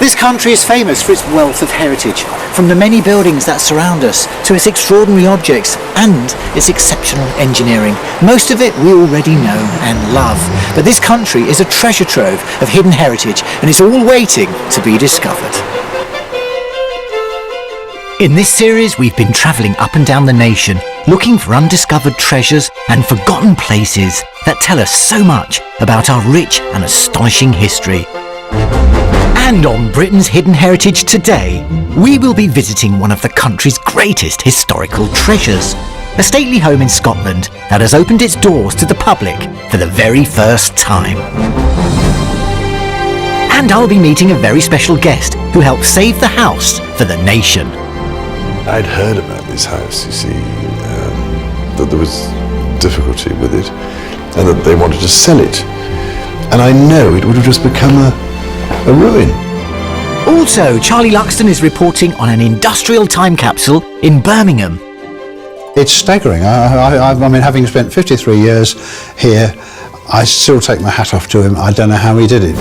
This country is famous for its wealth of heritage, from the many buildings that surround us to its extraordinary objects and its exceptional engineering. Most of it we already know and love, but this country is a treasure trove of hidden heritage and is all waiting to be discovered. In this series we've been travelling up and down the nation, looking for undiscovered treasures and forgotten places that tell us so much about our rich and astonishing history. And on Britain's Hidden Heritage today, we will be visiting one of the country's greatest historical treasures, a stately home in Scotland that has opened its doors to the public for the very first time. And I'll be meeting a very special guest who helped save the house for the nation. I'd heard about this house, you see, that there was difficulty with it and that they wanted to sell it. And I know it would have just become a ruin. Also, Charlie Luxton is reporting on an industrial time capsule in Birmingham. It's staggering. I mean, having spent 53 years here, I still take my hat off to him. I don't know how he did it.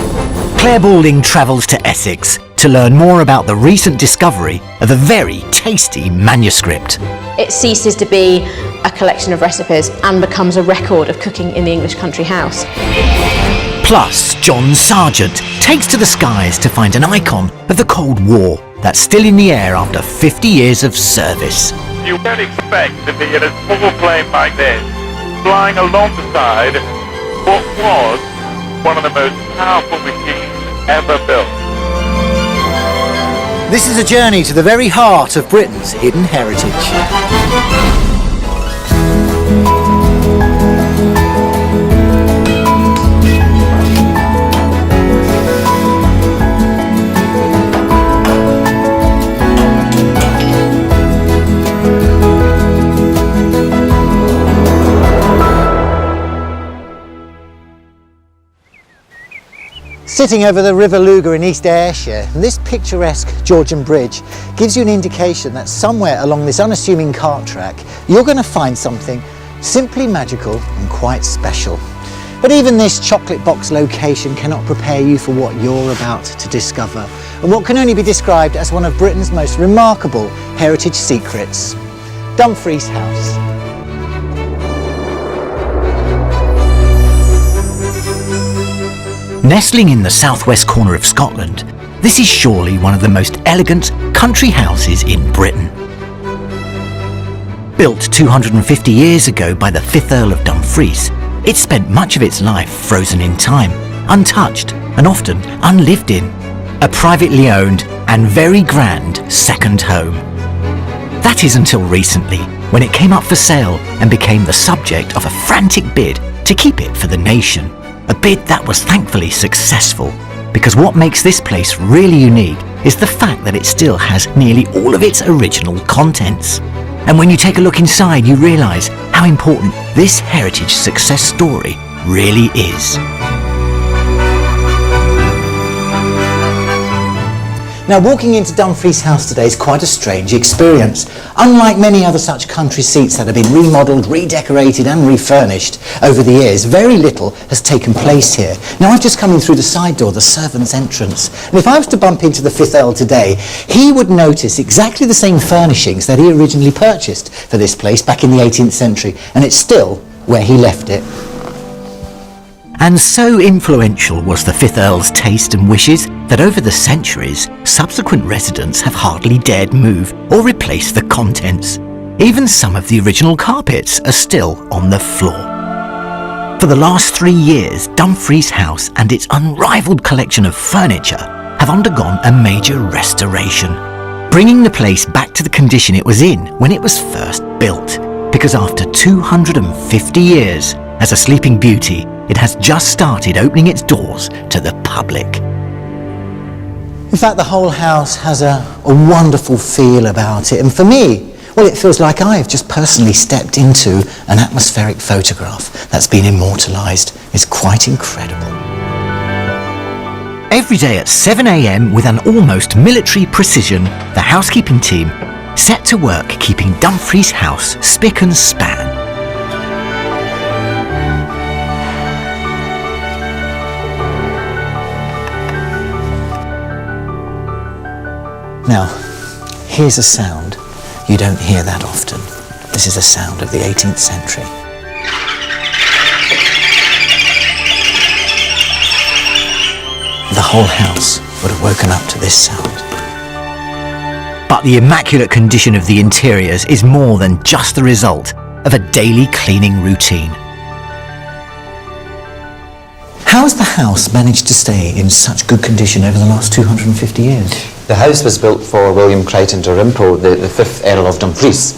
Claire Balding travels to Essex to learn more about the recent discovery of a very tasty manuscript. It ceases to be a collection of recipes and becomes a record of cooking in the English country house. Plus, John Sargent takes to the skies to find an icon of the Cold War that's still in the air after 50 years of service. You don't expect to be in a small plane like this, flying alongside what was one of the most powerful machines ever built. This is a journey to the very heart of Britain's hidden heritage. Sitting over the River Lugar in East Ayrshire, this picturesque Georgian bridge gives you an indication that somewhere along this unassuming cart track you're going to find something simply magical and quite special. But even this chocolate box location cannot prepare you for what you're about to discover, and what can only be described as one of Britain's most remarkable heritage secrets, Dumfries House. Nestling in the southwest corner of Scotland, this is surely one of the most elegant country houses in Britain. Built 250 years ago by the 5th Earl of Dumfries, it spent much of its life frozen in time, untouched and often unlived in. A privately owned and very grand second home. That is until recently, when it came up for sale and became the subject of a frantic bid to keep it for the nation. A bid that was thankfully successful, because what makes this place really unique is the fact that it still has nearly all of its original contents. And when you take a look inside, you realise how important this heritage success story really is. Now, walking into Dumfries House today is quite a strange experience. Unlike many other such country seats that have been remodelled, redecorated and refurnished over the years, very little has taken place here. Now, I've just come in through the side door, the servants' entrance, and if I was to bump into the 5th Earl today, he would notice exactly the same furnishings that he originally purchased for this place back in the 18th century, and it's still where he left it. And so influential was the 5th Earl's taste and wishes that over the centuries, subsequent residents have hardly dared move or replace the contents. Even some of the original carpets are still on the floor. For the last 3 years, Dumfries House and its unrivaled collection of furniture have undergone a major restoration, bringing the place back to the condition it was in when it was first built. Because after 250 years, as a sleeping beauty, it has just started opening its doors to the public. In fact, the whole house has a wonderful feel about it, and for me, well, it feels like I have just personally stepped into an atmospheric photograph that's been immortalised. It's quite incredible. Every day at 7 a.m, with an almost military precision, the housekeeping team set to work keeping Dumfries House spick and span. Now, here's a sound. You don't hear that often. This is a sound of the 18th century. The whole house would have woken up to this sound. But the immaculate condition of the interiors is more than just the result of a daily cleaning routine. How has the house managed to stay in such good condition over the last 250 years? The house was built for William Crichton Dalrymple, the 5th Earl of Dumfries,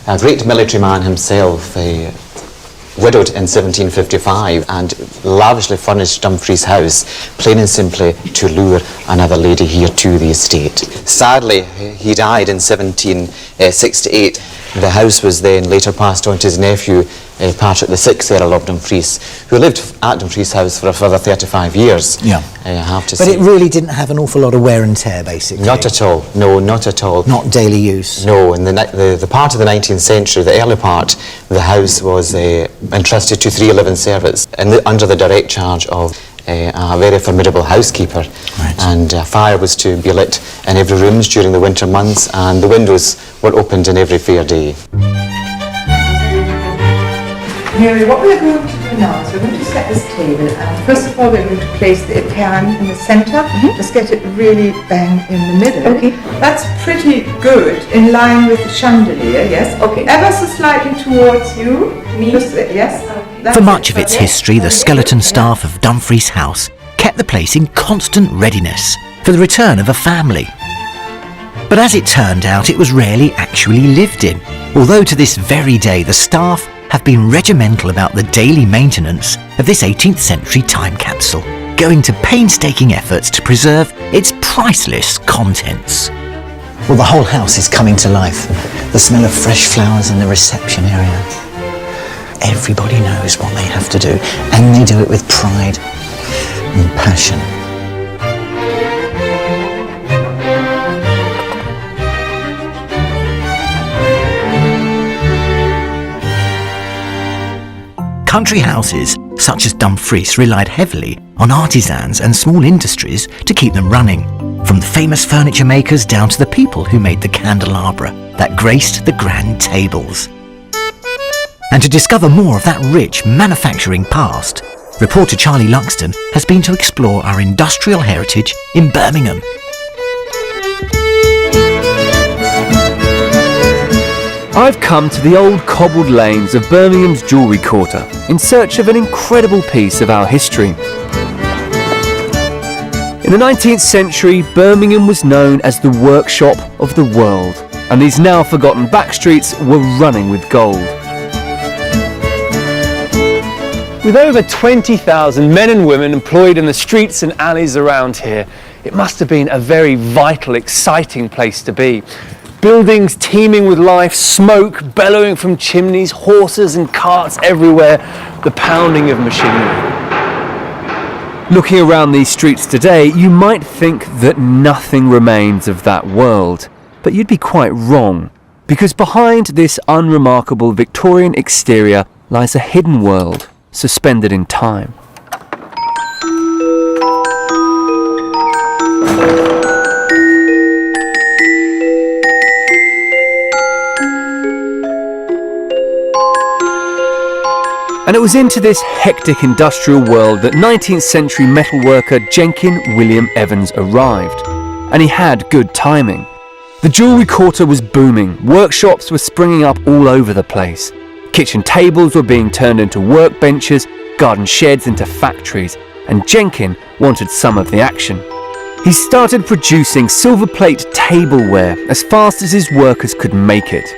a great military man himself, widowed in 1755, and lavishly furnished Dumfries House, plain and simply to lure another lady here to the estate. Sadly, he died in 1768. The house was then later passed on to his nephew, Patrick the 6th Earl of Dumfries, who lived at Dumfries House for a further 35 years. Yeah. I have to But say. it really didn't have an awful lot of wear and tear, basically. Not at all. No, not at all. Not daily use. No, in the part of the 19th century, the early part, the house was entrusted to 311 servants under the direct charge of a very formidable housekeeper. Right. And a fire was to be lit in every room during the winter months, and the windows were opened on every fair day. Mary, what we're going to do now is we're going to set this table, and first of all we're going to place the pan in the centre, just get it really bang in the middle. Okay. That's pretty good, in line with the chandelier, yes? Okay. Ever so slightly towards you. Me? Just, yes. That's For much it. of its Yes. history, the skeleton staff of Dumfries House kept the place in constant readiness for the return of a family. But as it turned out, it was rarely actually lived in, although to this very day the staff have been regimental about the daily maintenance of this 18th century time capsule, going to painstaking efforts to preserve its priceless contents. Well, the whole house is coming to life. The smell of fresh flowers in the reception area. Everybody knows what they have to do, and they do it with pride and passion. Country houses, such as Dumfries, relied heavily on artisans and small industries to keep them running, from the famous furniture makers down to the people who made the candelabra that graced the grand tables. And to discover more of that rich manufacturing past, reporter Charlie Luxton has been to explore our industrial heritage in Birmingham. I've come to the old cobbled lanes of Birmingham's jewellery quarter in search of an incredible piece of our history. In the 19th century, Birmingham was known as the workshop of the world, and these now forgotten back streets were running with gold. With over 20,000 men and women employed in the streets and alleys around here, it must have been a very vital, exciting place to be. Buildings teeming with life, smoke bellowing from chimneys, horses and carts everywhere, the pounding of machinery. Looking around these streets today, you might think that nothing remains of that world. But you'd be quite wrong, because behind this unremarkable Victorian exterior lies a hidden world, suspended in time. And it was into this hectic industrial world that 19th century metalworker Jenkin William Evans arrived. And he had good timing. The jewellery quarter was booming, workshops were springing up all over the place. Kitchen tables were being turned into workbenches, garden sheds into factories, and Jenkin wanted some of the action. He started producing silver plate tableware as fast as his workers could make it.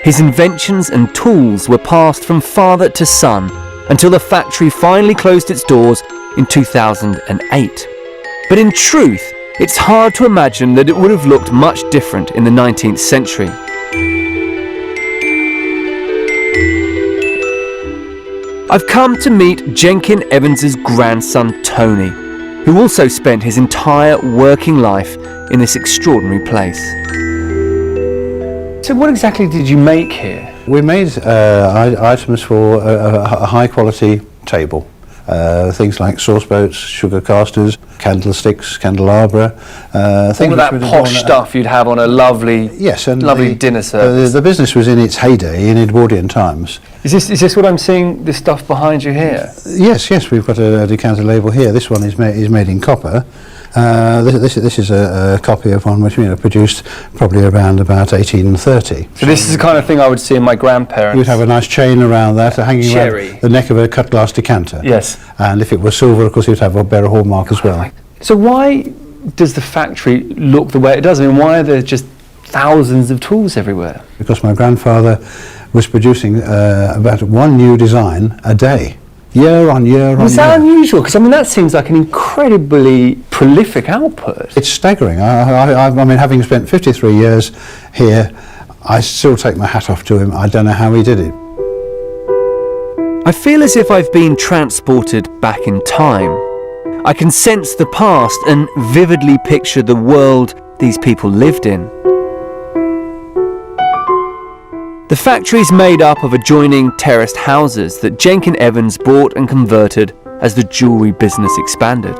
His inventions and tools were passed from father to son until the factory finally closed its doors in 2008. But in truth, it's hard to imagine that it would have looked much different in the 19th century. I've come to meet Jenkin Evans's grandson Tony, who also spent his entire working life in this extraordinary place. So what exactly did you make here? We made items for a high quality table, things like sauce boats, sugar casters, candlesticks, candelabra. All of that posh stuff you'd have on a lovely, lovely dinner service. The business was in its heyday in Edwardian times. Is this what I'm seeing, this stuff behind you here? Yes, we've got a decanter label here. This one is made in copper. This is a copy of one which produced probably around about 1830. So this is the kind of thing I would see in my grandparents. You'd have a nice chain around that, hanging around the neck of a cut glass decanter. Yes. And if it was silver, of course, you'd have a better hallmark as well. So why does the factory look the way it does? I mean, why are there just thousands of tools everywhere? Because my grandfather was producing about one new design a day. Year on year. Was that unusual? Because I mean, that seems like an incredibly prolific output. It's staggering. I mean, having spent 53 years here, I still take my hat off to him. I don't know how he did it. I feel as if I've been transported back in time. I can sense the past and vividly picture the world these people lived in. The factory's made up of adjoining terraced houses that Jenkin Evans bought and converted as the jewellery business expanded.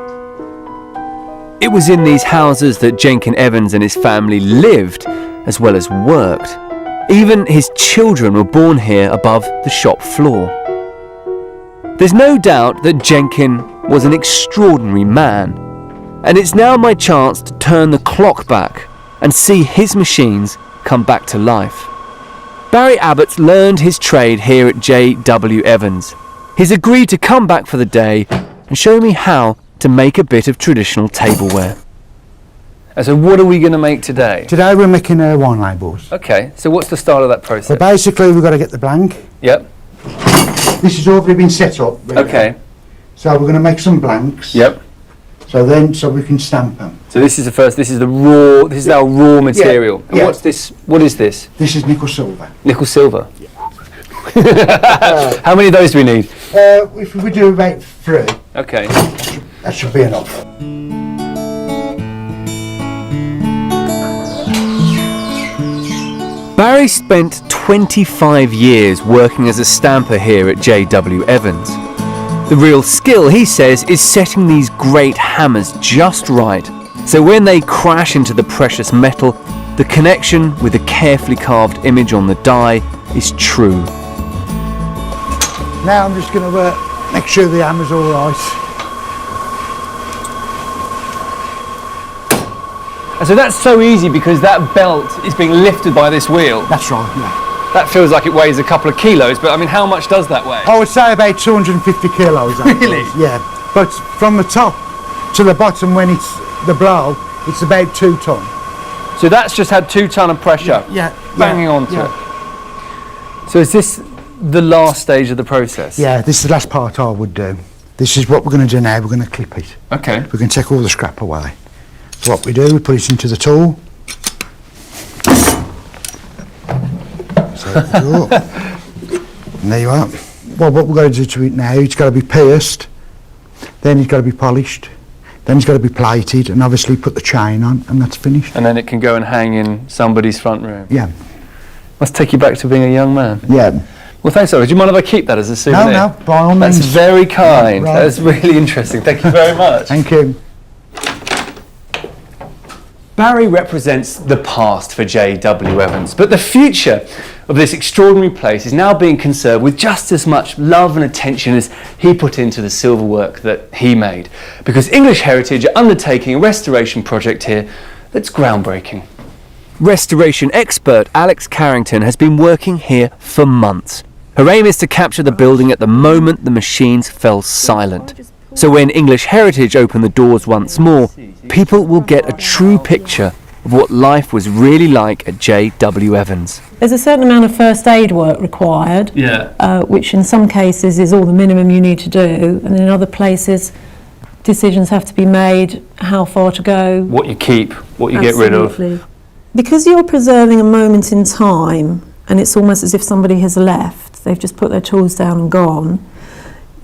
It was in these houses that Jenkin Evans and his family lived as well as worked. Even his children were born here above the shop floor. There's no doubt that Jenkin was an extraordinary man, and it's now my chance to turn the clock back and see his machines come back to life. Barry Abbott's learned his trade here at J.W. Evans. He's agreed to come back for the day and show me how to make a bit of traditional tableware. And so what are we going to make today? Today we're making wine labels. Okay, so what's the start of that process? So basically we've got to get the blank. Yep. This has already been set up. Really. Okay. So we're going to make some blanks. Yep. So we can stamp them. So this is the first, this is our raw material. Yeah. And Yeah. what is this? This is nickel silver. Nickel silver. How many of those do we need? If we do about 3. Okay. That should be enough. Barry spent 25 years working as a stamper here at J.W. Evans. The real skill, he says, is setting these great hammers just right, so when they crash into the precious metal, the connection with the carefully carved image on the die is true. Now I'm just going to make sure the hammer's all right. And so that's so easy because that belt is being lifted by this wheel. That's right, yeah. That feels like it weighs a couple of kilos, but I mean, how much does that weigh? I would say about 250 kilos. Really? Yeah. But from the top to the bottom when it's the blow, it's about 2 ton. So that's just had 2 ton of pressure banging onto it. So is this the last stage of the process? Yeah, this is the last part I would do. This is what we're going to do now. We're going to clip it. Okay. We're going to take all the scrap away. So what we do, we put it into the tool. So there we go. And there you are. Well, what we're going to do to it now, it's got to be pierced, then it's got to be polished, then it's got to be plated, and obviously put the chain on, and that's finished. And then it can go and hang in somebody's front room. Yeah. Must take you back to being a young man. Yeah. Well, thanks, Oliver. Do you mind if I keep that as a souvenir? No, by all means. That's very kind. Right. That's really interesting. Thank you very much. Thank you. Barry represents the past for J.W. Evans, but the future of this extraordinary place is now being conserved with just as much love and attention as he put into the silver work that he made, because English Heritage are undertaking a restoration project here that's groundbreaking. Restoration expert Alex Carrington has been working here for months. Her aim is to capture the building at the moment the machines fell silent. So when English Heritage open the doors once more, people will get a true picture of what life was really like at J.W. Evans. There's a certain amount of first aid work required, which in some cases is all the minimum you need to do, and in other places decisions have to be made how far to go. What you keep, what you get rid of. Because you're preserving a moment in time, and it's almost as if somebody has left, they've just put their tools down and gone,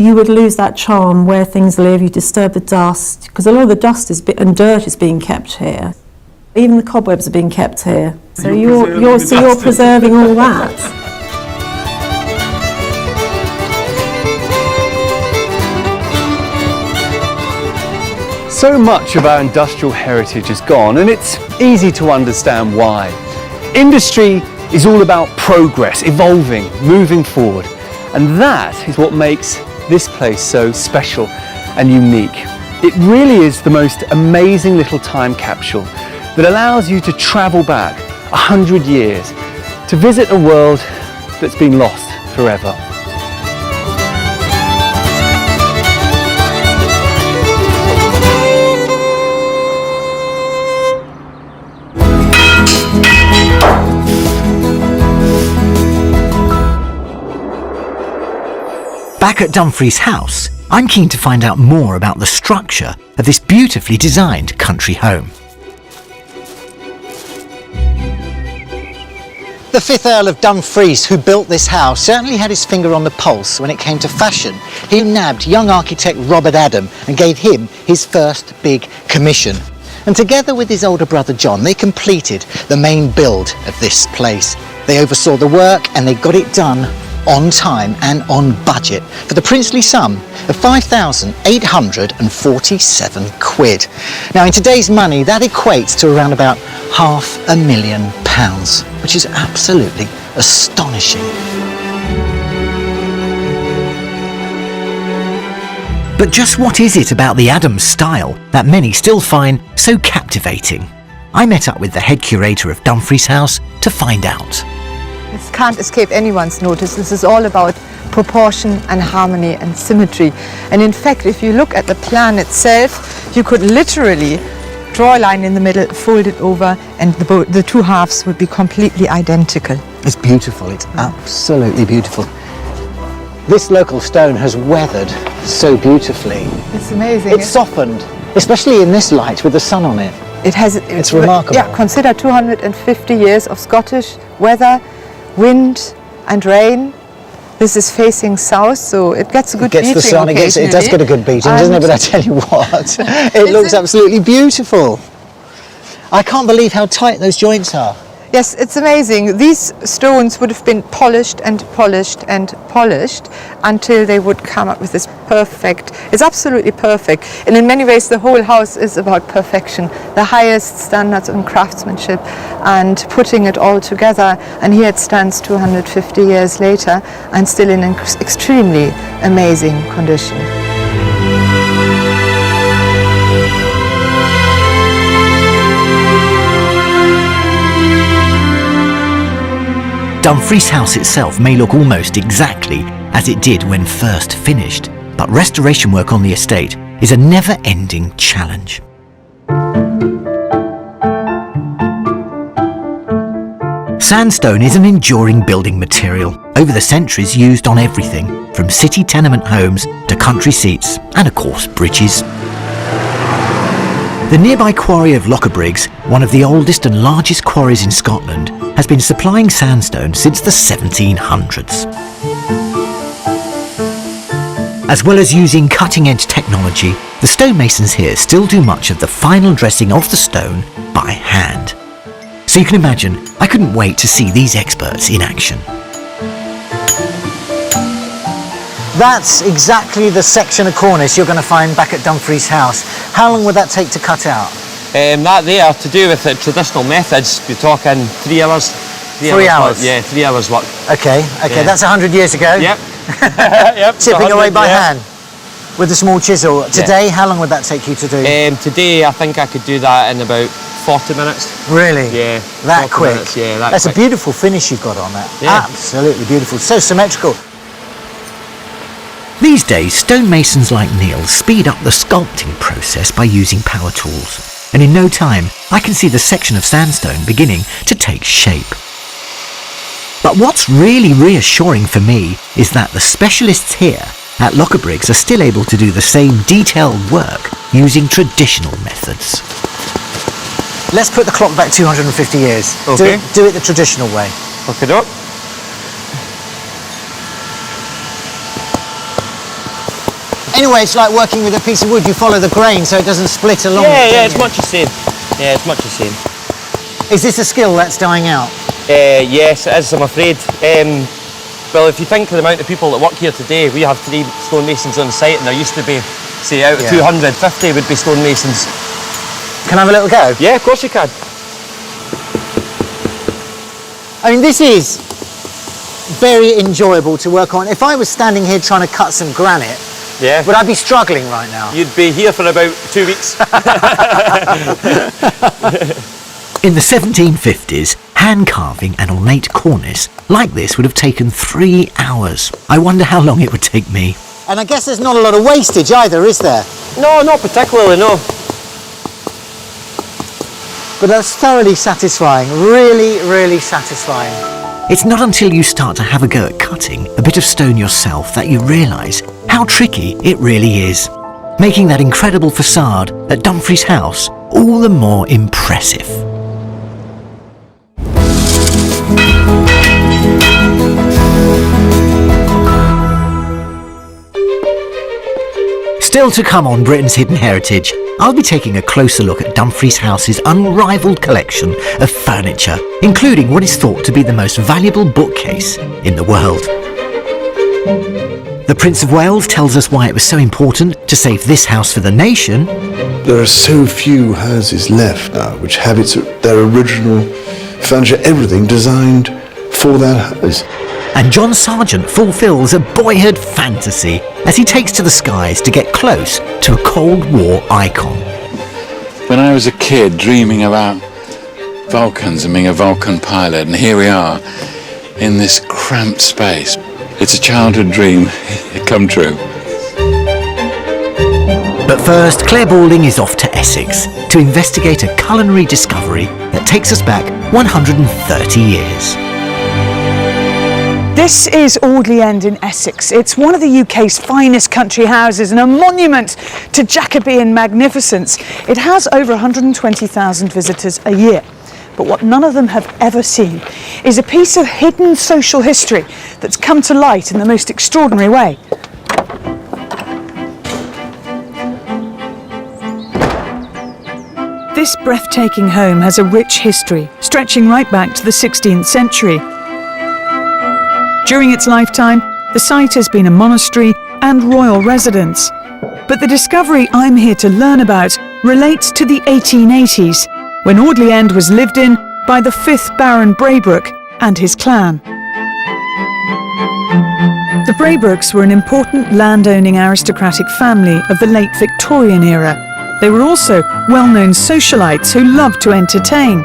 you would lose that charm where things live. You disturb the dust, because a lot of the dust and dirt is being kept here. Even the cobwebs are being kept here. So you're preserving all that. So much of our industrial heritage is gone, and it's easy to understand why. Industry is all about progress, evolving, moving forward, and that is what makes this place so special and unique. It really is the most amazing little time capsule that allows you to travel back 100 years to visit a world that's been lost forever. Back at Dumfries House, I'm keen to find out more about the structure of this beautifully designed country home. The 5th Earl of Dumfries, who built this house, certainly had his finger on the pulse when it came to fashion. He nabbed young architect Robert Adam and gave him his first big commission. And together with his older brother John, they completed the main build of this place. They oversaw the work and they got it done on time and on budget for the princely sum of £5,847. Now in today's money that equates to around about £500,000, which is absolutely astonishing. But just what is it about the Adams style that many still find so captivating? I met up with the head curator of Dumfries House to find out. This can't escape anyone's notice. This is all about proportion and harmony and symmetry. And in fact, if you look at the plan itself, you could literally draw a line in the middle, fold it over, and the two halves would be completely identical. It's beautiful, it's absolutely beautiful. This local stone has weathered so beautifully. It's amazing. It's softened, especially in this light with the sun on it. It's remarkable. Yeah, consider 250 years of Scottish weather, wind and rain. This is facing south, so it gets a good beating. It gets the sun, it does get a good beating, doesn't it? But I tell you what, it looks absolutely beautiful. I can't believe how tight those joints are. Yes, it's amazing. These stones would have been polished and polished and polished until they would come up with this perfect, it's absolutely perfect. And in many ways the whole house is about perfection, the highest standards in craftsmanship and putting it all together. And here it stands 250 years later and still in extremely amazing condition. Dumfries House itself may look almost exactly as it did when first finished, but restoration work on the estate is a never-ending challenge. Sandstone is an enduring building material, over the centuries used on everything, from city tenement homes to country seats and of course bridges. The nearby quarry of Lochabriggs, one of the oldest and largest quarries in Scotland, has been supplying sandstone since the 1700s. As well as using cutting-edge technology, the stonemasons here still do much of the final dressing of the stone by hand. So you can imagine, I couldn't wait to see these experts in action. That's exactly the section of cornice you're going to find back at Dumfries House. How long would that take to cut out? That there, to do with the traditional methods, you're talking 3 hours. 3 hours? Yeah, 3 hours work. Okay, yeah. That's 100 years ago. Yep. Yep. Chipping away by hand with a small chisel. Today, how long would that take you to do? Today, I think I could do that in about 40 minutes. Really? Yeah. That quick? Minutes, yeah, That's quick. A beautiful finish you've got on that. Yeah. Absolutely beautiful. So symmetrical. These days, stonemasons like Neil speed up the sculpting process by using power tools. And in no time, I can see the section of sandstone beginning to take shape. But what's really reassuring for me is that the specialists here at Lochabriggs are still able to do the same detailed work using traditional methods. Let's put the clock back 250 years. Okay. Do it the traditional way. Hook it up. Anyway, it's like working with a piece of wood. You follow the grain so it doesn't split along. Yeah, it's much the same. Yeah, it's much the same. Is this a skill that's dying out? Yes, it is, I'm afraid. Well, if you think of the amount of people that work here today, we have 3 stonemasons on site, and there used to be say out of Yeah. 250 would be stonemasons. Can I have a little go? Yeah, of course you can. I mean, this is very enjoyable to work on. If I was standing here trying to cut some granite, Yeah. would I be struggling right now? You'd be here for about 2 weeks. In the 1750s, hand carving an ornate cornice like this would have taken 3 hours. I wonder how long it would take me. And I guess there's not a lot of wastage either, is there? No, not particularly, no. But that's thoroughly satisfying, really, really satisfying. It's not until you start to have a go at cutting a bit of stone yourself that you realise how tricky it really is, making that incredible facade at Dumfries House all the more impressive. Still to come on Britain's Hidden Heritage, I'll be taking a closer look at Dumfries House's unrivalled collection of furniture, including what is thought to be the most valuable bookcase in the world. The Prince of Wales tells us why it was so important to save this house for the nation. There are so few houses left now which have their original furniture, everything designed for that house. And John Sargent fulfills a boyhood fantasy as he takes to the skies to get close to a Cold War icon. When I was a kid dreaming about Vulcans and being a Vulcan pilot, and here we are in this cramped space. It's a childhood dream come true. But first, Claire Balding is off to Essex to investigate a culinary discovery that takes us back 130 years. This is Audley End in Essex. It's one of the UK's finest country houses and a monument to Jacobean magnificence. It has over 120,000 visitors a year. But what none of them have ever seen is a piece of hidden social history that's come to light in the most extraordinary way. This breathtaking home has a rich history, stretching right back to the 16th century. During its lifetime, the site has been a monastery and royal residence. But the discovery I'm here to learn about relates to the 1880s, when Audley End was lived in by the 5th Baron Braybrook and his clan. The Braybrooks were an important landowning aristocratic family of the late Victorian era. They were also well-known socialites who loved to entertain.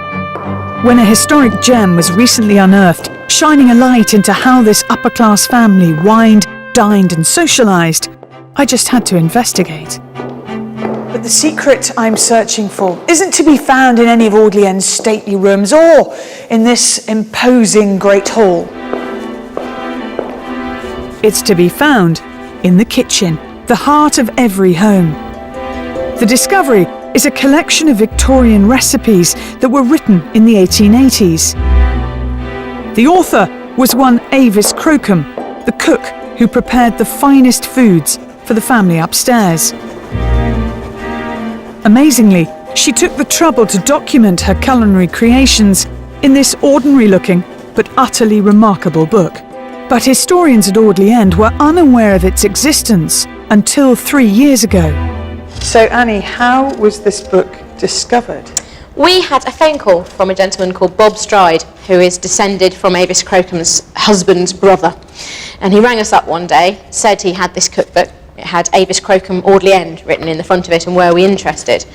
When a historic gem was recently unearthed, shining a light into how this upper-class family wined, dined and socialised, I just had to investigate. But the secret I'm searching for isn't to be found in any of Audley End's stately rooms or in this imposing great hall. It's to be found in the kitchen, the heart of every home. The discovery is a collection of Victorian recipes that were written in the 1880s. The author was one Avis Crocombe, the cook who prepared the finest foods for the family upstairs. Amazingly, she took the trouble to document her culinary creations in this ordinary-looking but utterly remarkable book. But historians at Audley End were unaware of its existence until 3 years ago. So Annie, how was this book discovered? We had a phone call from a gentleman called Bob Stride, who is descended from Avis Crocombe's husband's brother. And he rang us up one day, said he had this cookbook. It had Avis Crocombe Audley End written in the front of it, and were we interested?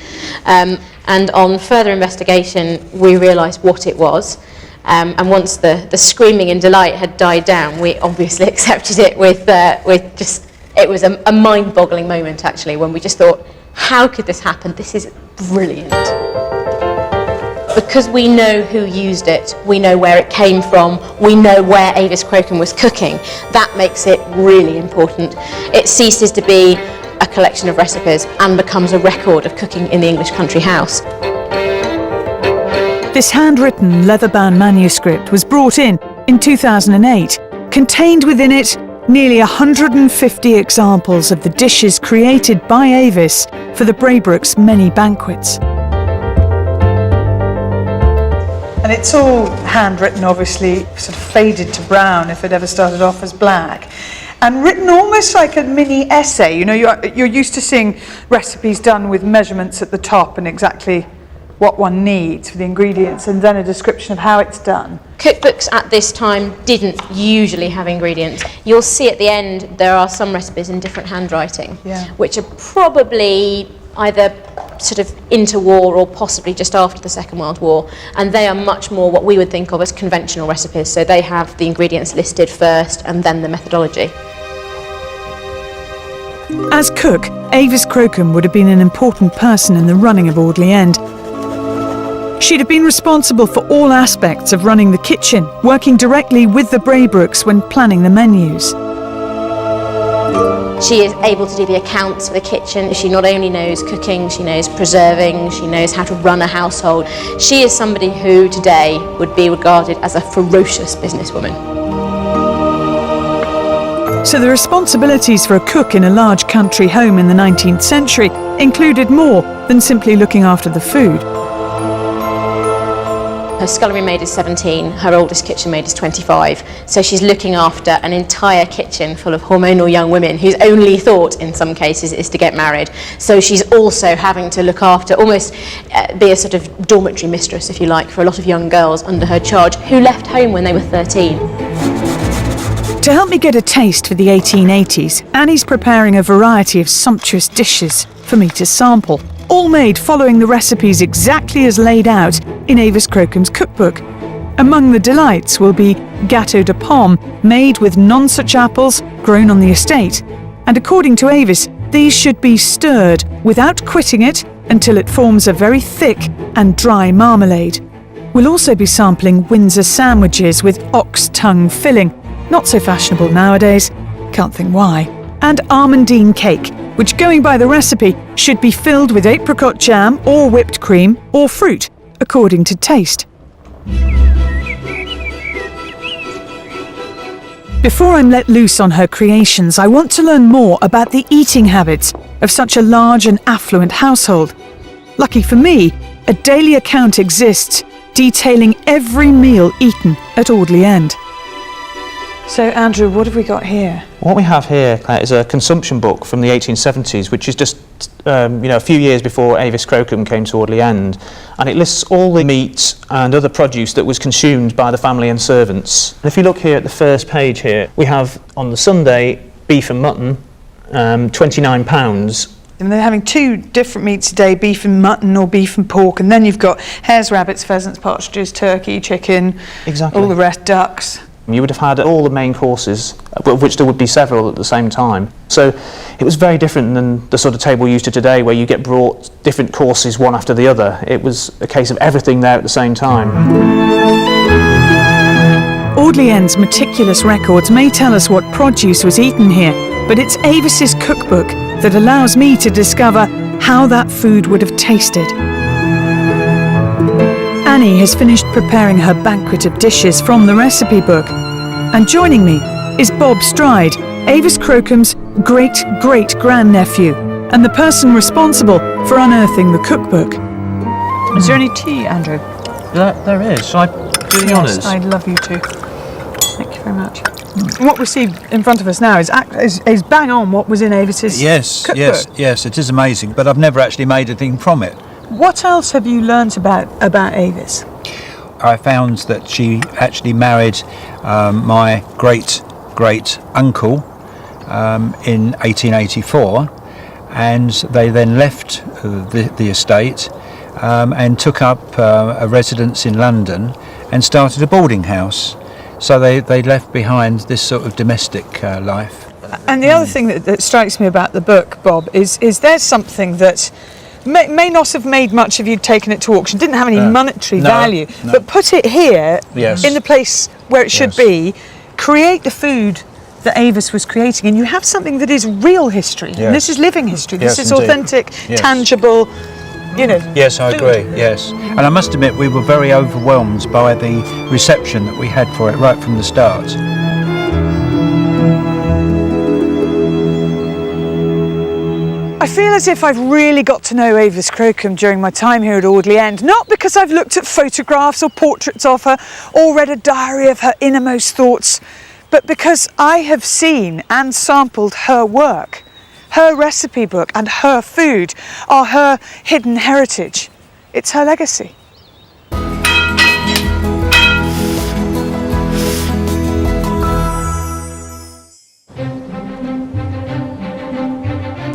And on further investigation, we realised what it was. And once the screaming in delight had died down, we obviously accepted it with just, it was a mind-boggling moment actually, when we just thought, how could this happen? This is brilliant. Because we know who used it, we know where it came from, we know where Avis Crocombe was cooking, that makes it really important. It ceases to be a collection of recipes and becomes a record of cooking in the English country house. This handwritten leather-bound manuscript was brought in 2008, contained within it nearly 150 examples of the dishes created by Avis for the Braybrooks' many banquets. And it's all handwritten, obviously, sort of faded to brown if it ever started off as black. and written almost like a mini essay. You know, you're used to seeing recipes done with measurements at the top and exactly what one needs for the ingredients, and then a description of how it's done. Cookbooks at this time didn't usually have ingredients. You'll see at the end there are some recipes in different handwriting, which are probably either sort of interwar or possibly just after the Second World War, and they are much more what we would think of as conventional recipes. So they have the ingredients listed first and then the methodology. As cook, Avis Crocombe would have been an important person in the running of Audley End. She'd have been responsible for all aspects of running the kitchen, working directly with the Braybrookes when planning the menus. She is able to do the accounts for the kitchen. She not only knows cooking, she knows preserving, she knows how to run a household. She is somebody who today would be regarded as a ferocious businesswoman. So the responsibilities for a cook in a large country home in the 19th century included more than simply looking after the food. Her scullery maid is 17, her oldest kitchen maid is 25, so she's looking after an entire kitchen full of hormonal young women whose only thought, in some cases, is to get married. So she's also having to look after, almost be a sort of dormitory mistress, if you like, for a lot of young girls under her charge who left home when they were 13. To help me get a taste for the 1880s, Annie's preparing a variety of sumptuous dishes for me to sample, all made following the recipes exactly as laid out in Avis Crocombe's cookbook. Among the delights will be gâteau de pomme, made with nonsuch apples grown on the estate, and according to Avis, these should be stirred without quitting it until it forms a very thick and dry marmalade. We'll also be sampling Windsor sandwiches with ox tongue filling, not so fashionable nowadays, can't think why, and almondine cake, which, going by the recipe, should be filled with apricot jam or whipped cream or fruit, according to taste. Before I'm let loose on her creations, I want to learn more about the eating habits of such a large and affluent household. Lucky for me, a daily account exists detailing every meal eaten at Audley End. So, Andrew, what have we got here? What we have here, Claire, is a consumption book from the 1870s, which is just a few years before Avis Crocombe came to Audley End, and it lists all the meat and other produce that was consumed by the family and servants. And if you look here at the first page here, we have on the Sunday beef and mutton, £29. And they're having two different meats a day, beef and mutton or beef and pork, and then you've got hares, rabbits, pheasants, partridges, turkey, chicken, all the rest, ducks. You would have had all the main courses, of which there would be several at the same time. So it was very different than the sort of table we're used to today, where you get brought different courses one after the other. It was a case of everything there at the same time. Audley End's meticulous records may tell us what produce was eaten here, but it's Avis's cookbook that allows me to discover how that food would have tasted. Annie has finished preparing her banquet of dishes from the recipe book, and joining me is Bob Stride, Avis Crocombe's great-great-grandnephew, and the person responsible for unearthing the cookbook. Is there any tea, Andrew? There is. Shall I do the honours? I'd love you to. Thank you very much. What we see in front of us now is bang on what was in Avis's cookbook. Yes, it is amazing, but I've never actually made anything from it. What else have you learnt about Avis? I found that she actually married my great-great-uncle in 1884, and they then left the estate and took up a residence in London and started a boarding house. So they left behind this sort of domestic life. And the other thing that strikes me about the book, Bob, is there's something that may not have made much if you'd taken it to auction, didn't have any monetary value, but put it here in the place where it should be, create the food that Avis was creating, and you have something that is real history. And this is living history. This is authentic, tangible, Yes, I agree, yes. And I must admit, we were very overwhelmed by the reception that we had for it right from the start. I feel as if I've really got to know Avis Crocombe during my time here at Audley End, not because I've looked at photographs or portraits of her or read a diary of her innermost thoughts, but because I have seen and sampled her work. Her recipe book and her food are her hidden heritage. It's her legacy.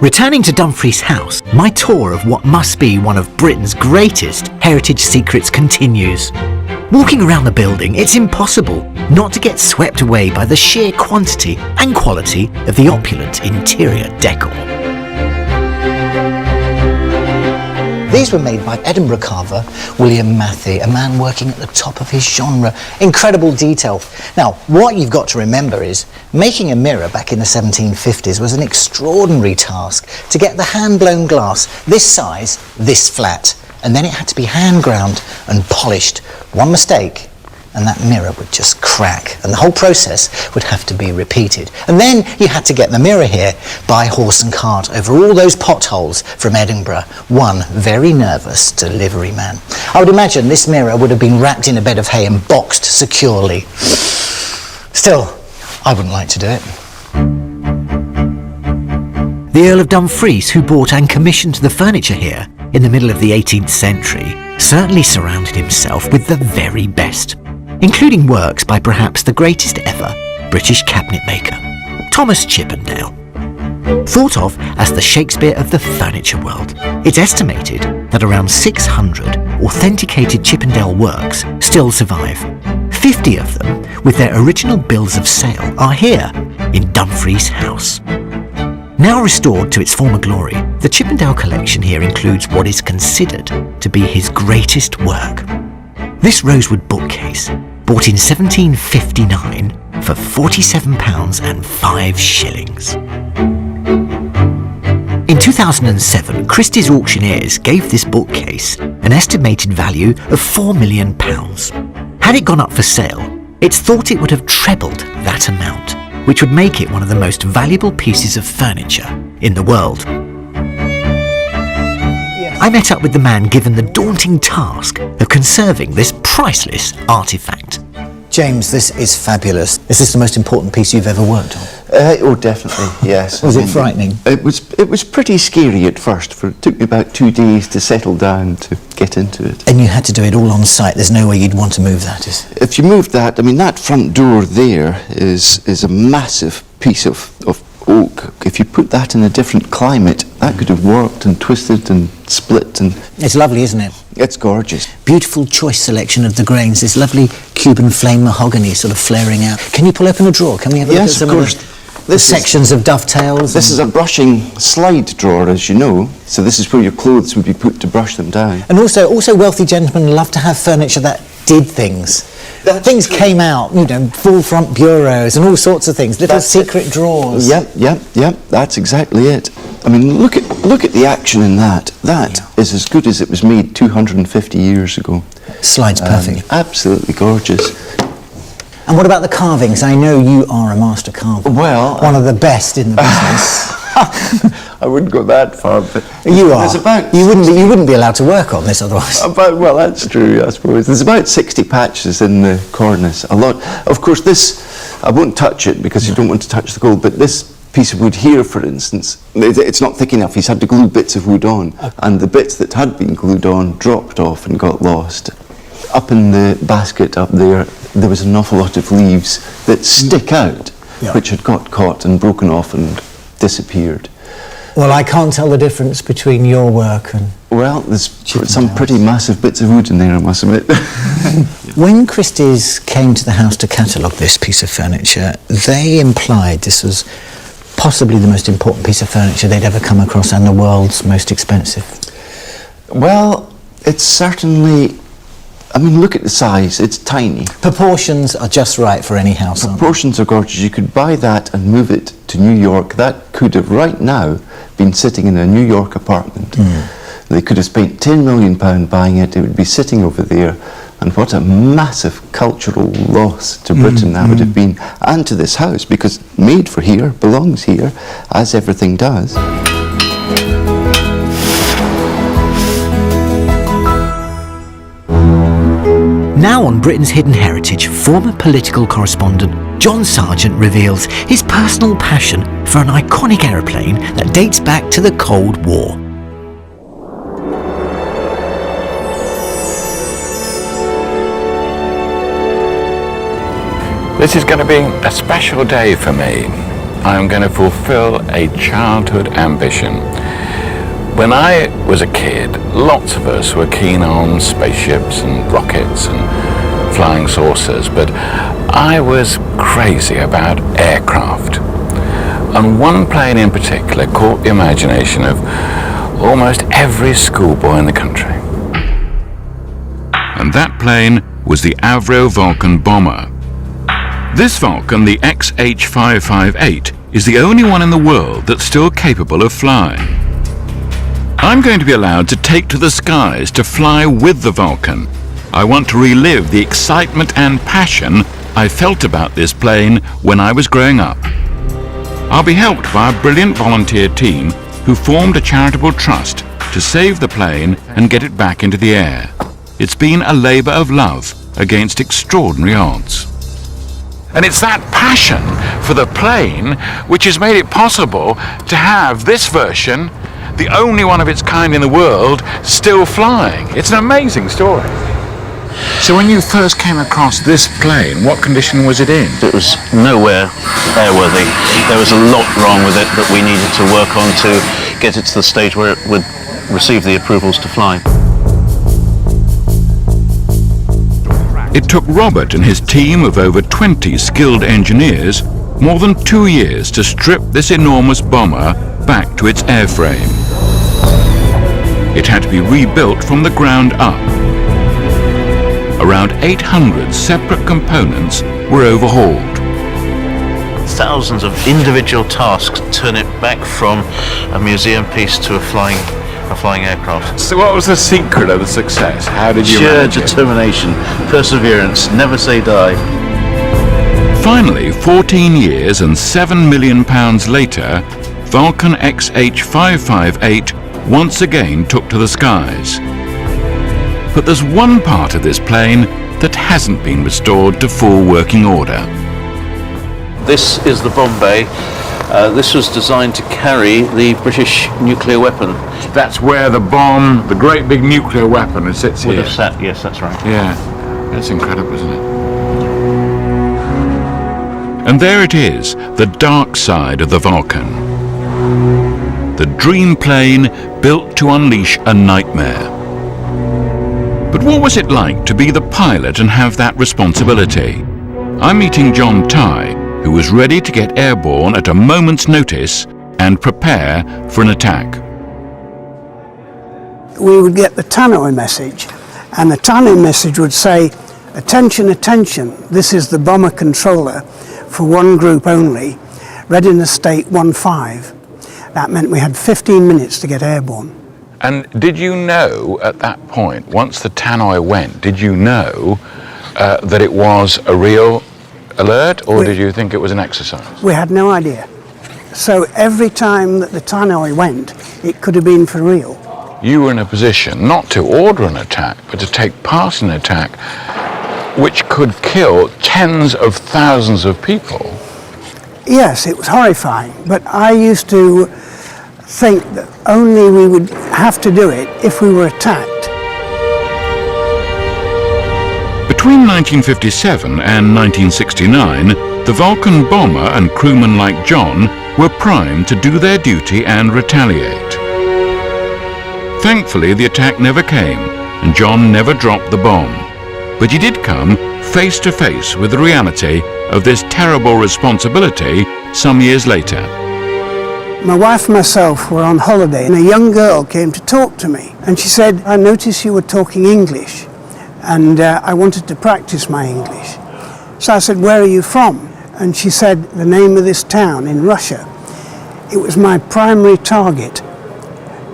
Returning to Dumfries House, my tour of what must be one of Britain's greatest heritage secrets continues. Walking around the building, it's impossible not to get swept away by the sheer quantity and quality of the opulent interior decor. These were made by Edinburgh carver William Matthey, a man working at the top of his genre. Incredible detail. Now, what you've got to remember is making a mirror back in the 1750s was an extraordinary task to get the hand-blown glass this size, this flat, and then it had to be hand-ground and polished. One mistake, and that mirror would just crack, and the whole process would have to be repeated. And then you had to get the mirror here by horse and cart over all those potholes from Edinburgh. One very nervous delivery man. I would imagine this mirror would have been wrapped in a bed of hay and boxed securely. Still, I wouldn't like to do it. The Earl of Dumfries, who bought and commissioned the furniture here in the middle of the 18th century, certainly surrounded himself with the very best, including works by perhaps the greatest ever British cabinet maker, Thomas Chippendale. Thought of as the Shakespeare of the furniture world, it's estimated that around 600 authenticated Chippendale works still survive. 50 of them, with their original bills of sale, are here in Dumfries House. Now restored to its former glory, the Chippendale collection here includes what is considered to be his greatest work. This rosewood bookcase, bought in 1759 for £47.05. In 2007, Christie's auctioneers gave this bookcase an estimated value of £4 million. Had it gone up for sale, it's thought it would have trebled that amount, which would make it one of the most valuable pieces of furniture in the world. I met up with the man given the daunting task of conserving this priceless artefact. James, this is fabulous. Is this the most important piece you've ever worked on? Oh, definitely, yes. Was it frightening? It was pretty scary at first. It took me about 2 days to settle down to get into it. And you had to do it all on site. There's no way you'd want to move that, is it? If you move that, I mean, that front door there is a massive piece of oak. If you put that in a different climate, that could have warped and twisted and split. And it's lovely, isn't it? It's gorgeous. Beautiful choice selection of the grains. This lovely Cuban flame mahogany sort of flaring out. Can you pull open a drawer? Can we have a look at some of the sections of dovetails? This is a brushing slide drawer, as you know. So this is where your clothes would be put to brush them down. And also wealthy gentlemen love to have furniture that did things. Things came out, you know, full front bureaus and all sorts of things, little secret drawers. Yep, that's exactly it. I mean, look at the action in that. That is as good as it was made 250 years ago. Slides perfectly. Absolutely gorgeous. And what about the carvings? I know you are a master carver. Well, one of the best in the business. I wouldn't go that far, but you are. You wouldn't be allowed to work on this otherwise. Well, that's true, I suppose. There's about 60 patches in the cornice. A lot. Of course, this I won't touch it because you don't want to touch the gold. But this piece of wood here, for instance, it's not thick enough. He's had to glue bits of wood on, and the bits that had been glued on dropped off and got lost. Up in the basket up there was an awful lot of leaves that stick out, which had got caught and broken off and disappeared. Well, I can't tell the difference between your work and... Well, there's some pretty massive bits of wood in there, I must admit. When Christie's came to the house to catalogue this piece of furniture, they implied this was possibly the most important piece of furniture they'd ever come across and the world's most expensive. Well, it's certainly... I mean, look at the size, it's tiny. Proportions are just right for any house. Proportions are gorgeous. You could buy that and move it to New York. That could have right now been sitting in a New York apartment. They could have spent £10 million buying it. It would be sitting over there. And what a massive cultural loss to Britain that would have been, and to this house, because made for here, belongs here, as everything does. Now on Britain's Hidden Heritage, former political correspondent John Sargent reveals his personal passion for an iconic aeroplane that dates back to the Cold War. This is going to be a special day for me. I am going to fulfill a childhood ambition. When I was a kid, lots of us were keen on spaceships and rockets and flying saucers, but I was crazy about aircraft. And one plane in particular caught the imagination of almost every schoolboy in the country. And that plane was the Avro Vulcan bomber. This Vulcan, the XH558, is the only one in the world that's still capable of flying. I'm going to be allowed to take to the skies to fly with the Vulcan. I want to relive the excitement and passion I felt about this plane when I was growing up. I'll be helped by a brilliant volunteer team who formed a charitable trust to save the plane and get it back into the air. It's been a labour of love against extraordinary odds. And it's that passion for the plane which has made it possible to have this version, the only one of its kind in the world, still flying. It's an amazing story. So when you first came across this plane, what condition was it in? It was nowhere airworthy. There was a lot wrong with it that we needed to work on to get it to the stage where it would receive the approvals to fly. It took Robert and his team of over 20 skilled engineers more than 2 years to strip this enormous bomber back to its airframe. It had to be rebuilt from the ground up. Around 800 separate components were overhauled. Thousands of individual tasks turn it back from a museum piece to a flying aircraft. So what was the secret of the success? How did you manage it? Sheer determination, perseverance, never say die. Finally, 14 years and £7 million later, Vulcan XH558 once again took to the skies. But there's one part of this plane that hasn't been restored to full working order. This is the bomb bay. This was designed to carry the British nuclear weapon. That's where the bomb, the great big nuclear weapon, it sits Would here. have sat, yes, that's right. Yeah, that's incredible, isn't it? And there it is, the dark side of the Vulcan. The dream plane built to unleash a nightmare. But what was it like to be the pilot and have that responsibility? I'm meeting John Tye, who was ready to get airborne at a moment's notice and prepare for an attack. We would get the tannoy message, and the tannoy message would say, "Attention, attention, this is the bomber controller for one group only, readiness state 1-5. That meant we had 15 minutes to get airborne. And did you know at that point, once the tannoy went, did you know that it was a real alert, or did you think it was an exercise? We had no idea. So every time that the tannoy went, it could have been for real. You were in a position not to order an attack, but to take part in an attack which could kill tens of thousands of people. Yes, it was horrifying, but I used to think that only we would have to do it if we were attacked. Between 1957 and 1969, the Vulcan bomber and crewmen like John were primed to do their duty and retaliate. Thankfully, the attack never came, and John never dropped the bomb. But he did come face to face with the reality of this terrible responsibility some years later. My wife and myself were on holiday, and a young girl came to talk to me, and she said, "I noticed you were talking English, and I wanted to practice my English." So I said, "Where are you from?" And she said, "The name of this town in Russia." It was my primary target,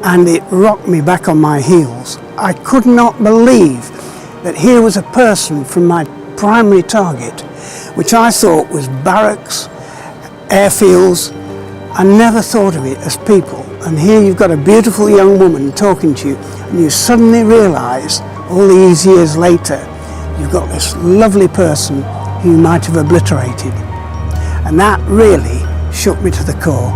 and it rocked me back on my heels. I could not believe that here was a person from my primary target, which I thought was barracks, airfields. I never thought of it as people. And here you've got a beautiful young woman talking to you, and you suddenly realise, all these years later, you've got this lovely person who you might have obliterated. And that really shook me to the core.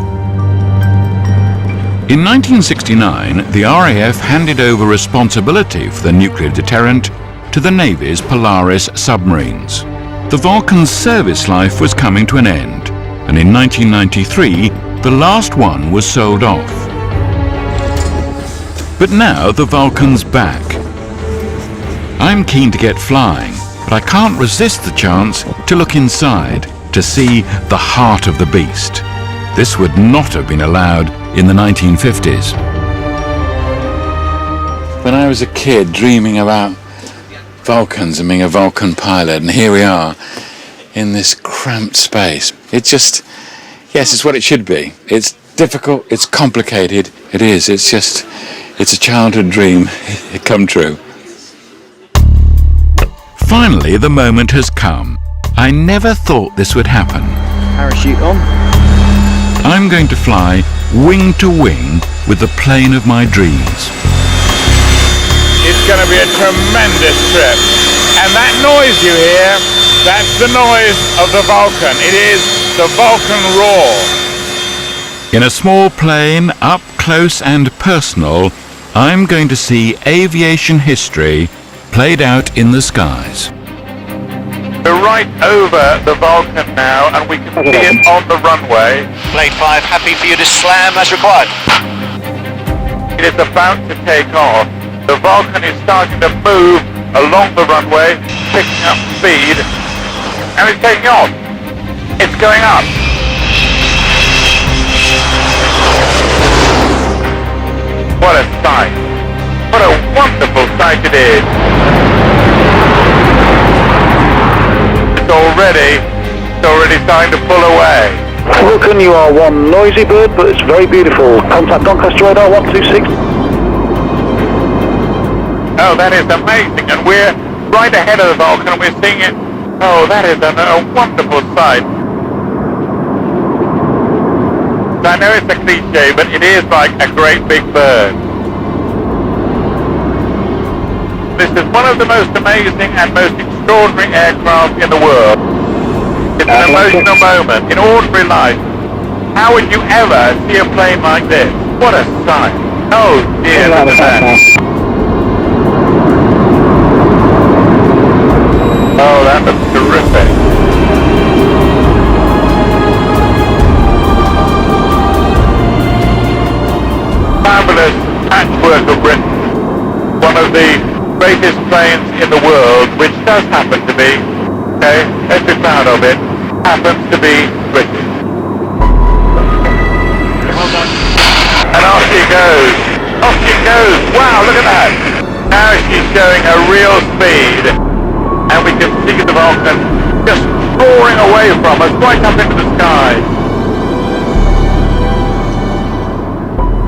In 1969, the RAF handed over responsibility for the nuclear deterrent to the Navy's Polaris submarines. The Vulcan's service life was coming to an end, and in 1993, the last one was sold off. But now the Vulcan's back. I'm keen to get flying, but I can't resist the chance to look inside to see the heart of the beast. This would not have been allowed in the 1950s. When I was a kid dreaming about Vulcans and being a Vulcan pilot, and here we are in this cramped space. It's just, yes, it's what it should be. It's difficult, it's complicated, it is. It's a childhood dream come true. Finally, the moment has come. I never thought this would happen. Parachute on. I'm going to fly wing to wing with the plane of my dreams. It's going to be a tremendous trip. And that noise you hear, that's the noise of the Vulcan. It is the Vulcan roar. In a small plane, up close and personal, I'm going to see aviation history played out in the skies. We're right over the Vulcan now, and we can see it on the runway. Plane 5, happy for you to slam as required. It is about to take off. The Vulcan is starting to move along the runway, picking up speed, and it's taking off. It's going up. What a sight. What a wonderful sight it is. It's already starting to pull away. Vulcan, you are one noisy bird, but it's very beautiful. Contact Doncaster radar 126. Oh, that is amazing, and we're right ahead of the Vulcan, and we're seeing it. Oh, that is a wonderful sight. I know it's a cliche, but it is like a great big bird. This is one of the most amazing and most extraordinary aircraft in the world. It's an emotional moment in ordinary life. How would you ever see a plane like this? What a sight. Oh dear, look at that. Oh, that looks terrific. Fabulous patchwork of Britain. One of the greatest planes in the world, which does happen to be, okay, let's be proud of it, happens to be British. And off she goes. Off she goes. Wow, look at that. Now she's showing a real speed. And we can see the Vulcan just soaring away from us, right up into the sky.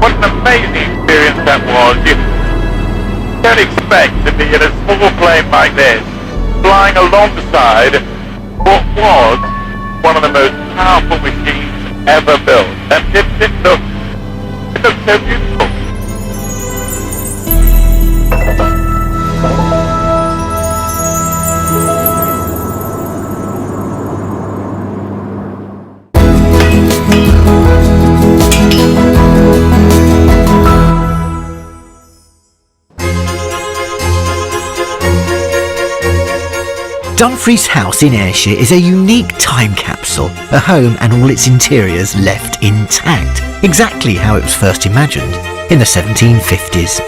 What an amazing experience that was. You don't expect to be in a small plane like this, flying alongside what was one of the most powerful machines ever built. And it looks so beautiful. Dumfries House in Ayrshire is a unique time capsule, a home and all its interiors left intact, exactly how it was first imagined in the 1750s.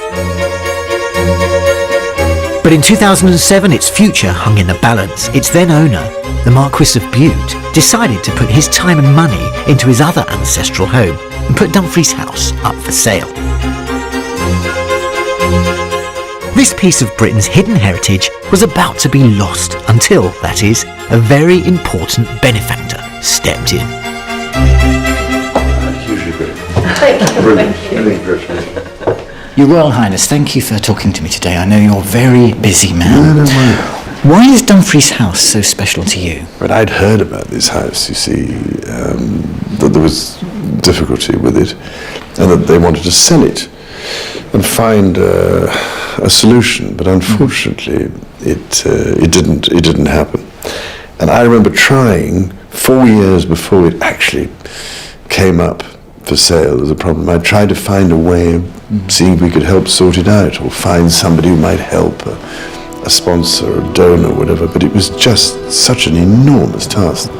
But in 2007 its future hung in the balance. Its then owner, the Marquis of Bute, decided to put his time and money into his other ancestral home and put Dumfries House up for sale. This piece of Britain's hidden heritage was about to be lost until, that is, a very important benefactor stepped in. Hugely great. Thank you. Brilliant. Thank you. Your Royal Highness, thank you for talking to me today. I know you're a very busy man. No, don't worry. Why is Dumfries House so special to you? But I'd heard about this house, you see, that there was difficulty with it, and that they wanted to sell it and find a solution. But unfortunately, it didn't happen. And I remember trying 4 years before it actually came up for sale as a problem. I tried to find a way of seeing if we could help sort it out, or find somebody who might help, a sponsor, a donor, whatever, but it was just such an enormous task.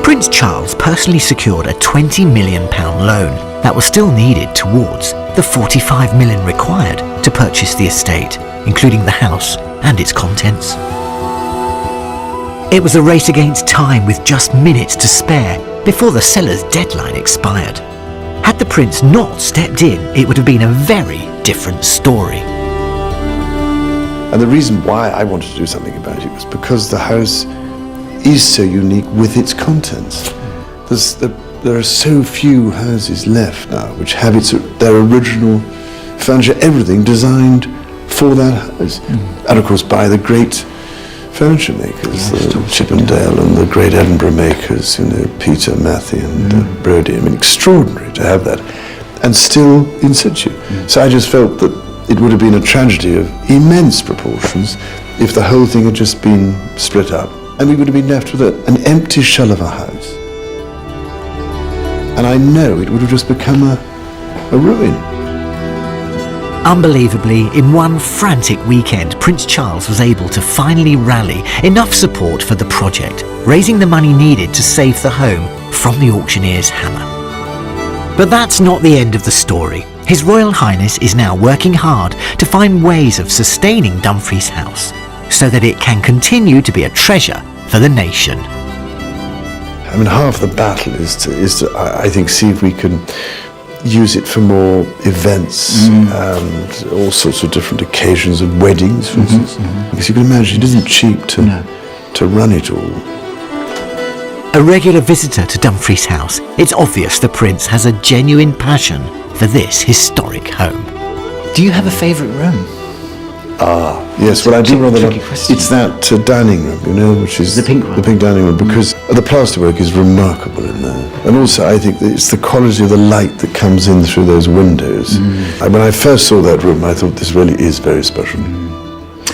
Prince Charles personally secured a £20 million loan that was still needed towards the £45 million required to purchase the estate, including the house and its contents. It was a race against time with just minutes to spare before the seller's deadline expired. Had the Prince not stepped in, it would have been a very different story. And the reason why I wanted to do something about it was because the house is so unique with its contents. There are so few houses left now which have their original furniture, everything designed for that house. And of course by the great furniture makers, the Chippendale and the great Edinburgh makers, Peter, Matthey and Brodie. I mean, extraordinary to have that, and still in situ. So I just felt that it would have been a tragedy of immense proportions if the whole thing had just been split up, and we would have been left with an empty shell of a house. And I know it would have just become a ruin. Unbelievably, in one frantic weekend, Prince Charles was able to finally rally enough support for the project, raising the money needed to save the home from the auctioneer's hammer. But that's not the end of the story. His Royal Highness is now working hard to find ways of sustaining Dumfries House so that it can continue to be a treasure for the nation. I mean, half the battle is to I think, see if we can use it for more events and all sorts of different occasions of weddings, for instance. Because you can imagine it isn't cheap to run it all. A regular visitor to Dumfries House, it's obvious the Prince has a genuine passion for this historic home. Do you have a favourite room? Yes, well I do rather like, it's that dining room, which is the pink dining room, because the plasterwork is remarkable in there. And also I think that it's the quality of the light that comes in through those windows. When I first saw that room, I thought this really is very special.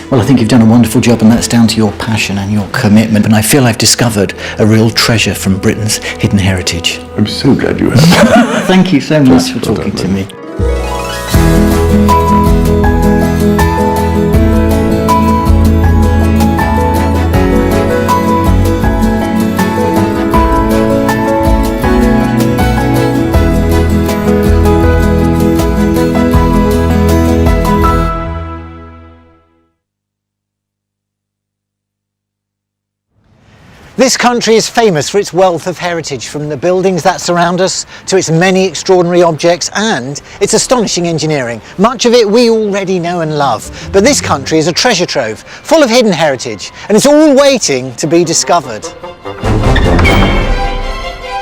Well, I think you've done a wonderful job, and that's down to your passion and your commitment, and I feel I've discovered a real treasure from Britain's hidden heritage. I'm so glad you have. Thank you so much for talking to me. This country is famous for its wealth of heritage, from the buildings that surround us to its many extraordinary objects and its astonishing engineering. Much of it we already know and love, but this country is a treasure trove full of hidden heritage, and it's all waiting to be discovered.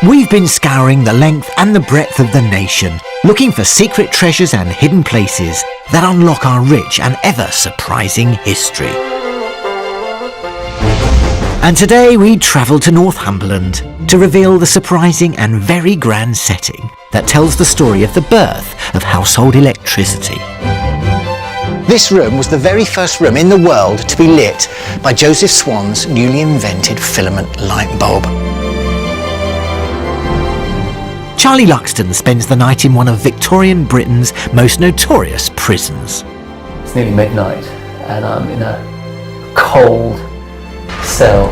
We've been scouring the length and the breadth of the nation, looking for secret treasures and hidden places that unlock our rich and ever surprising history. And today we travel to Northumberland to reveal the surprising and very grand setting that tells the story of the birth of household electricity. This room was the very first room in the world to be lit by Joseph Swan's newly invented filament light bulb. Charlie Luxton spends the night in one of Victorian Britain's most notorious prisons. It's nearly midnight and I'm in a cold cell.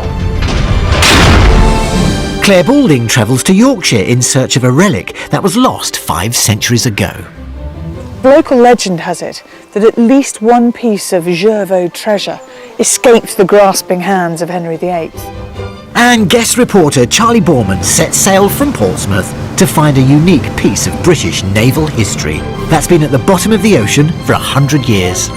Claire Balding travels to Yorkshire in search of a relic that was lost 5 centuries ago. Local legend has it that at least one piece of Jervaulx treasure escaped the grasping hands of Henry VIII. And guest reporter Charlie Borman sets sail from Portsmouth to find a unique piece of British naval history that's been at the bottom of the ocean for 100 years.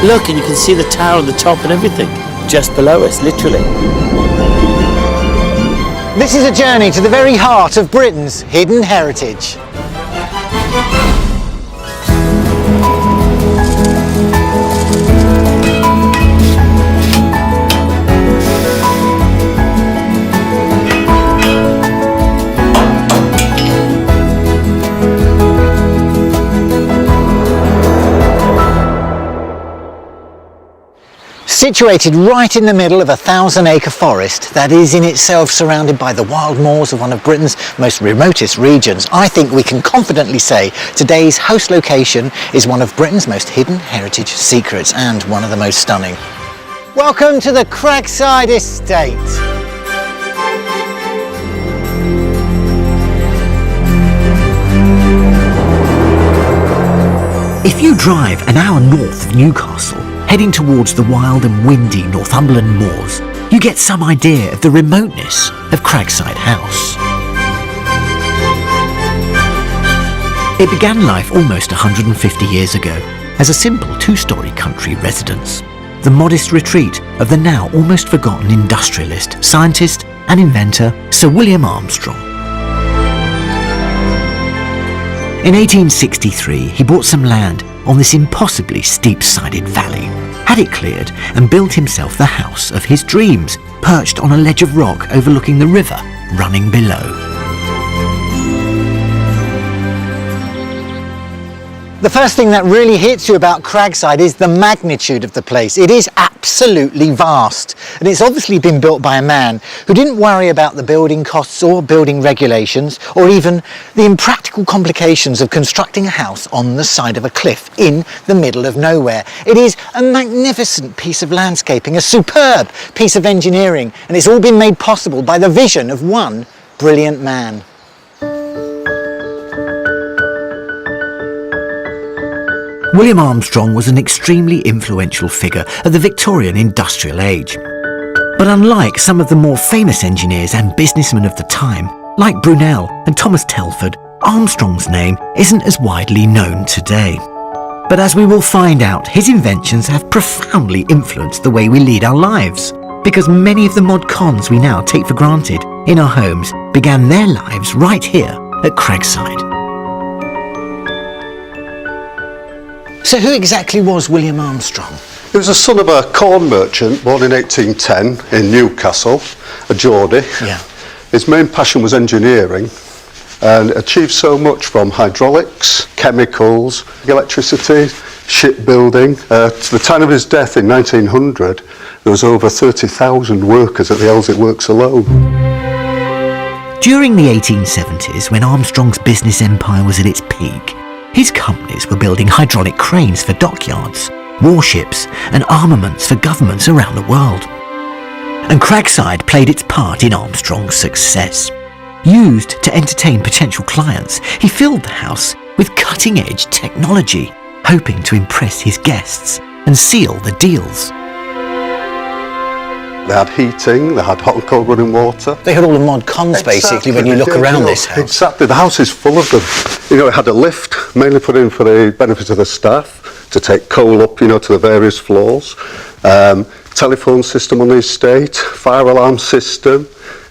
Look, and you can see the tower on the top and everything, just below us, literally. This is a journey to the very heart of Britain's hidden heritage. Situated right in the middle of a 1,000-acre forest that is in itself surrounded by the wild moors of one of Britain's most remotest regions, I think we can confidently say today's host location is one of Britain's most hidden heritage secrets and one of the most stunning. Welcome to the Cragside Estate. If you drive an hour north of Newcastle, heading towards the wild and windy Northumberland moors, you get some idea of the remoteness of Cragside House. It began life almost 150 years ago as a simple two-storey country residence, the modest retreat of the now almost forgotten industrialist, scientist and inventor Sir William Armstrong. In 1863, he bought some land on this impossibly steep-sided valley, had it cleared and built himself the house of his dreams, perched on a ledge of rock overlooking the river running below. The first thing that really hits you about Cragside is the magnitude of the place. It is absolutely vast, and it's obviously been built by a man who didn't worry about the building costs or building regulations or even the impractical complications of constructing a house on the side of a cliff in the middle of nowhere. It is a magnificent piece of landscaping, a superb piece of engineering, and it's all been made possible by the vision of one brilliant man. William Armstrong was an extremely influential figure of the Victorian industrial age. But unlike some of the more famous engineers and businessmen of the time, like Brunel and Thomas Telford, Armstrong's name isn't as widely known today. But as we will find out, his inventions have profoundly influenced the way we lead our lives, because many of the mod cons we now take for granted in our homes began their lives right here at Cragside. So who exactly was William Armstrong? He was the son of a corn merchant born in 1810 in Newcastle, a Geordie. Yeah. His main passion was engineering and achieved so much from hydraulics, chemicals, electricity, shipbuilding. To the time of his death in 1900, there was over 30,000 workers at the Eyre Works alone. During the 1870s, when Armstrong's business empire was at its peak, his companies were building hydraulic cranes for dockyards, warships and armaments for governments around the world. And Cragside played its part in Armstrong's success. Used to entertain potential clients, he filled the house with cutting-edge technology, hoping to impress his guests and seal the deals. They had heating, they had hot and cold running water. They had all the mod cons basically when you look around this house. Exactly, the house is full of them. You know, it had a lift, mainly put in for the benefit of the staff, to take coal up, you know, to the various floors. Telephone system on the estate, fire alarm system,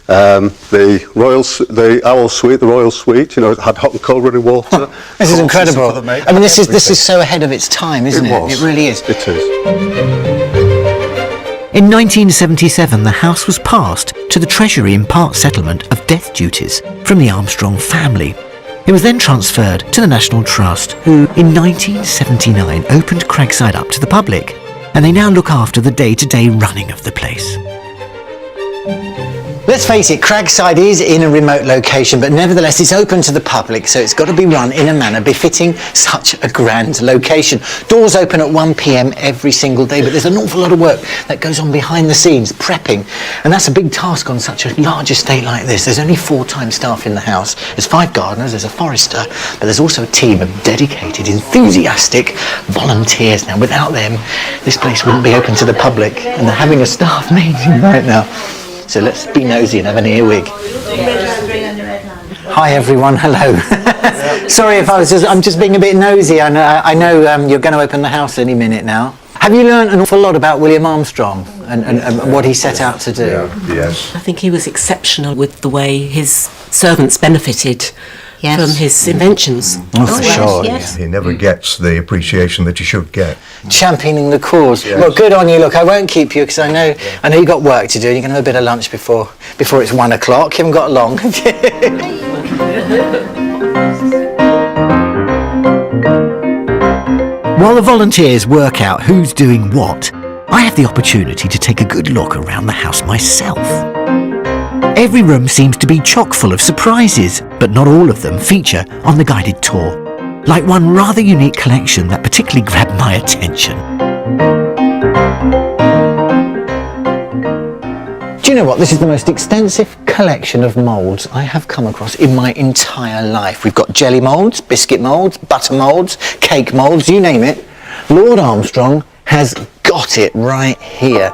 the Owl Suite, the Royal Suite, you know, it had hot and cold running water. This is incredible. I mean, this is so ahead of its time, isn't it? It really is. It is. In 1977, the house was passed to the Treasury in part settlement of death duties from the Armstrong family. It was then transferred to the National Trust, who in 1979 opened Cragside up to the public, and they now look after the day-to-day running of the place. Let's face it, Cragside is in a remote location, but nevertheless it's open to the public, so it's got to be run in a manner befitting such a grand location. Doors open at 1 p.m. every single day, but there's an awful lot of work that goes on behind the scenes, prepping, and that's a big task on such a large estate like this. There's only full-time staff in the house. There's 5 gardeners, there's a forester, but there's also a team of dedicated, enthusiastic volunteers. Now, without them, this place wouldn't be open to the public, and they're having a staff meeting right now. So let's be nosy and have an earwig. Hi everyone, hello. Sorry if I'm just being a bit nosy. I know you're going to open the house any minute now. Have you learned an awful lot about William Armstrong and what he set out to do? Yes. I think he was exceptional with the way his servants benefited from his inventions. Oh, for sure. Yes. He never gets the appreciation that he should get. Championing the cause. Yes. Well, good on you. Look, I won't keep you because I know you've got work to do. You're going to have a bit of lunch before it's 1 o'clock. You haven't got long. While the volunteers work out who's doing what, I have the opportunity to take a good look around the house myself. Every room seems to be chock full of surprises, but not all of them feature on the guided tour, like one rather unique collection that particularly grabbed my attention. Do you know what? This is the most extensive collection of moulds I have come across in my entire life. We've got jelly moulds, biscuit moulds, butter moulds, cake moulds, you name it. Lord Armstrong has got it right here.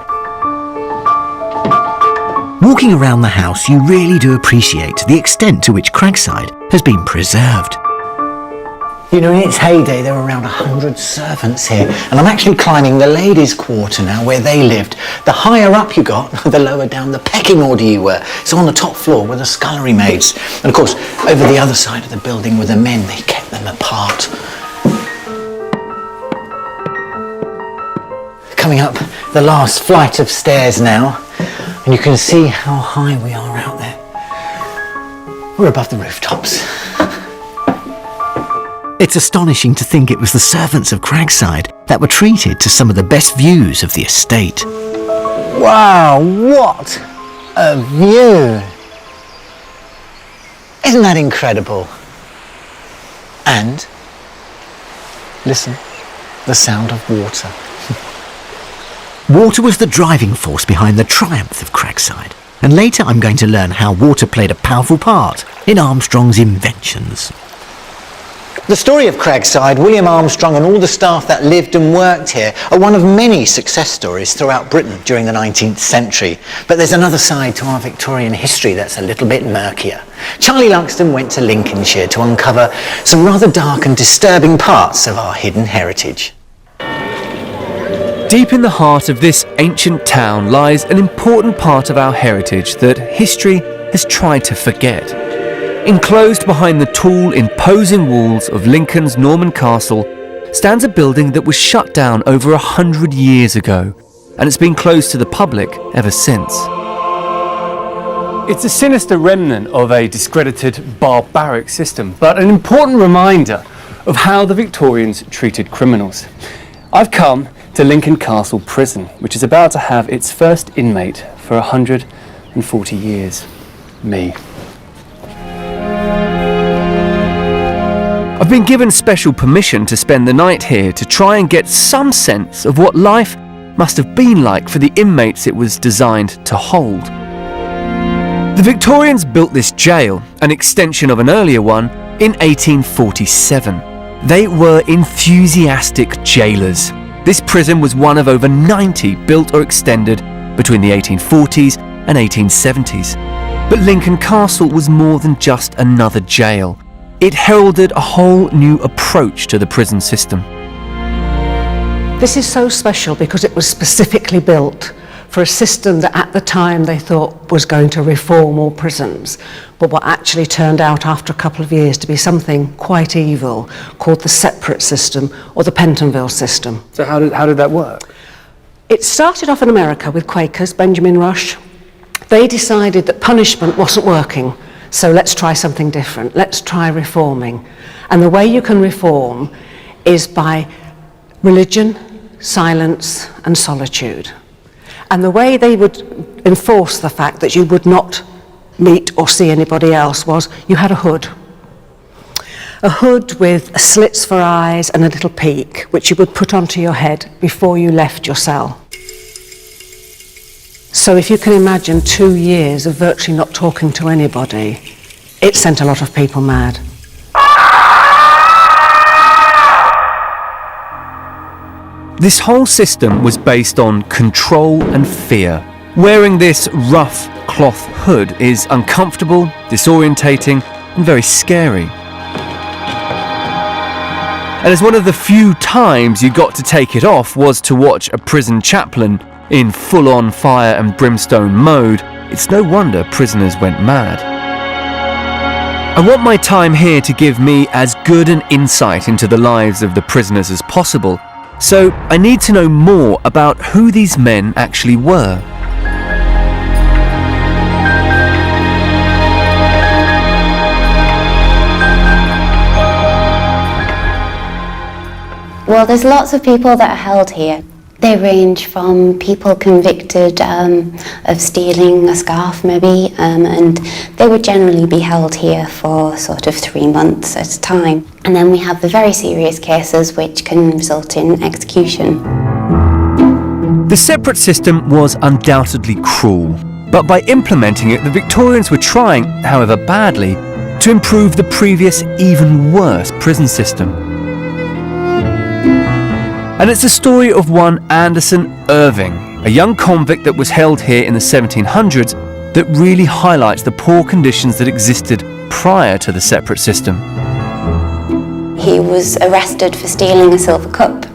Walking around the house, you really do appreciate the extent to which Cragside has been preserved. You know, in its heyday, there were around 100 servants here, and I'm actually climbing the ladies' quarter now, where they lived. The higher up you got, the lower down the pecking order you were. So on the top floor were the scullery maids. And of course, over the other side of the building were the men. They kept them apart. Coming up the last flight of stairs now, and you can see how high we are out there. We're above the rooftops. It's astonishing to think it was the servants of Cragside that were treated to some of the best views of the estate. Wow, what a view! Isn't that incredible? And, listen, the sound of water. Water was the driving force behind the triumph of Cragside, and later I'm going to learn how water played a powerful part in Armstrong's inventions. The story of Cragside, William Armstrong and all the staff that lived and worked here are one of many success stories throughout Britain during the 19th century. But there's another side to our Victorian history that's a little bit murkier. Charlie Luxton went to Lincolnshire to uncover some rather dark and disturbing parts of our hidden heritage. Deep in the heart of this ancient town lies an important part of our heritage that history has tried to forget. Enclosed behind the tall, imposing walls of Lincoln's Norman Castle stands a building that was shut down over 100 years ago, and it's been closed to the public ever since. It's a sinister remnant of a discredited, barbaric system, but an important reminder of how the Victorians treated criminals. I've come to Lincoln Castle Prison, which is about to have its first inmate for 140 years. Me. I've been given special permission to spend the night here to try and get some sense of what life must have been like for the inmates it was designed to hold. The Victorians built this jail, an extension of an earlier one, in 1847. They were enthusiastic jailers. This prison was one of over 90 built or extended between the 1840s and 1870s. But Lincoln Castle was more than just another jail. It heralded a whole new approach to the prison system. This is so special because it was specifically built for a system that at the time they thought was going to reform all prisons, but what actually turned out after a couple of years to be something quite evil called the separate system or the Pentonville system. So how did that work? It started off in America with Quakers, Benjamin Rush. They decided that punishment wasn't working. So let's try something different. Let's try reforming. And the way you can reform is by religion, silence, and solitude. And the way they would enforce the fact that you would not meet or see anybody else was you had a hood. A hood with slits for eyes and a little peak, which you would put onto your head before you left your cell. So if you can imagine 2 years of virtually not talking to anybody, it sent a lot of people mad. This whole system was based on control and fear. Wearing this rough cloth hood is uncomfortable, disorientating, and very scary. And as one of the few times you got to take it off was to watch a prison chaplain in full-on fire and brimstone mode, it's no wonder prisoners went mad. I want my time here to give me as good an insight into the lives of the prisoners as possible, so I need to know more about who these men actually were. Well, there's lots of people that are held here. They range from people convicted of stealing a scarf maybe, and they would generally be held here for sort of 3 months at a time. And then we have the very serious cases which can result in execution. The separate system was undoubtedly cruel, but by implementing it, the Victorians were trying, however badly, to improve the previous, even worse prison system. And it's the story of one Anderson Irving, a young convict that was held here in the 1700s, that really highlights the poor conditions that existed prior to the separate system. He was arrested for stealing a silver cup,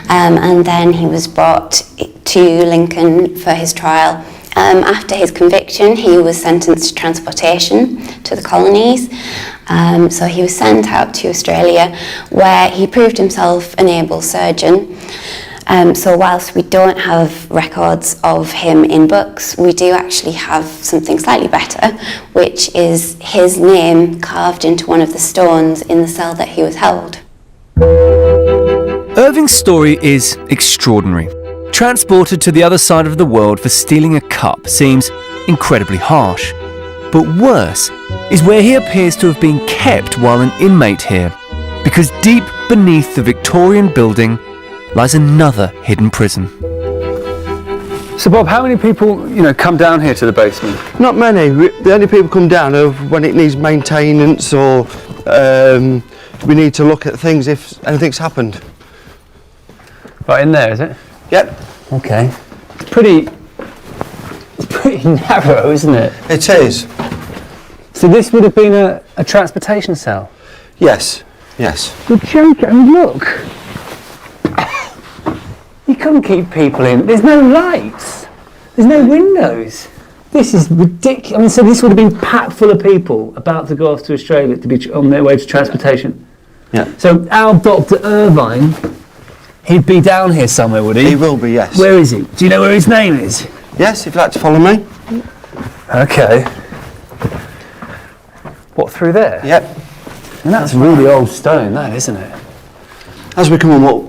and then he was brought to Lincoln for his trial. After his conviction, he was sentenced to transportation to the colonies. So he was sent out to Australia, where he proved himself an able surgeon. So whilst we don't have records of him in books, we do actually have something slightly better, which is his name carved into one of the stones in the cell that he was held. Irving's story is extraordinary. Transported to the other side of the world for stealing a cup seems incredibly harsh. But worse is where he appears to have been kept while an inmate here, because deep beneath the Victorian building lies another hidden prison. So Bob, how many people, come down here to the basement? Not many. The only people come down are when it needs maintenance, or we need to look at things if anything's happened. Right in there, is it? Yep. Okay. It's pretty narrow, isn't it? It is. So this would have been a transportation cell? Yes, yes. You're joking. I mean, look. You couldn't keep people in. There's no lights. There's no windows. This is ridiculous. I mean, so this would have been packed full of people about to go off to Australia to be on their way to transportation. Yeah. So our Dr. Irvine, he'd be down here somewhere, would he? He will be, yes. Where is he? Do you know where his name is? Yes, if you'd like to follow me. Okay. What, through there? Yep. And that's really old stone, that, isn't it? As we come up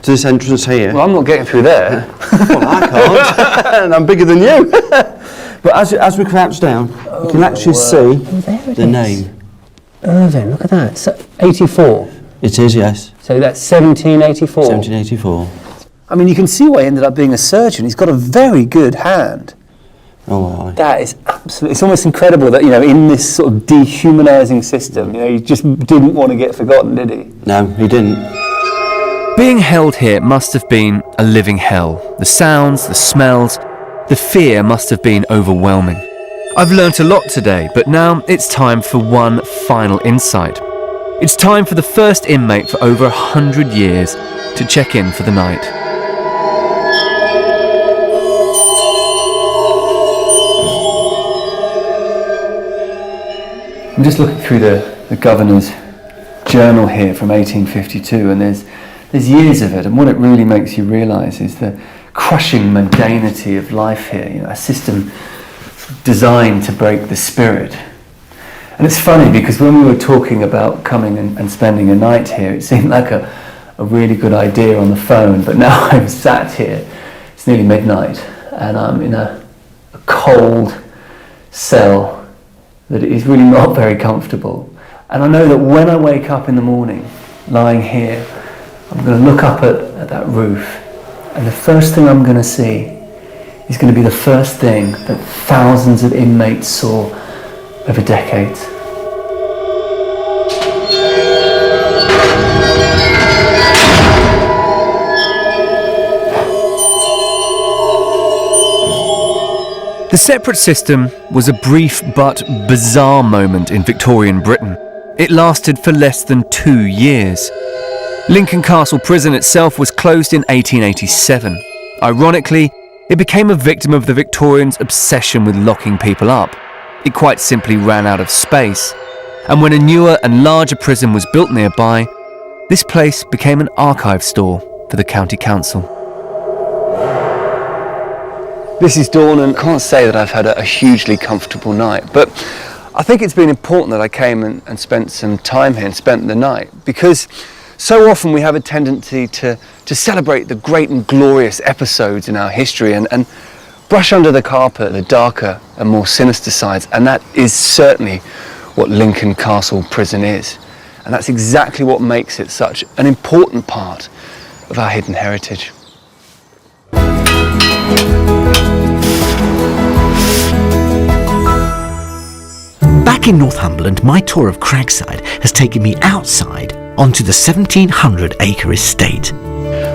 to this entrance here. Well, I'm not getting through there. Well, I can't. And I'm bigger than you. But as we crouch down, you can actually see the name. Irving, look at that. So 84. It is, yes. So that's 1784. 1784. I mean, you can see why he ended up being a surgeon. He's got a very good hand. Oh, that is absolutely, it's almost incredible that, in this sort of dehumanising system, he just didn't want to get forgotten, did he? No, he didn't. Being held here must have been a living hell. The sounds, the smells, the fear must have been overwhelming. I've learnt a lot today, but now it's time for one final insight. It's time for the first inmate for over 100 years to check in for the night. I'm just looking through the governor's journal here from 1852, and there's years of it, and what it really makes you realise is the crushing mundanity of life here, a system designed to break the spirit. And it's funny because when we were talking about coming and spending a night here, it seemed like a really good idea on the phone, but now I'm sat here, it's nearly midnight, and I'm in a cold cell that is really not very comfortable. And I know that when I wake up in the morning, lying here, I'm going to look up at that roof, and the first thing I'm going to see is going to be the first thing that thousands of inmates saw over decades. The separate system was a brief but bizarre moment in Victorian Britain. It lasted for less than 2 years. Lincoln Castle Prison itself was closed in 1887. Ironically, it became a victim of the Victorians' obsession with locking people up. It quite simply ran out of space, and when a newer and larger prison was built nearby, this place became an archive store for the county council. This is Dawn, and I can't say that I've had a hugely comfortable night, but I think it's been important that I came and spent some time here and spent the night, because So often we have a tendency to celebrate the great and glorious episodes in our history and brush under the carpet the darker and more sinister sides, and that is certainly what Lincoln Castle Prison is. And that's exactly what makes it such an important part of our hidden heritage. Back in Northumberland, my tour of Cragside has taken me outside onto the 1,700-acre estate.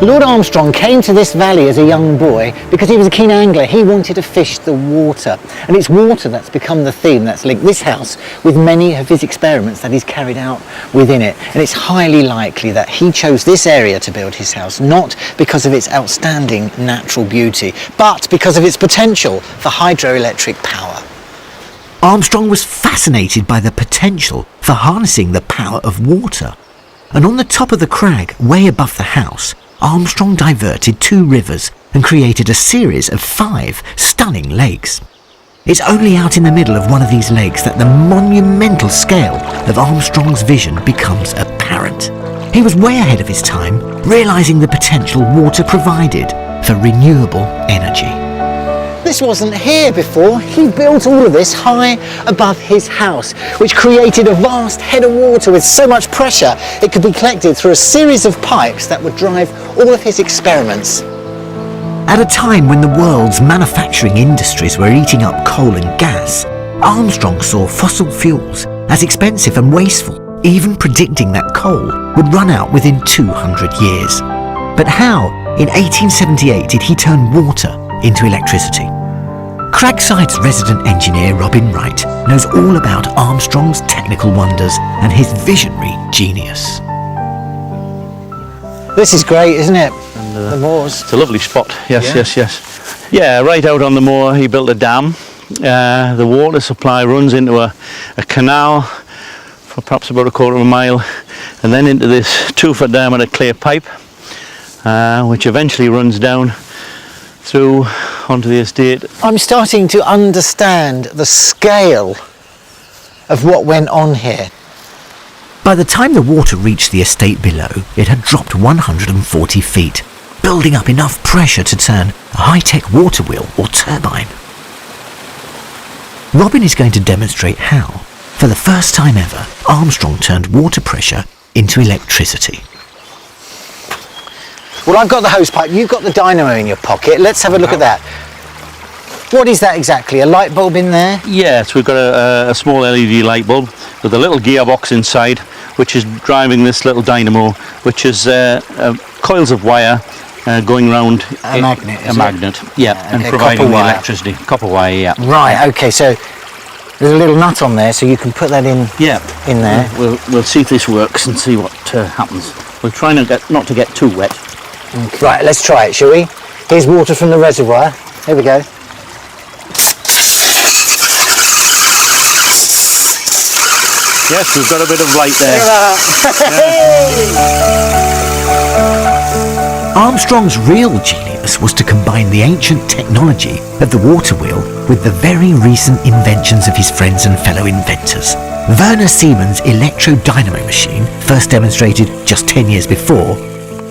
Lord Armstrong came to this valley as a young boy because he was a keen angler. He wanted to fish the water, and it's water that's become the theme that's linked this house with many of his experiments that he's carried out within it. And it's highly likely that he chose this area to build his house not because of its outstanding natural beauty, but because of its potential for hydroelectric power. Armstrong was fascinated by the potential for harnessing the power of water. And on the top of the crag, way above the house, Armstrong diverted 2 rivers and created a series of 5 stunning lakes. It's only out in the middle of one of these lakes that the monumental scale of Armstrong's vision becomes apparent. He was way ahead of his time, realising the potential water provided for renewable energy. This wasn't here before. He built all of this high above his house, which created a vast head of water with so much pressure it could be collected through a series of pipes that would drive all of his experiments. At a time when the world's manufacturing industries were eating up coal and gas, Armstrong saw fossil fuels as expensive and wasteful, even predicting that coal would run out within 200 years. But how, in 1878, did he turn water into electricity? Cragside's resident engineer Robin Wright knows all about Armstrong's technical wonders and his visionary genius. This is great, isn't it? The moors. It's a lovely spot, yes. Yeah, right out on the moor he built a dam. The water supply runs into a canal for perhaps about a quarter of a mile, and then into this 2-foot diameter clear pipe, which eventually runs down through onto the estate. I'm starting to understand the scale of what went on here. By the time the water reached the estate below, it had dropped 140 feet, building up enough pressure to turn a high-tech water wheel or turbine. Robin is going to demonstrate how, for the first time ever, Armstrong turned water pressure into electricity. Well, I've got the hose pipe, you've got the dynamo in your pocket. Let's have a look at that. What is that exactly? A light bulb in there? Yes, we've got a small LED light bulb with a little gearbox inside, which is driving this little dynamo, which is coils of wire going round a magnet. A magnet, yeah, okay, and providing the electricity. Copper wire, yeah. Right. Okay. So there's a little nut on there, so you can put that in. Yeah. In there. We'll see if this works and see what happens. We'll try not to get too wet. Okay. Right. Let's try it, shall we? Here's water from the reservoir. Here we go. Yes, we've got a bit of light there. Armstrong's real genius was to combine the ancient technology of the water wheel with the very recent inventions of his friends and fellow inventors. Werner Siemens' electro-dynamo machine, first demonstrated just 10 years before,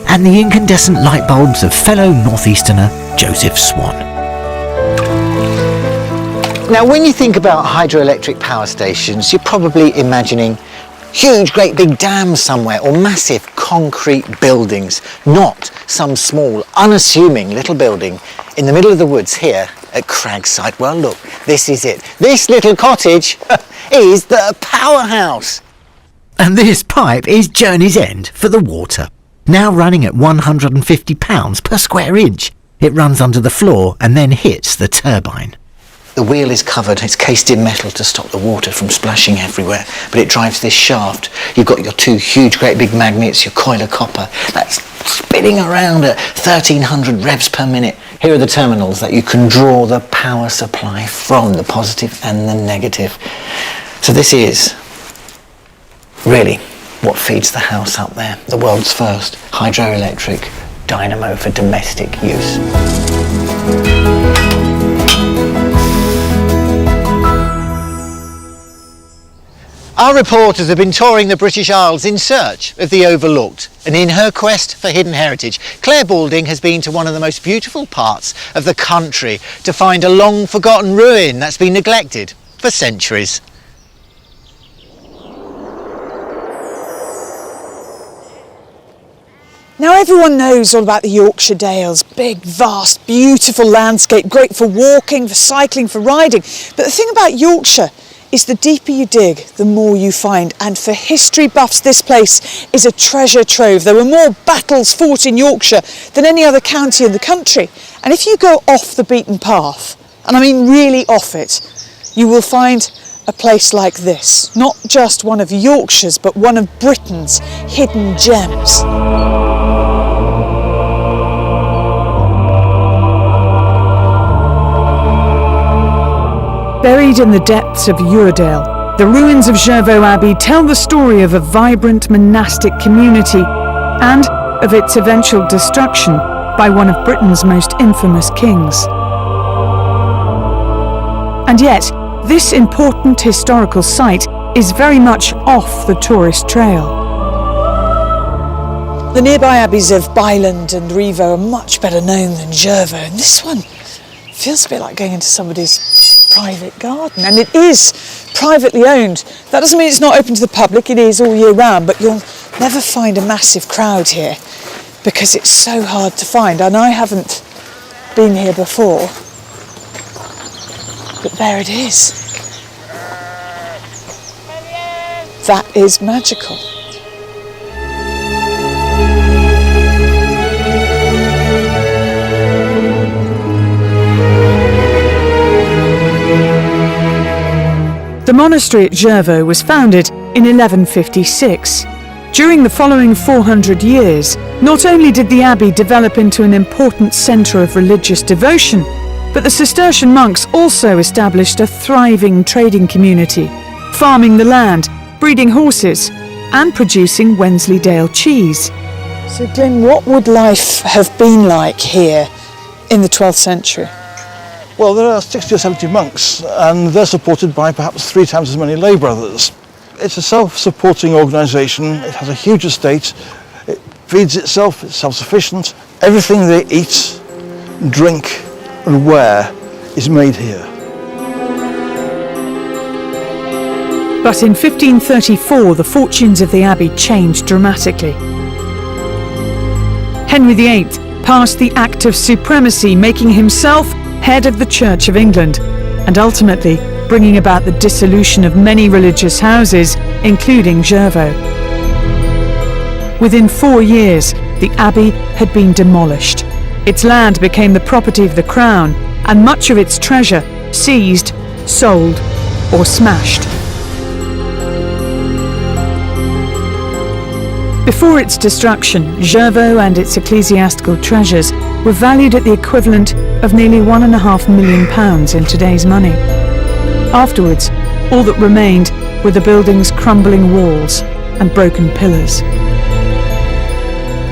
and the incandescent light bulbs of fellow northeasterner Joseph Swan. Now, when you think about hydroelectric power stations, you're probably imagining huge, great big dams somewhere or massive concrete buildings, not some small, unassuming little building in the middle of the woods here at Cragside. Well, look, this is it. This little cottage is the powerhouse. And this pipe is Journey's End for the water, now running at £150 per square inch. It runs under the floor and then hits the turbine. The wheel is covered, it's cased in metal to stop the water from splashing everywhere, but it drives this shaft. You've got your 2 huge, great big magnets, your coil of copper, that's spinning around at 1,300 revs per minute. Here are the terminals that you can draw the power supply from, the positive and the negative. So this is really what feeds the house up there, the world's first hydroelectric dynamo for domestic use. Our reporters have been touring the British Isles in search of the overlooked, and in her quest for hidden heritage, Claire Balding has been to one of the most beautiful parts of the country to find a long-forgotten ruin that's been neglected for centuries. Now everyone knows all about the Yorkshire Dales, big, vast, beautiful landscape, great for walking, for cycling, for riding. But the thing about Yorkshire is the deeper you dig, the more you find. And for history buffs, this place is a treasure trove. There were more battles fought in Yorkshire than any other county in the country. And if you go off the beaten path, and I mean really off it, you will find a place like this. Not just one of Yorkshire's, but one of Britain's hidden gems. Buried in the depths of Uredale, the ruins of Jervaulx Abbey tell the story of a vibrant monastic community and of its eventual destruction by one of Britain's most infamous kings. And yet, this important historical site is very much off the tourist trail. The nearby abbeys of Byland and Rievaulx are much better known than Jervaulx, and this one feels a bit like going into somebody's private garden, and it is privately owned. That doesn't mean it's not open to the public, it is all year round, but you'll never find a massive crowd here because it's so hard to find, and I haven't been here before, but there it is. That is magical. The monastery at Jervaulx was founded in 1156. During the following 400 years, not only did the abbey develop into an important centre of religious devotion, but the Cistercian monks also established a thriving trading community, farming the land, breeding horses, and producing Wensleydale cheese. So Glyn, what would life have been like here in the 12th century? Well, there are 60 or 70 monks, and they're supported by perhaps 3 times as many lay brothers. It's a self-supporting organisation. It has a huge estate. It feeds itself. It's self-sufficient. Everything they eat, drink, and wear is made here. But in 1534, the fortunes of the abbey changed dramatically. Henry VIII passed the Act of Supremacy, making himself head of the Church of England, and ultimately bringing about the dissolution of many religious houses, including Jervaulx. Within 4 years, the abbey had been demolished. Its land became the property of the Crown, and much of its treasure seized, sold, or smashed. Before its destruction, Jervaulx and its ecclesiastical treasures were valued at the equivalent of nearly £1.5 million in today's money. Afterwards, all that remained were the building's crumbling walls and broken pillars.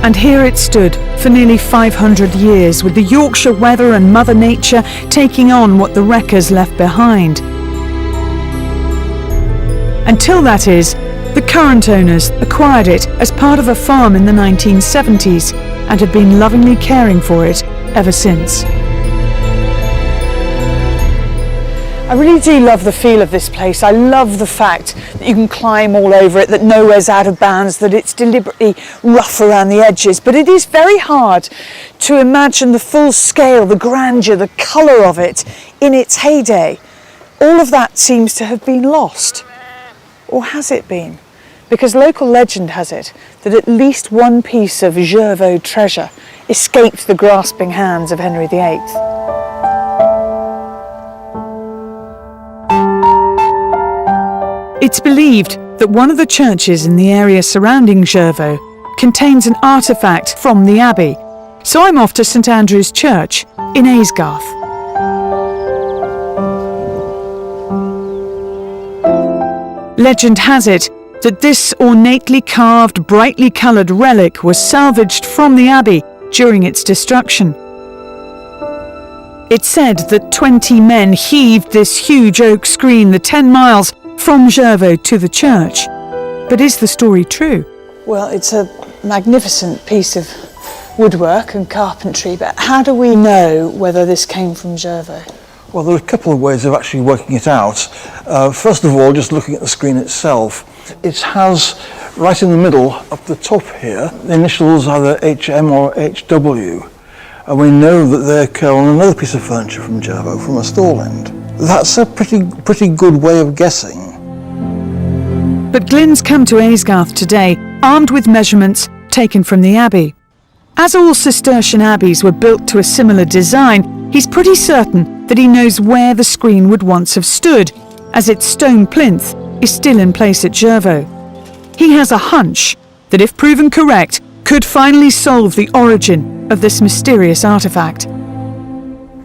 And here it stood for nearly 500 years, with the Yorkshire weather and Mother Nature taking on what the wreckers left behind. Until, that is, the current owners acquired it as part of a farm in the 1970s and have been lovingly caring for it ever since. I really do love the feel of this place. I love the fact that you can climb all over it, that nowhere's out of bounds, that it's deliberately rough around the edges. But it is very hard to imagine the full scale, the grandeur, the colour of it in its heyday. All of that seems to have been lost. Or has it been? Because local legend has it that at least one piece of Jervaulx treasure escaped the grasping hands of Henry VIII. It's believed that one of the churches in the area surrounding Jervaulx contains an artefact from the abbey, so I'm off to St Andrew's Church in Aysgarth. Legend has it that this ornately carved, brightly coloured relic was salvaged from the abbey during its destruction. It's said that 20 men heaved this huge oak screen the 10 miles from Jervaulx to the church. But is the story true? Well, it's a magnificent piece of woodwork and carpentry, but how do we know whether this came from Jervaulx? Well, there are a couple of ways of actually working it out. First of all, just looking at the screen itself, it has right in the middle, up the top here, the initials either HM or HW. And we know that they occur on another piece of furniture from Jervaulx, from a stall end. That's a pretty good way of guessing. But Glyn's come to Aysgarth today, armed with measurements taken from the abbey. As all Cistercian abbeys were built to a similar design, he's pretty certain that he knows where the screen would once have stood, as its stone plinth is still in place at Jervaulx. He has a hunch that, if proven correct, could finally solve the origin of this mysterious artefact.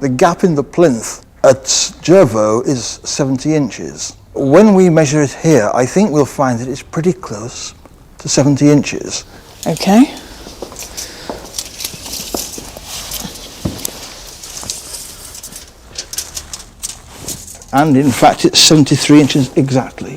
The gap in the plinth at Jervaulx is 70 inches. When we measure it here, I think we'll find that it's pretty close to 70 inches. Okay. And in fact, it's 73 inches exactly.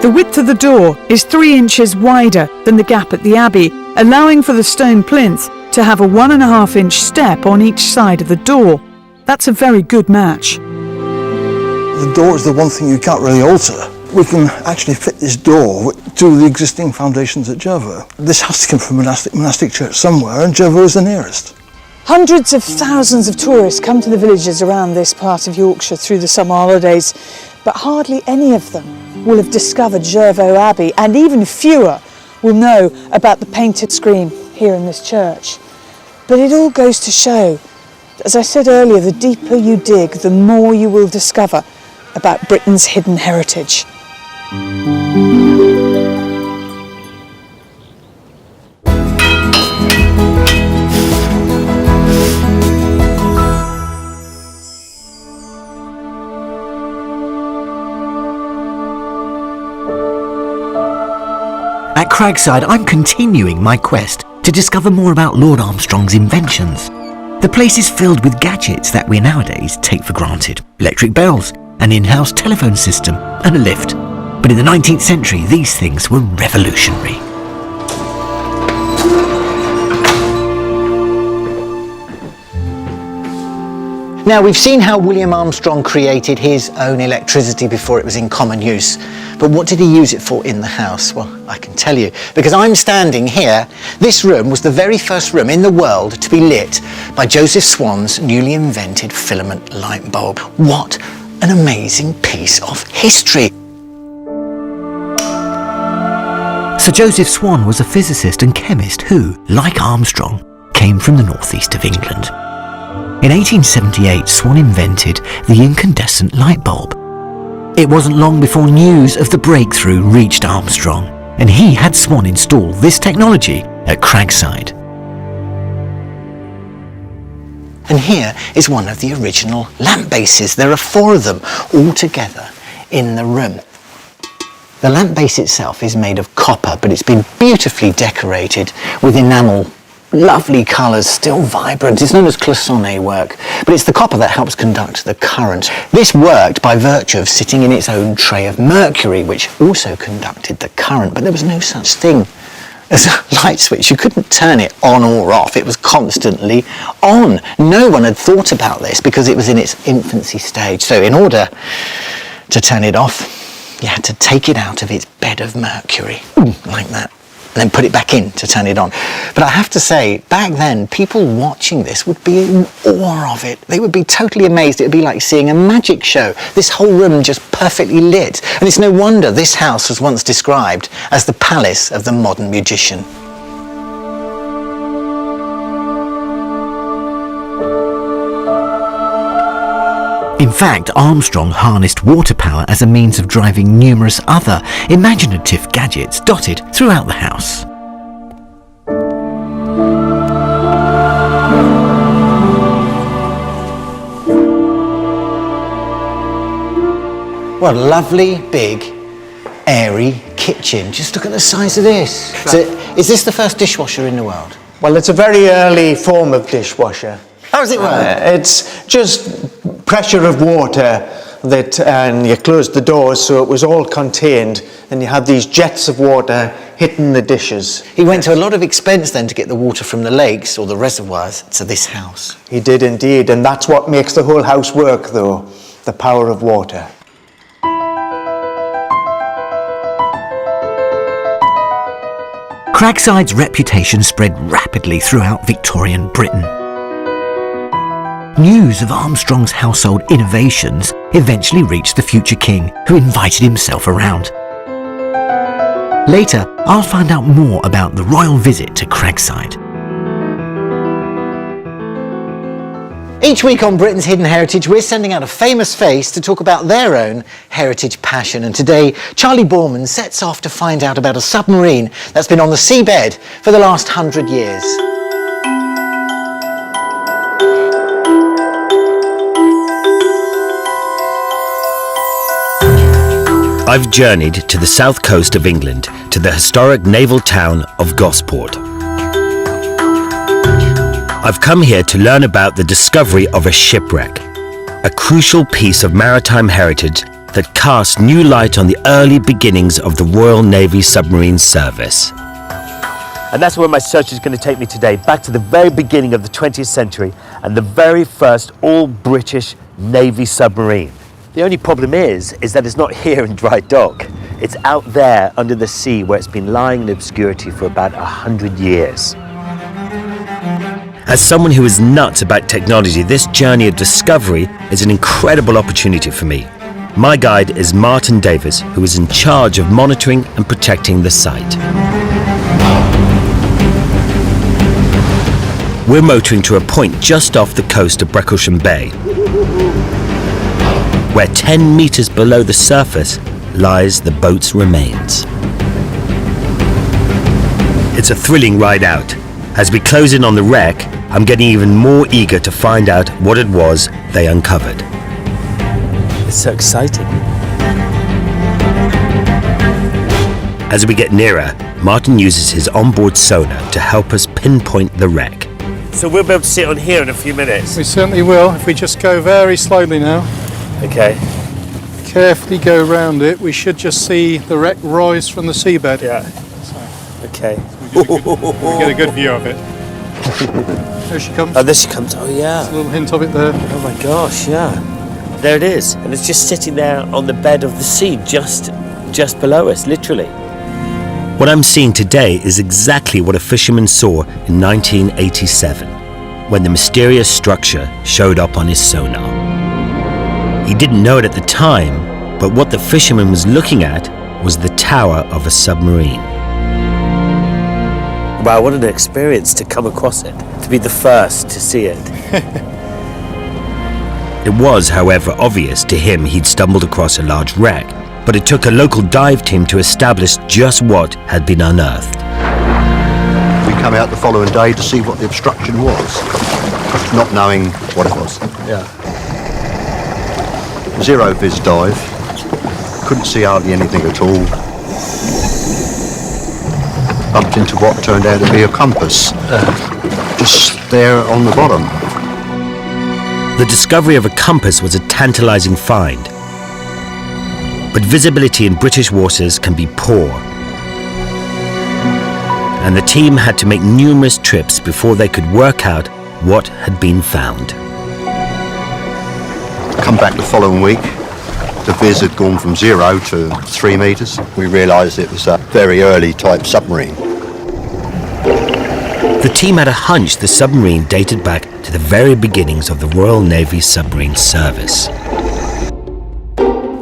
The width of the door is 3 inches wider than the gap at the abbey, allowing for the stone plinth to have a 1.5 inch step on each side of the door. That's a very good match. The door is the one thing you can't really alter. We can actually fit this door to the existing foundations at Jervaulx. This has to come from a monastic church somewhere, and Jervaulx is the nearest. Hundreds of thousands of tourists come to the villages around this part of Yorkshire through the summer holidays, but hardly any of them will have discovered Jervaulx Abbey, and even fewer will know about the painted screen here in this church. But it all goes to show, as I said earlier, the deeper you dig, the more you will discover about Britain's hidden heritage. At Cragside, I'm continuing my quest to discover more about Lord Armstrong's inventions. The place is filled with gadgets that we nowadays take for granted. Electric bells, an in-house telephone system, and a lift. But in the 19th century, these things were revolutionary. Now, we've seen how William Armstrong created his own electricity before it was in common use. But what did he use it for in the house? Well, I can tell you, because I'm standing here. This room was the very first room in the world to be lit by Joseph Swan's newly invented filament light bulb. What an amazing piece of history! Sir Joseph Swan was a physicist and chemist who, like Armstrong, came from the northeast of England. In 1878, Swan invented the incandescent light bulb. It wasn't long before news of the breakthrough reached Armstrong, and he had Swan install this technology at Cragside. And here is one of the original lamp bases. There are 4 of them all together in the room. The lamp base itself is made of copper, but it's been beautifully decorated with enamel. Lovely colours, still vibrant. It's known as cloisonné work, but it's the copper that helps conduct the current. This worked by virtue of sitting in its own tray of mercury, which also conducted the current, but there was no such thing as a light switch. You couldn't turn it on or off. It was constantly on. No one had thought about this because it was in its infancy stage. So in order to turn it off, you had to take it out of its bed of mercury, like that, and then put it back in to turn it on. But I have to say, back then, people watching this would be in awe of it. They would be totally amazed. It would be like seeing a magic show. This whole room just perfectly lit. And it's no wonder this house was once described as the palace of the modern magician. In fact, Armstrong harnessed water power as a means of driving numerous other imaginative gadgets dotted throughout the house. What a lovely, big, airy kitchen. Just look at the size of this. So, is this the first dishwasher in the world? Well, it's a very early form of dishwasher. How does it work? It's just pressure of water and you closed the doors so it was all contained, and you had these jets of water hitting the dishes. He went to a lot of expense then to get the water from the lakes or the reservoirs to this house. He did indeed, and that's what makes the whole house work though, the power of water. Cragside's reputation spread rapidly throughout Victorian Britain. News of Armstrong's household innovations eventually reached the future king, who invited himself around. Later, I'll find out more about the royal visit to Cragside. Each week on Britain's Hidden Heritage, we're sending out a famous face to talk about their own heritage passion. And today, Charlie Borman sets off to find out about a submarine that's been on the seabed for the last 100 years. I've journeyed to the south coast of England, to the historic naval town of Gosport. I've come here to learn about the discovery of a shipwreck, a crucial piece of maritime heritage that casts new light on the early beginnings of the Royal Navy submarine service. And that's where my search is going to take me today, back to the very beginning of the 20th century and the very first all-British Navy submarine. The only problem is that it's not here in dry dock. It's out there under the sea where it's been lying in obscurity for about 100 years. As someone who is nuts about technology, this journey of discovery is an incredible opportunity for me. My guide is Martin Davis, who is in charge of monitoring and protecting the site. We're motoring to a point just off the coast of Brecklesham Bay, where 10 meters below the surface lies the boat's remains. It's a thrilling ride out. As we close in on the wreck, I'm getting even more eager to find out what it was they uncovered. It's so exciting. As we get nearer, Martin uses his onboard sonar to help us pinpoint the wreck. So we'll be able to see it on here in a few minutes? We certainly will, if we just go very slowly now. Okay. Carefully go around it. We should just see the wreck rise from the seabed. Yeah. Okay. We get a good view of it. There she comes. Oh, there she comes. Oh, yeah. There's a little hint of it there. Oh my gosh, yeah. There it is. And it's just sitting there on the bed of the sea, just below us, literally. What I'm seeing today is exactly what a fisherman saw in 1987, when the mysterious structure showed up on his sonar. He didn't know it at the time, but what the fisherman was looking at was the tower of a submarine. Wow, what an experience to come across it, to be the first to see it. It was, however, obvious to him he'd stumbled across a large wreck, but it took a local dive team to establish just what had been unearthed. We come out the following day to see what the obstruction was, not knowing what it was. Yeah. Zero vis dive, couldn't see hardly anything at all. Bumped into what turned out to be a compass, just there on the bottom. The discovery of a compass was a tantalizing find, but visibility in British waters can be poor, and the team had to make numerous trips before they could work out what had been found. Come back the following week, the viz had gone from 0 to 3 metres. We realised it was a very early type submarine. The team had a hunch the submarine dated back to the very beginnings of the Royal Navy submarine service.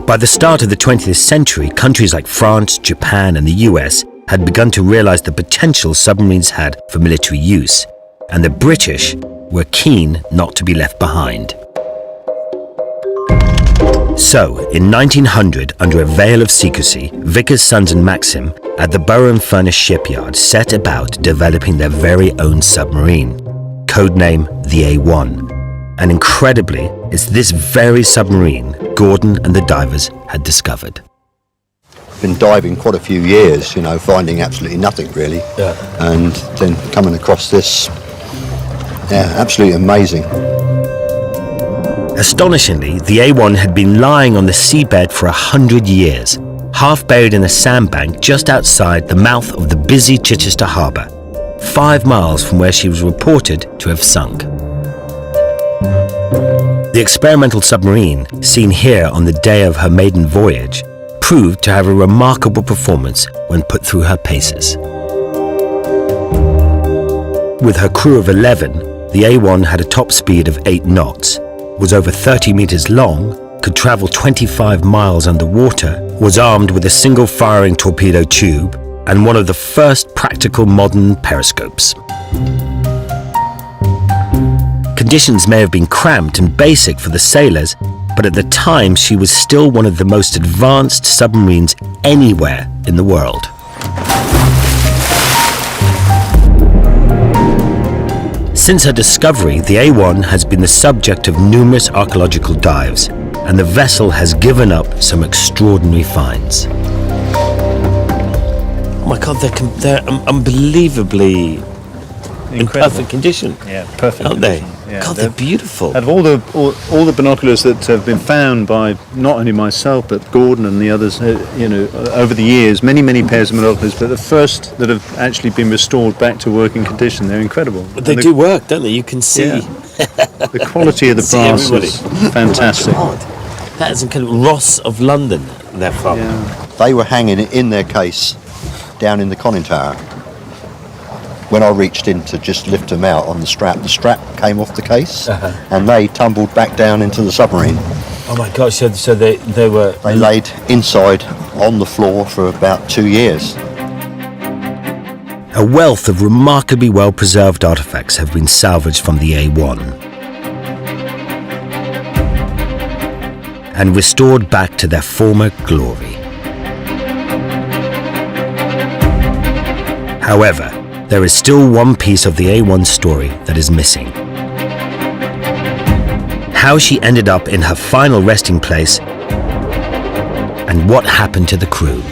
By the start of the 20th century, countries like France, Japan and the US had begun to realise the potential submarines had for military use, and the British were keen not to be left behind. So, in 1900, under a veil of secrecy, Vickers, Sons and Maxim at the Borough Furnace shipyard set about developing their very own submarine, codename the A1. And incredibly, it's this very submarine Gordon and the divers had discovered. Been diving quite a few years, finding absolutely nothing really. Yeah. And then coming across this, absolutely amazing. Astonishingly, the A1 had been lying on the seabed for 100 years, half buried in a sandbank just outside the mouth of the busy Chichester harbour, 5 miles from where she was reported to have sunk. The experimental submarine, seen here on the day of her maiden voyage, proved to have a remarkable performance when put through her paces. With her crew of 11, the A1 had a top speed of 8 knots, was over 30 meters long, could travel 25 miles underwater, was armed with a single firing torpedo tube, and one of the first practical modern periscopes. Conditions may have been cramped and basic for the sailors, but at the time she was still one of the most advanced submarines anywhere in the world. Since her discovery, the A1 has been the subject of numerous archaeological dives, and the vessel has given up some extraordinary finds. Oh my God, they're unbelievably in perfect condition. Yeah, perfect. Aren't they? Yeah, God, they're beautiful. Out of all the binoculars that have been found by not only myself but Gordon and the others, over the years, many pairs of binoculars, but the first that have actually been restored back to working condition, they're incredible. But they do work, don't they? You can see. Yeah. The quality of the brass is fantastic. Oh my God. That is incredible. Ross of London, they're from. Yeah. They were hanging in their case down in the conning tower. When I reached in to just lift them out on the strap came off the case, and they tumbled back down into the submarine. Oh my gosh, so they were... They laid inside on the floor for about 2 years. A wealth of remarkably well-preserved artifacts have been salvaged from the A1 and restored back to their former glory. However, there is still one piece of the A1 story that is missing. How she ended up in her final resting place and what happened to the crew.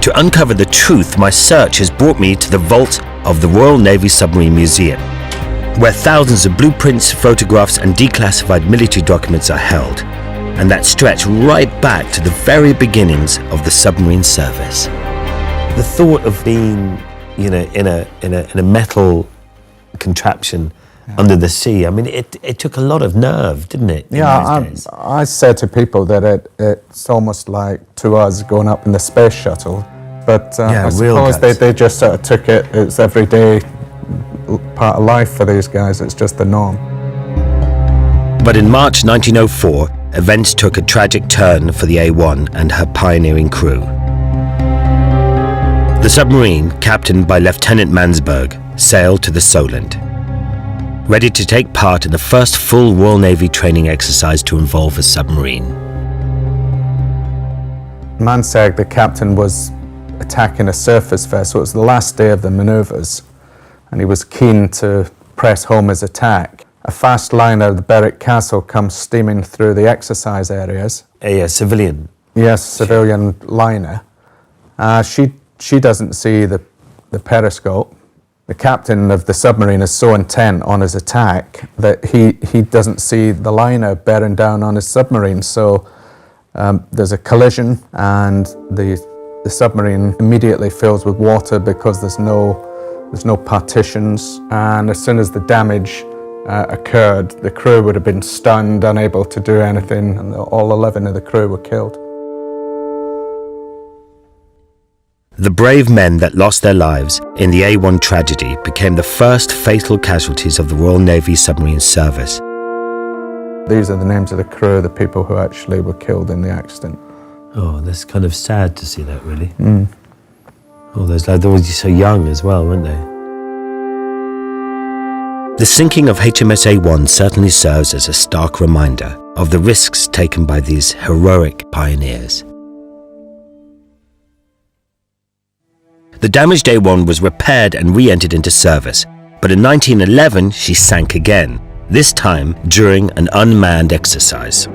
To uncover the truth, my search has brought me to the vault of the Royal Navy Submarine Museum, where thousands of blueprints, photographs and declassified military documents are held, and that stretch right back to the very beginnings of the submarine service. The thought of being, in a metal contraption under the sea, I mean, it took a lot of nerve, didn't it? Yeah, I say to people that it's almost like to us going up in the space shuttle, but I suppose they just sort of took it, it's everyday part of life for these guys, it's just the norm. But in March 1904, events took a tragic turn for the A1 and her pioneering crew. The submarine, captained by Lieutenant Mansberg, sailed to the Solent, ready to take part in the first full Royal Navy training exercise to involve a submarine. Mansberg, the captain, was attacking a surface vessel. It was the last day of the manoeuvres, and he was keen to press home his attack. A fast liner, the Berwick Castle, comes steaming through the exercise areas. A civilian? Yes, civilian liner. She doesn't see the periscope. The captain of the submarine is so intent on his attack that he doesn't see the liner bearing down on his submarine. So there's a collision, and the submarine immediately fills with water because there's no partitions. And as soon as the damage occurred, the crew would have been stunned, unable to do anything, and all 11 of the crew were killed. The brave men that lost their lives in the A1 tragedy became the first fatal casualties of the Royal Navy Submarine Service. These are the names of the crew, the people who actually were killed in the accident. Oh, that's kind of sad to see that, really. Mm. Oh, they were so young as well, weren't they? The sinking of HMS A1 certainly serves as a stark reminder of the risks taken by these heroic pioneers. The damaged A1 was repaired and re-entered into service, but in 1911 she sank again, this time during an unmanned exercise.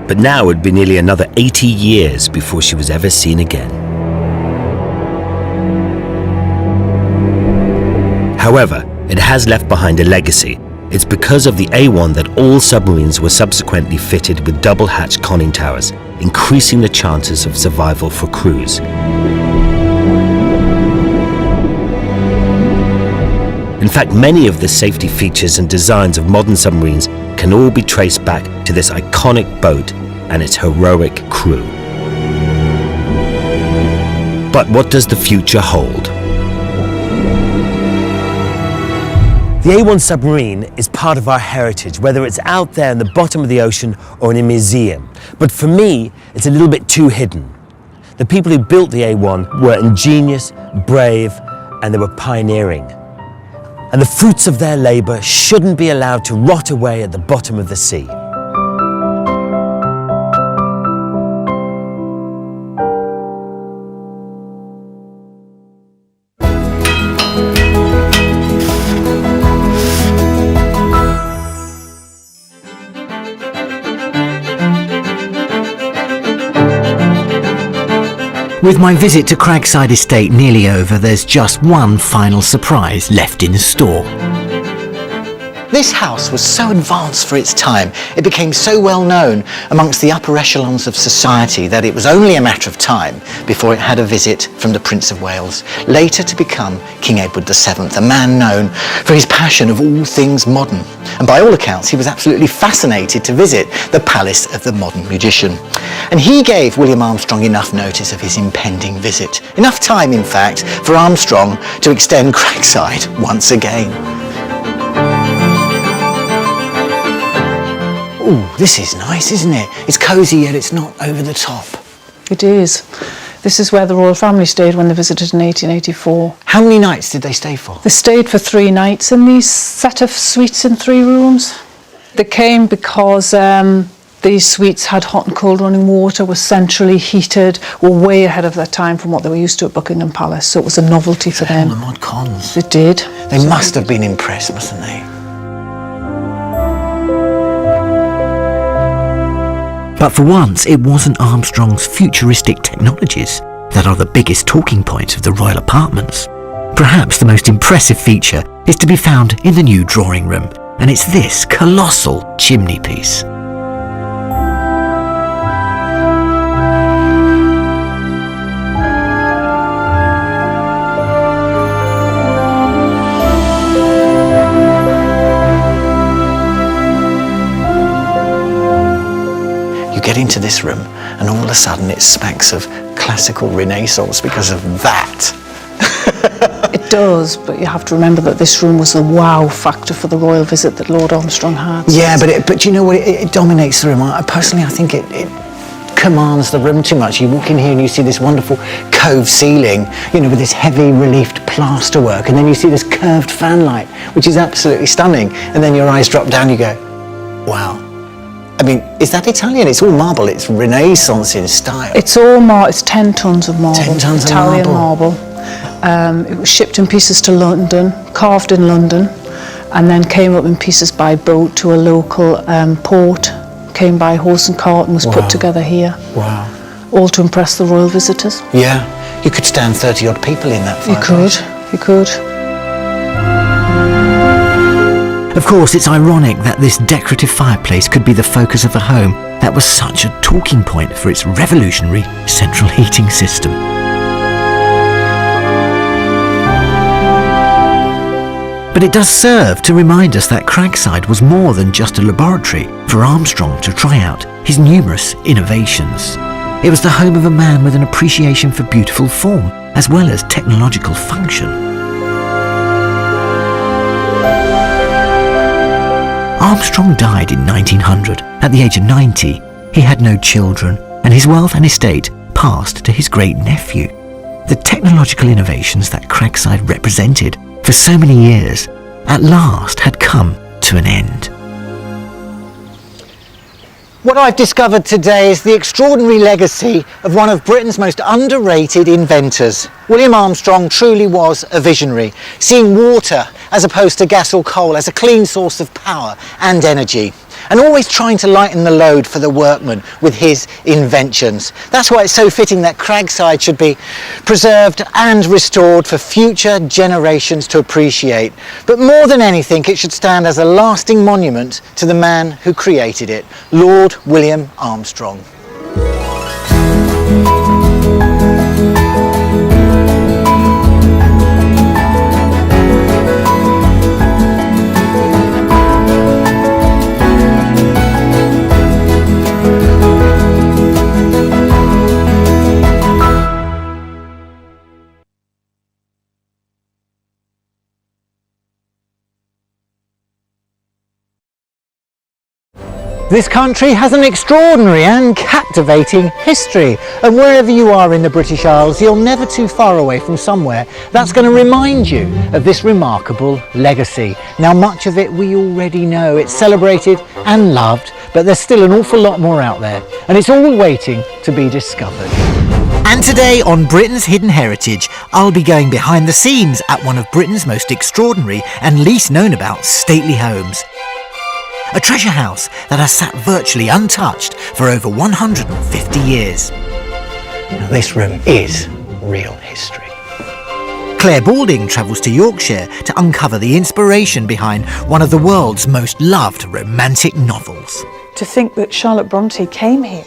But now it would be nearly another 80 years before she was ever seen again. However, it has left behind a legacy It's because of the A1 that all submarines were subsequently fitted with double-hatch conning towers, increasing the chances of survival for crews. In fact, many of the safety features and designs of modern submarines can all be traced back to this iconic boat and its heroic crew. But what does the future hold? The A1 submarine is part of our heritage, whether it's out there in the bottom of the ocean or in a museum. But for me, it's a little bit too hidden. The people who built the A1 were ingenious, brave, and they were pioneering. And the fruits of their labour shouldn't be allowed to rot away at the bottom of the sea. With my visit to Cragside Estate nearly over, there's just one final surprise left in store. This house was so advanced for its time, it became so well known amongst the upper echelons of society that it was only a matter of time before it had a visit from the Prince of Wales, later to become King Edward VII, a man known for his passion of all things modern. And by all accounts, he was absolutely fascinated to visit the palace of the modern magician. And he gave William Armstrong enough notice of his impending visit. Enough time, in fact, for Armstrong to extend Cragside once again. Ooh, this is nice, isn't it? It's cosy, yet it's not over the top. It is. This is where the royal family stayed when they visited in 1884. How many nights did they stay for? They stayed for 3 nights in these set of suites in 3 rooms. They came because these suites had hot and cold running water, were centrally heated, were way ahead of their time from what they were used to at Buckingham Palace, so it was a novelty for them. The mod cons. It did. They must have been impressed, mustn't they? But for once, it wasn't Armstrong's futuristic technologies that are the biggest talking points of the royal apartments. Perhaps the most impressive feature is to be found in the new drawing room, and it's this colossal chimney piece. Get into this room and all of a sudden it smacks of classical Renaissance because of that. It does, but you have to remember that this room was the wow factor for the royal visit that Lord Armstrong had. Yeah, but you know what, it dominates the room. I think it commands the room too much. You walk in here and you see this wonderful cove ceiling, you know, with this heavy reliefed plasterwork, and then you see this curved fan light, which is absolutely stunning, and then your eyes drop down, you go, wow. I mean, is that Italian? It's all marble. It's Renaissance in style. It's all marble. It's 10 tons of marble. 10 tons Italian of marble. It was shipped in pieces to London, carved in London, and then came up in pieces by boat to a local port. Came by horse and cart and was put together here. Wow. All to impress the royal visitors. Yeah. You could stand 30 odd people in that fireplace. You could. Of course, it's ironic that this decorative fireplace could be the focus of a home that was such a talking point for its revolutionary central heating system. But it does serve to remind us that Cragside was more than just a laboratory for Armstrong to try out his numerous innovations. It was the home of a man with an appreciation for beautiful form as well as technological function. Armstrong died in 1900. At the age of 90, he had no children, and his wealth and estate passed to his great-nephew. The technological innovations that Cragside represented for so many years at last had come to an end. What I've discovered today is the extraordinary legacy of one of Britain's most underrated inventors. William Armstrong truly was a visionary, seeing water as opposed to gas or coal as a clean source of power and energy. and always trying to lighten the load for the workmen with his inventions. That's why it's so fitting that Cragside should be preserved and restored for future generations to appreciate. But more than anything, it should stand as a lasting monument to the man who created it, Lord William Armstrong. This country has an extraordinary and captivating history, and wherever you are in the British Isles, you're never too far away from somewhere that's going to remind you of this remarkable legacy. Now, much of it we already know. It's celebrated and loved, but there's still an awful lot more out there, and it's all waiting to be discovered. And today on Britain's Hidden Heritage, I'll be going behind the scenes at one of Britain's most extraordinary and least known about stately homes. A treasure house that has sat virtually untouched for over 150 years. Now, this room is real history. Claire Balding travels to Yorkshire to uncover the inspiration behind one of the world's most loved romantic novels. To think that Charlotte Bronte came here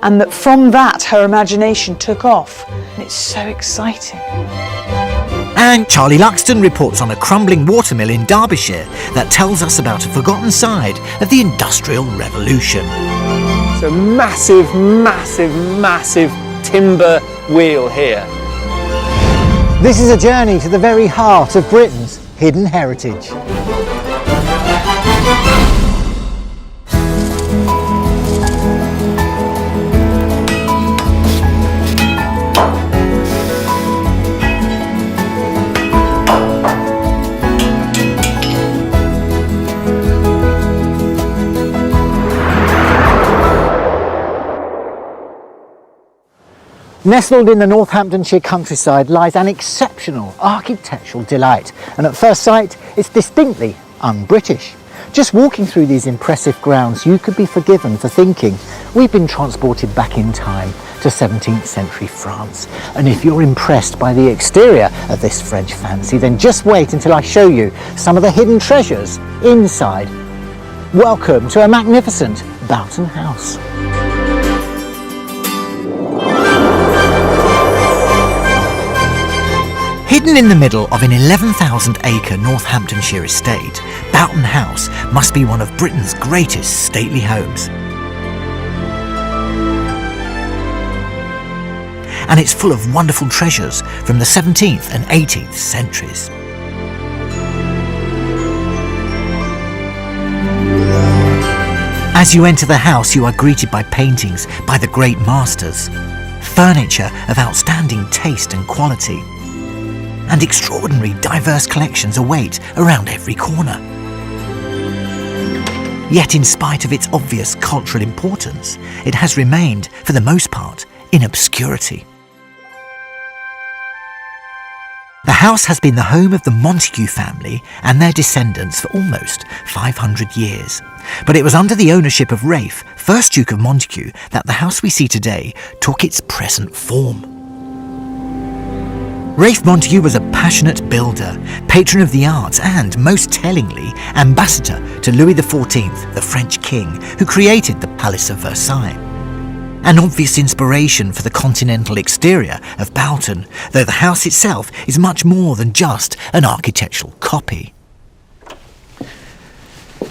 and that from that her imagination took off. It's so exciting. And Charlie Luxton reports on a crumbling watermill in Derbyshire that tells us about a forgotten side of the Industrial Revolution. It's a massive, massive, massive timber wheel here. This is a journey to the very heart of Britain's hidden heritage. Nestled in the Northamptonshire countryside lies an exceptional architectural delight, and at first sight it's distinctly un-British. Just walking through these impressive grounds, you could be forgiven for thinking we've been transported back in time to 17th century France. And if you're impressed by the exterior of this French fancy, then just wait until I show you some of the hidden treasures inside. Welcome to a magnificent Boughton House. Hidden in the middle of an 11,000-acre Northamptonshire estate, Boughton House must be one of Britain's greatest stately homes. And it's full of wonderful treasures from the 17th and 18th centuries. As you enter the house, you are greeted by paintings by the great masters, furniture of outstanding taste and quality, and extraordinary diverse collections await around every corner. Yet in spite of its obvious cultural importance, it has remained, for the most part, in obscurity. The house has been the home of the Montague family and their descendants for almost 500 years. But it was under the ownership of Ralph, 1st Duke of Montague, that the house we see today took its present form. Ralph Montague was a passionate builder, patron of the arts and, most tellingly, ambassador to Louis XIV, the French king, who created the Palace of Versailles. An obvious inspiration for the continental exterior of Boughton, though the house itself is much more than just an architectural copy.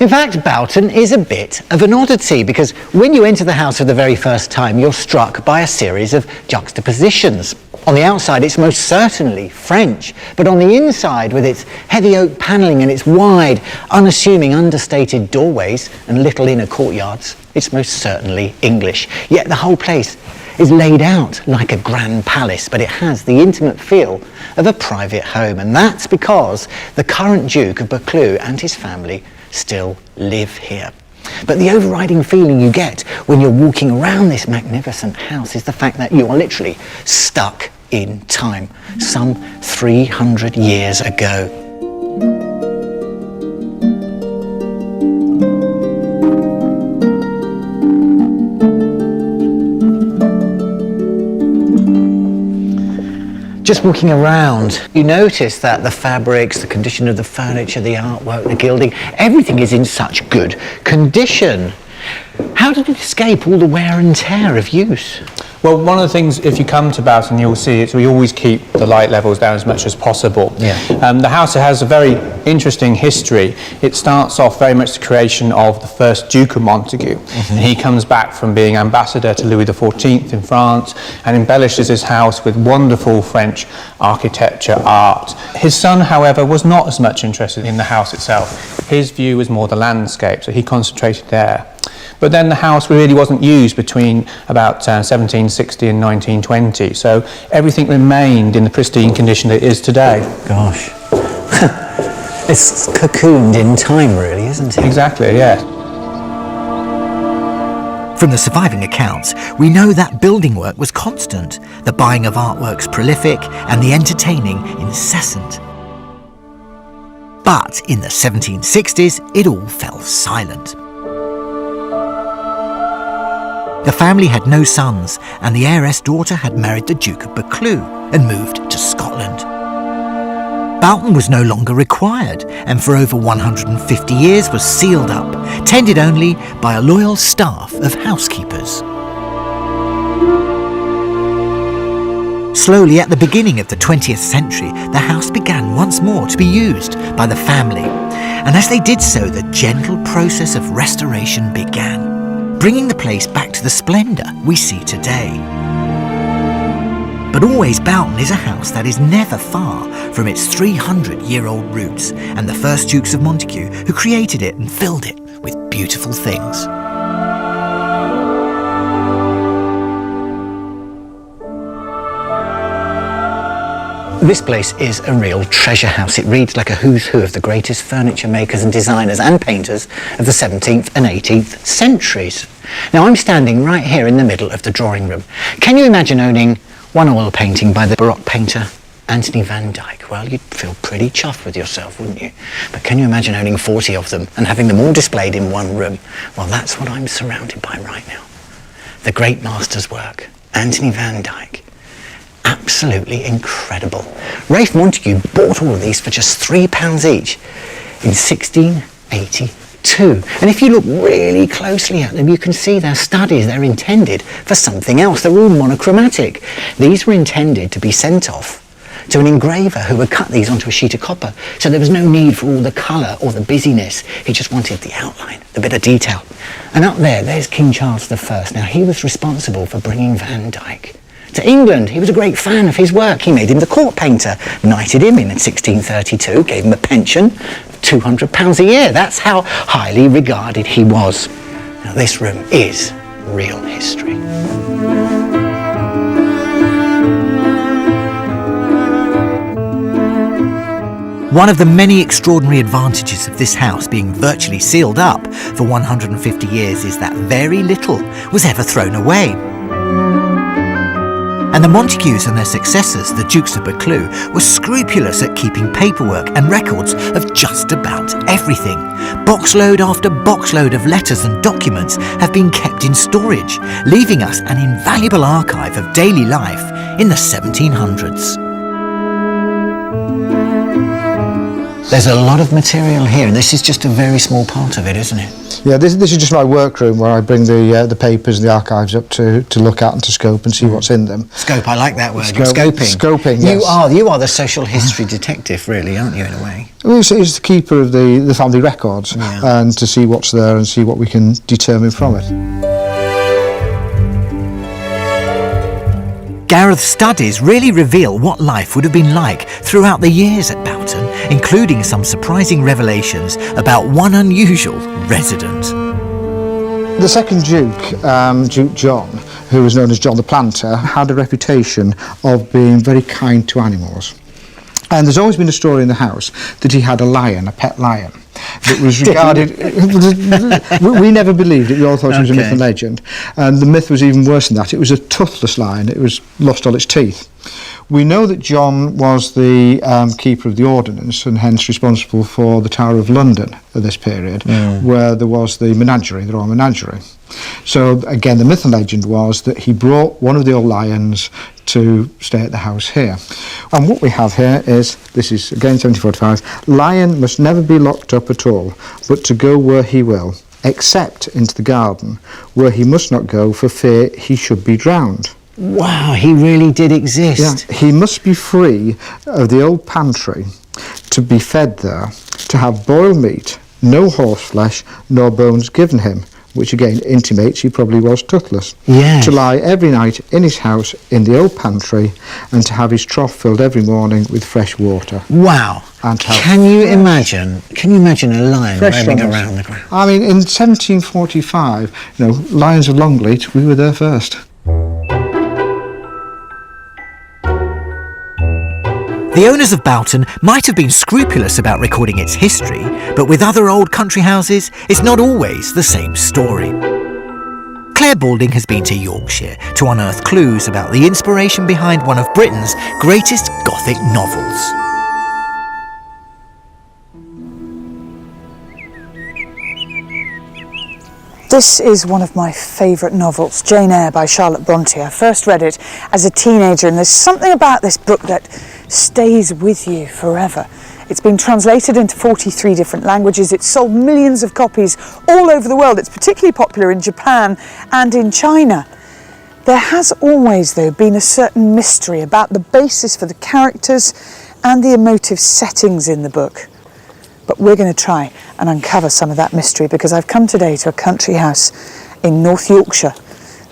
In fact, Boughton is a bit of an oddity, because when you enter the house for the very first time, you're struck by a series of juxtapositions. On the outside, it's most certainly French, but on the inside, with its heavy oak panelling and its wide, unassuming, understated doorways and little inner courtyards, it's most certainly English. Yet the whole place is laid out like a grand palace, but it has the intimate feel of a private home, and that's because the current Duke of Buccleuch and his family still live here. But the overriding feeling you get when you're walking around this magnificent house is the fact that you are literally stuck in time, some 300 years ago. Just walking around, you notice that the fabrics, the condition of the furniture, the artwork, the gilding, everything is in such good condition. How did it escape all the wear and tear of use? Well, one of the things, if you come to Boughton, you'll see it, we always keep the light levels down as much as possible. Yeah. The house has a very interesting history. It starts off very much the creation of the first Duke of Montagu. And he comes back from being ambassador to Louis XIV in France and embellishes his house with wonderful French architecture, art. His son, however, was not as much interested in the house itself. His view was more the landscape, so he concentrated there. But then the house really wasn't used between about 1760 and 1920, so everything remained in the pristine condition that it is today. Gosh. It's cocooned in time, really, isn't it? Exactly, yes. From the surviving accounts, we know that building work was constant, the buying of artworks prolific, and the entertaining incessant. But in the 1760s, it all fell silent. The family had no sons, and the heiress daughter had married the Duke of Buccleuch and moved to Scotland. Boughton was no longer required, and for over 150 years was sealed up, tended only by a loyal staff of housekeepers. Slowly, at the beginning of the 20th century, the house began once more to be used by the family, and as they did so, the gentle process of restoration began, bringing the place back to the splendour we see today. But always Boughton is a house that is never far from its 300-year-old roots and the first Dukes of Montagu who created it and filled it with beautiful things. This place is a real treasure house. It reads like a who's who of the greatest furniture makers and designers and painters of the 17th and 18th centuries. Now, I'm standing right here in the middle of the drawing room. Can you imagine owning one oil painting by the Baroque painter Anthony van Dyck? Well, you'd feel pretty chuffed with yourself, wouldn't you? But can you imagine owning 40 of them and having them all displayed in one room? Well, that's what I'm surrounded by right now. The great master's work, Anthony van Dyck. Absolutely incredible. Ralph Montagu bought all of these for just £3 each in 1682. And if you look really closely at them, you can see they're studies. They're intended for something else. They're all monochromatic. These were intended to be sent off to an engraver who would cut these onto a sheet of copper. So there was no need for all the colour or the busyness. He just wanted the outline, the bit of detail. And up there's King Charles I. Now, he was responsible for bringing Van Dyck to England. He was a great fan of his work. He made him the court painter, knighted him in 1632, gave him a pension of £200 a year. That's how highly regarded he was. Now, this room is real history. One of the many extraordinary advantages of this house being virtually sealed up for 150 years is that very little was ever thrown away. And the Montagus and their successors, the Dukes of Buccleuch, were scrupulous at keeping paperwork and records of just about everything. Boxload after boxload of letters and documents have been kept in storage, leaving us an invaluable archive of daily life in the 1700s. There's a lot of material here, and this is just a very small part of it, isn't it? Yeah, this is just my workroom where I bring the papers and the archives up to look at and to scope and see what's in them. Scope, I like that word. Scoping. Scoping, yes. You are the social history detective, really, aren't you, in a way? Well, he's the keeper of the family records, and to see what's there and see what we can determine from it. Gareth's studies really reveal what life would have been like throughout the years at Boughton, including some surprising revelations about one unusual resident. The second Duke, Duke John, who was known as John the Planter, had a reputation of being very kind to animals. And there's always been a story in the house that he had a lion, a pet lion, that was regarded... we never believed it, we all thought it was a myth and legend. And the myth was even worse than that. It was a toothless lion, it was lost all its teeth. We know that John was the keeper of the ordnance and hence responsible for the Tower of London at this period, where there was the menagerie, the Royal Menagerie. So again, the myth and legend was that he brought one of the old lions to stay at the house here. And what we have here is, this is again 1745, lion must never be locked up at all, but to go where he will, except into the garden, where he must not go for fear he should be drowned. Wow, he really did exist. Yeah, he must be free of the old pantry to be fed there, to have boiled meat, no horse flesh, nor bones given him, which again intimates he probably was toothless. Yes. To lie every night in his house in the old pantry, and to have his trough filled every morning with fresh water. Wow. And can you imagine a lion roaming around the ground? I mean, in 1745, you know, lions of Longleat, we were there first. The owners of Boughton might have been scrupulous about recording its history, but with other old country houses, it's not always the same story. Claire Balding has been to Yorkshire to unearth clues about the inspiration behind one of Britain's greatest Gothic novels. This is one of my favourite novels, Jane Eyre by Charlotte Bronte. I first read it as a teenager, and there's something about this book that stays with you forever. It's been translated into 43 different languages. It's sold millions of copies all over the world. It's particularly popular in Japan and in China. There has always, though, been a certain mystery about the basis for the characters and the emotive settings in the book. But we're going to try and uncover some of that mystery, because I've come today to a country house in North Yorkshire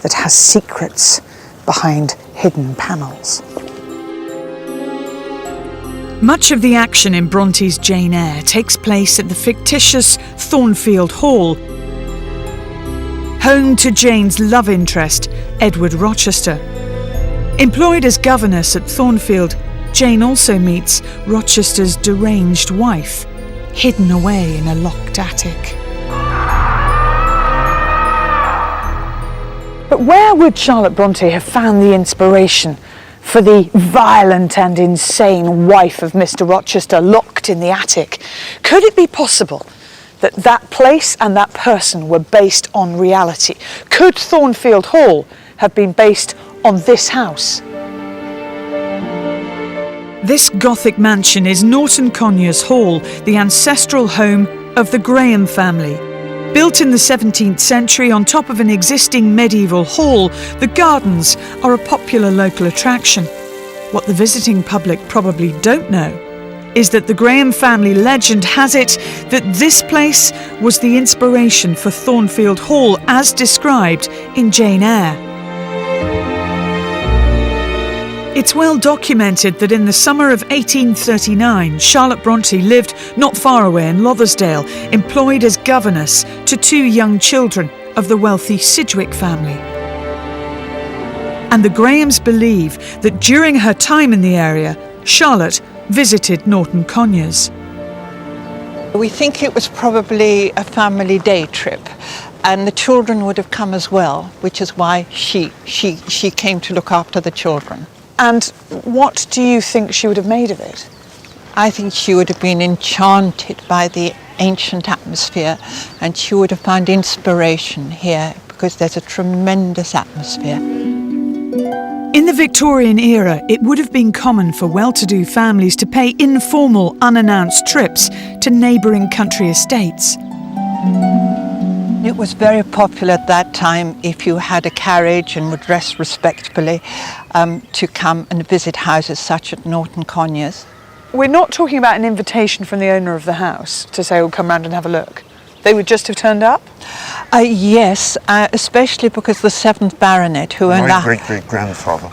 that has secrets behind hidden panels. Much of the action in Bronte's Jane Eyre takes place at the fictitious Thornfield Hall, home to Jane's love interest, Edward Rochester. Employed as governess at Thornfield, Jane also meets Rochester's deranged wife, hidden away in a locked attic. But where would Charlotte Bronte have found the inspiration for the violent and insane wife of Mr. Rochester locked in the attic? Could it be possible that that place and that person were based on reality? Could Thornfield Hall have been based on this house? This Gothic mansion is Norton Conyers Hall, the ancestral home of the Graham family. Built in the 17th century on top of an existing medieval hall, the gardens are a popular local attraction. What the visiting public probably don't know is that the Graham family legend has it that this place was the inspiration for Thornfield Hall as described in Jane Eyre. It's well documented that in the summer of 1839, Charlotte Bronte lived not far away in Lothersdale, employed as governess to two young children of the wealthy Sidgwick family. And the Grahams believe that during her time in the area, Charlotte visited Norton Conyers. We think it was probably a family day trip, and the children would have come as well, which is why she came to look after the children. And what do you think she would have made of it? I think she would have been enchanted by the ancient atmosphere, and she would have found inspiration here because there's a tremendous atmosphere. In the Victorian era, it would have been common for well-to-do families to pay informal, unannounced trips to neighbouring country estates. It was very popular at that time, if you had a carriage and were dressed respectably, to come and visit houses such as Norton Conyers. We're not talking about an invitation from the owner of the house to say, oh, come round and have a look. They would just have turned up? Yes, especially because the 7th Baronet, who owned My great-great-grandfather,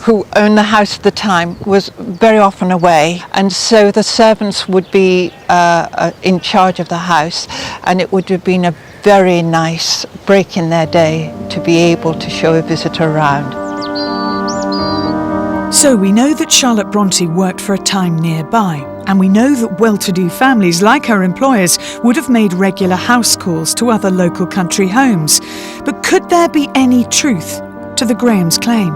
who owned the house at the time, was very often away, and so the servants would be in charge of the house, and it would have been a very nice break in their day to be able to show a visitor around. So we know that Charlotte Bronte worked for a time nearby, and we know that well-to-do families like her employers would have made regular house calls to other local country homes. But could there be any truth to the Grahams' claim?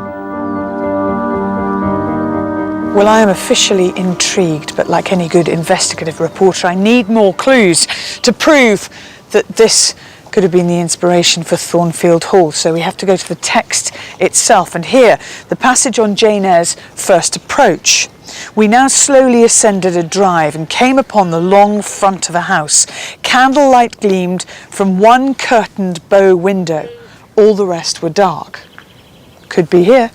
Well, I am officially intrigued, but like any good investigative reporter, I need more clues to prove that this could have been the inspiration for Thornfield Hall. So we have to go to the text itself. And here, the passage on Jane Eyre's first approach. We now slowly ascended a drive and came upon the long front of a house. Candlelight gleamed from one curtained bow window. All the rest were dark. Could be here,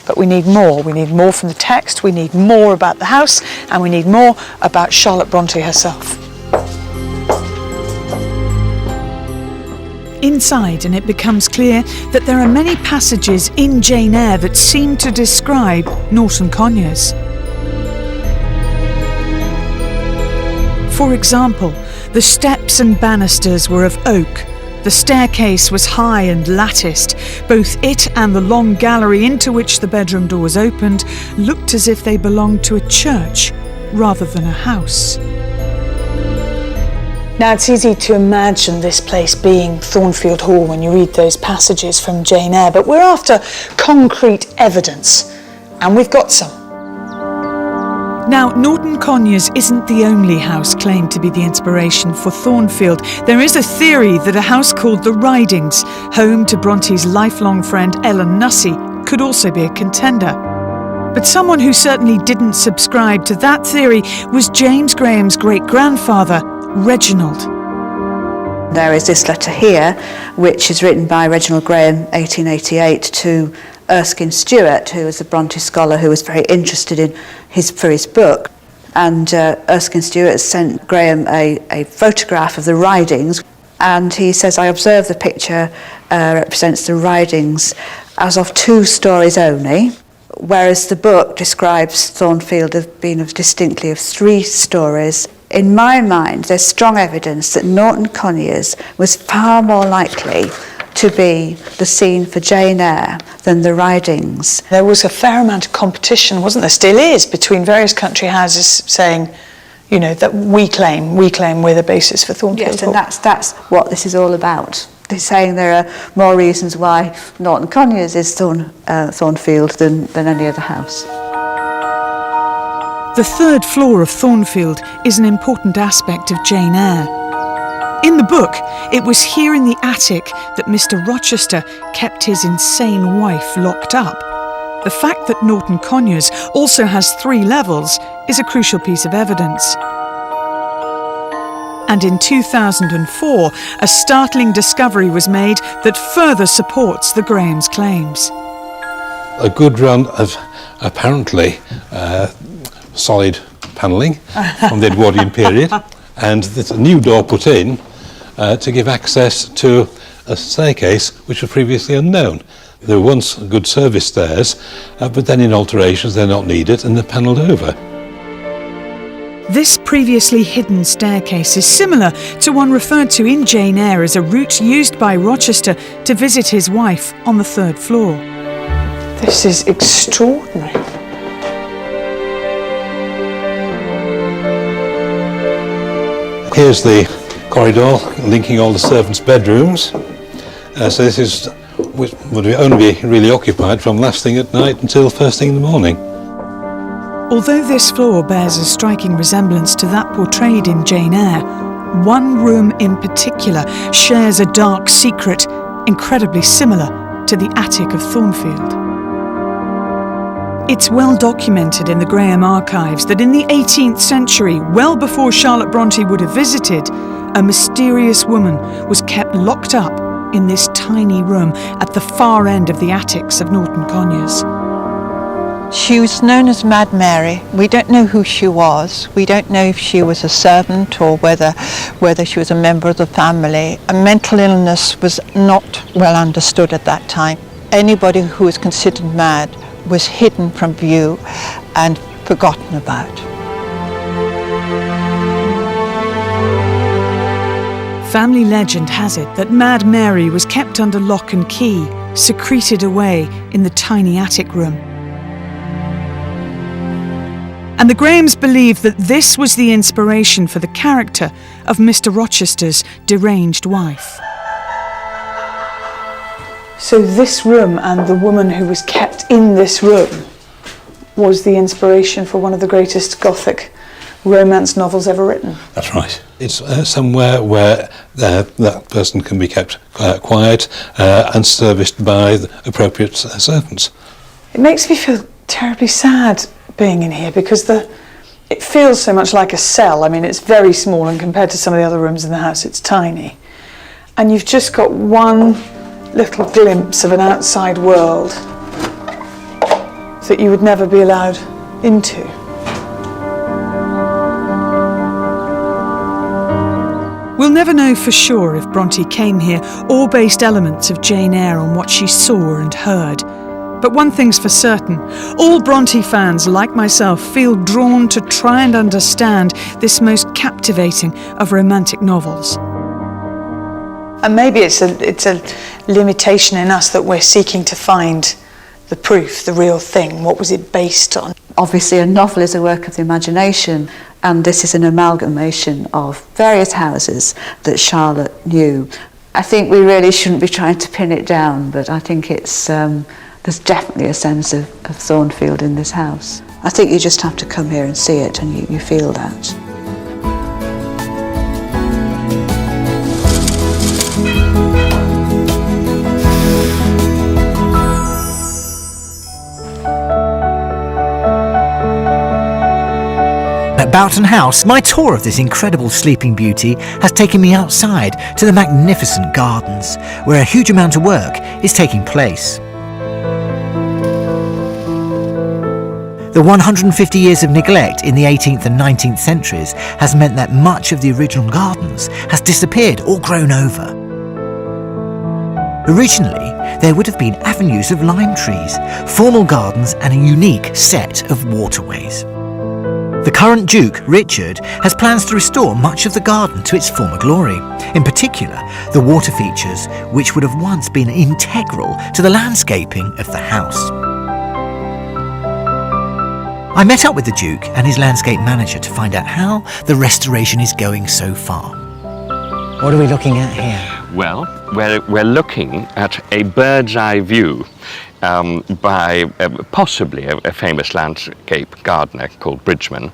but we need more. We need more from the text, we need more about the house, and we need more about Charlotte Brontë herself. Inside, and it becomes clear that there are many passages in Jane Eyre that seem to describe Norton Conyers. For example, the steps and banisters were of oak. The staircase was high and latticed. Both it and the long gallery into which the bedroom doors opened looked as if they belonged to a church rather than a house. Now, it's easy to imagine this place being Thornfield Hall when you read those passages from Jane Eyre, but we're after concrete evidence, and we've got some. Now, Norton Conyers isn't the only house claimed to be the inspiration for Thornfield. There is a theory that a house called the Ridings, home to Bronte's lifelong friend Ellen Nussey, could also be a contender. But someone who certainly didn't subscribe to that theory was James Graham's great-grandfather, Reginald. There is this letter here, which is written by Reginald Graham, 1888, to Erskine Stewart, who was a Brontë scholar who was very interested in his book. And Erskine Stewart sent Graham a photograph of the Ridings, and he says, I observe the picture represents the Ridings as of 2 stories only, whereas the book describes Thornfield as being distinctly of 3 stories. In my mind, there's strong evidence that Norton Conyers was far more likely to be the scene for Jane Eyre than the Ridings. There was a fair amount of competition, wasn't there? Still is, between various country houses saying, you know, that we claim we're the basis for Thornfield Hall. Yes, and that's what this is all about. They're saying there are more reasons why Norton Conyers is Thornfield than any other house. The 3rd floor of Thornfield is an important aspect of Jane Eyre. In the book, it was here in the attic that Mr. Rochester kept his insane wife locked up. The fact that Norton Conyers also has 3 levels is a crucial piece of evidence. And in 2004, a startling discovery was made that further supports the Grahams' claims. A good run of apparently solid panelling from the Edwardian period, and there's a new door put in to give access to a staircase which was previously unknown. There were once good service stairs, but then in alterations they're not needed and they're panelled over. This previously hidden staircase is similar to one referred to in Jane Eyre as a route used by Rochester to visit his wife on the 3rd floor. This is extraordinary. Here's the corridor linking all the servants' bedrooms. So this would only be really occupied from last thing at night until first thing in the morning. Although this floor bears a striking resemblance to that portrayed in Jane Eyre, one room in particular shares a dark secret incredibly similar to the attic of Thornfield. It's well documented in the Graham archives that in the 18th century, well before Charlotte Brontë would have visited, a mysterious woman was kept locked up in this tiny room at the far end of the attics of Norton Conyers. She was known as Mad Mary. We don't know who she was. We don't know if she was a servant or whether she was a member of the family. A mental illness was not well understood at that time. Anybody who was considered mad was hidden from view and forgotten about. Family legend has it that Mad Mary was kept under lock and key, secreted away in the tiny attic room. And the Grahams believe that this was the inspiration for the character of Mr. Rochester's deranged wife. So this room and the woman who was kept in this room was the inspiration for one of the greatest Gothic romance novels ever written. That's right. It's somewhere where that person can be kept quiet and serviced by the appropriate servants. It makes me feel terribly sad being in here because it feels so much like a cell. I mean, it's very small, and compared to some of the other rooms in the house, it's tiny. And you've just got one little glimpse of an outside world that you would never be allowed into. We'll never know for sure if Bronte came here or based elements of Jane Eyre on what she saw and heard. But one thing's for certain, all Bronte fans, like myself, feel drawn to try and understand this most captivating of romantic novels. And maybe it's a limitation in us that we're seeking to find the proof, the real thing. What was it based on? Obviously, a novel is a work of the imagination, and this is an amalgamation of various houses that Charlotte knew. I think we really shouldn't be trying to pin it down, but I think it's there's definitely a sense of Thornfield in this house. I think you just have to come here and see it, and you feel that. At Boughton House, my tour of this incredible sleeping beauty has taken me outside to the magnificent gardens, where a huge amount of work is taking place. The 150 years of neglect in the 18th and 19th centuries has meant that much of the original gardens has disappeared or grown over. Originally, there would have been avenues of lime trees, formal gardens and a unique set of waterways. The current Duke, Richard, has plans to restore much of the garden to its former glory, in particular the water features which would have once been integral to the landscaping of the house. I met up with the Duke and his landscape manager to find out how the restoration is going so far. What are we looking at here? Well, we're looking at a bird's eye view by possibly a famous landscape gardener called Bridgman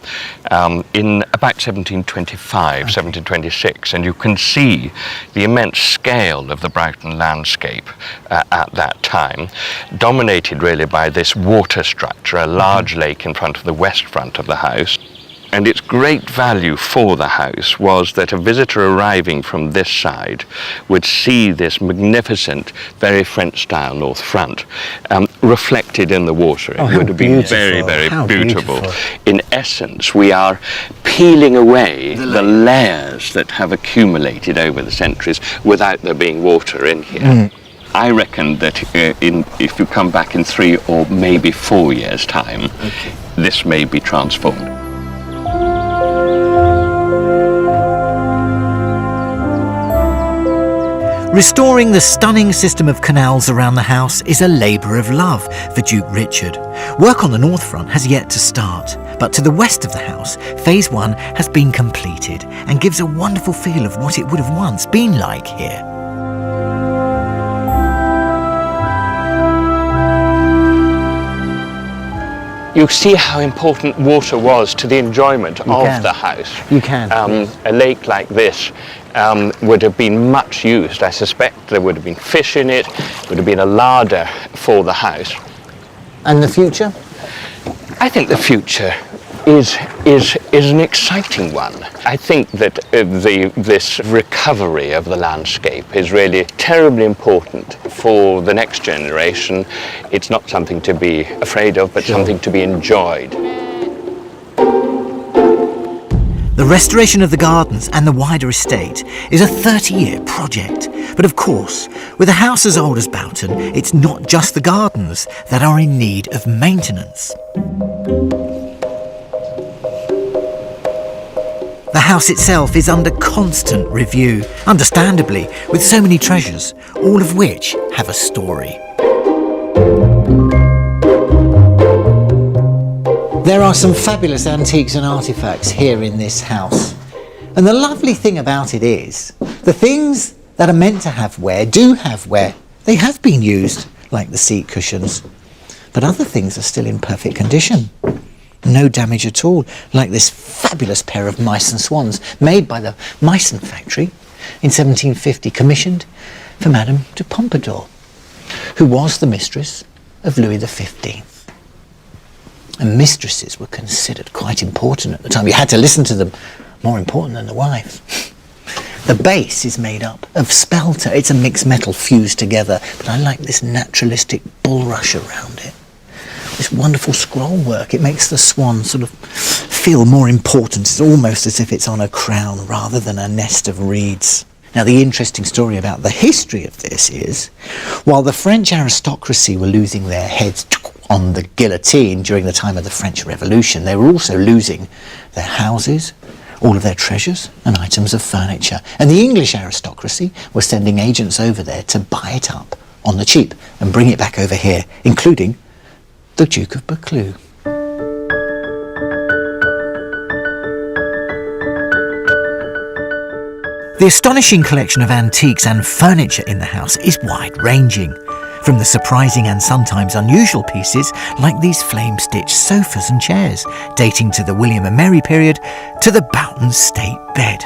in about 1725, 1726, and you can see the immense scale of the Brighton landscape at that time, dominated really by this water structure, a large lake in front of the west front of the house. And its great value for the house was that a visitor arriving from this side would see this magnificent, very French-style north front reflected in the water. It would have been very, very beautiful. In essence, we are peeling away the layers that have accumulated over the centuries without there being water in here. I reckon that if you come back in 3 or maybe 4 years' time, this may be transformed. Restoring the stunning system of canals around the house is a labour of love for Duke Richard. Work on the north front has yet to start, but to the west of the house, Phase 1 has been completed and gives a wonderful feel of what it would have once been like here. You see how important water was to the enjoyment of the house. You can. A lake like this would have been much used. I suspect there would have been fish in it, would have been a larder for the house. And the future? I think the future is an exciting one. I think that this recovery of the landscape is really terribly important for the next generation. It's not something to be afraid of, but something to be enjoyed. The restoration of the gardens and the wider estate is a 30-year project. But of course, with a house as old as Boughton, it's not just the gardens that are in need of maintenance. The house itself is under constant review, understandably, with so many treasures, all of which have a story. There are some fabulous antiques and artefacts here in this house. And the lovely thing about it is, the things that are meant to have wear do have wear. They have been used, like the seat cushions. But other things are still in perfect condition. no damage at all, like this fabulous pair of Meissen swans made by the Meissen factory in 1750, commissioned for Madame de Pompadour, who was the mistress of Louis XV. And mistresses were considered quite important at the time. You had to listen to them, more important than the wife. The base is made up of spelter. It's a mixed metal fused together, but I like this naturalistic bulrush around it. This wonderful scroll work. It makes the swan sort of feel more important. It's almost as if it's on a crown rather than a nest of reeds. Now, the interesting story about the history of this is, while the French aristocracy were losing their heads on the guillotine during the time of the French Revolution, they were also losing their houses, all of their treasures and items of furniture. And the English aristocracy were sending agents over there to buy it up on the cheap and bring it back over here, including the Duke of Buccleuch. The astonishing collection of antiques and furniture in the house is wide-ranging, from the surprising and sometimes unusual pieces like these flame-stitched sofas and chairs dating to the William and Mary period to the Boughton state bed.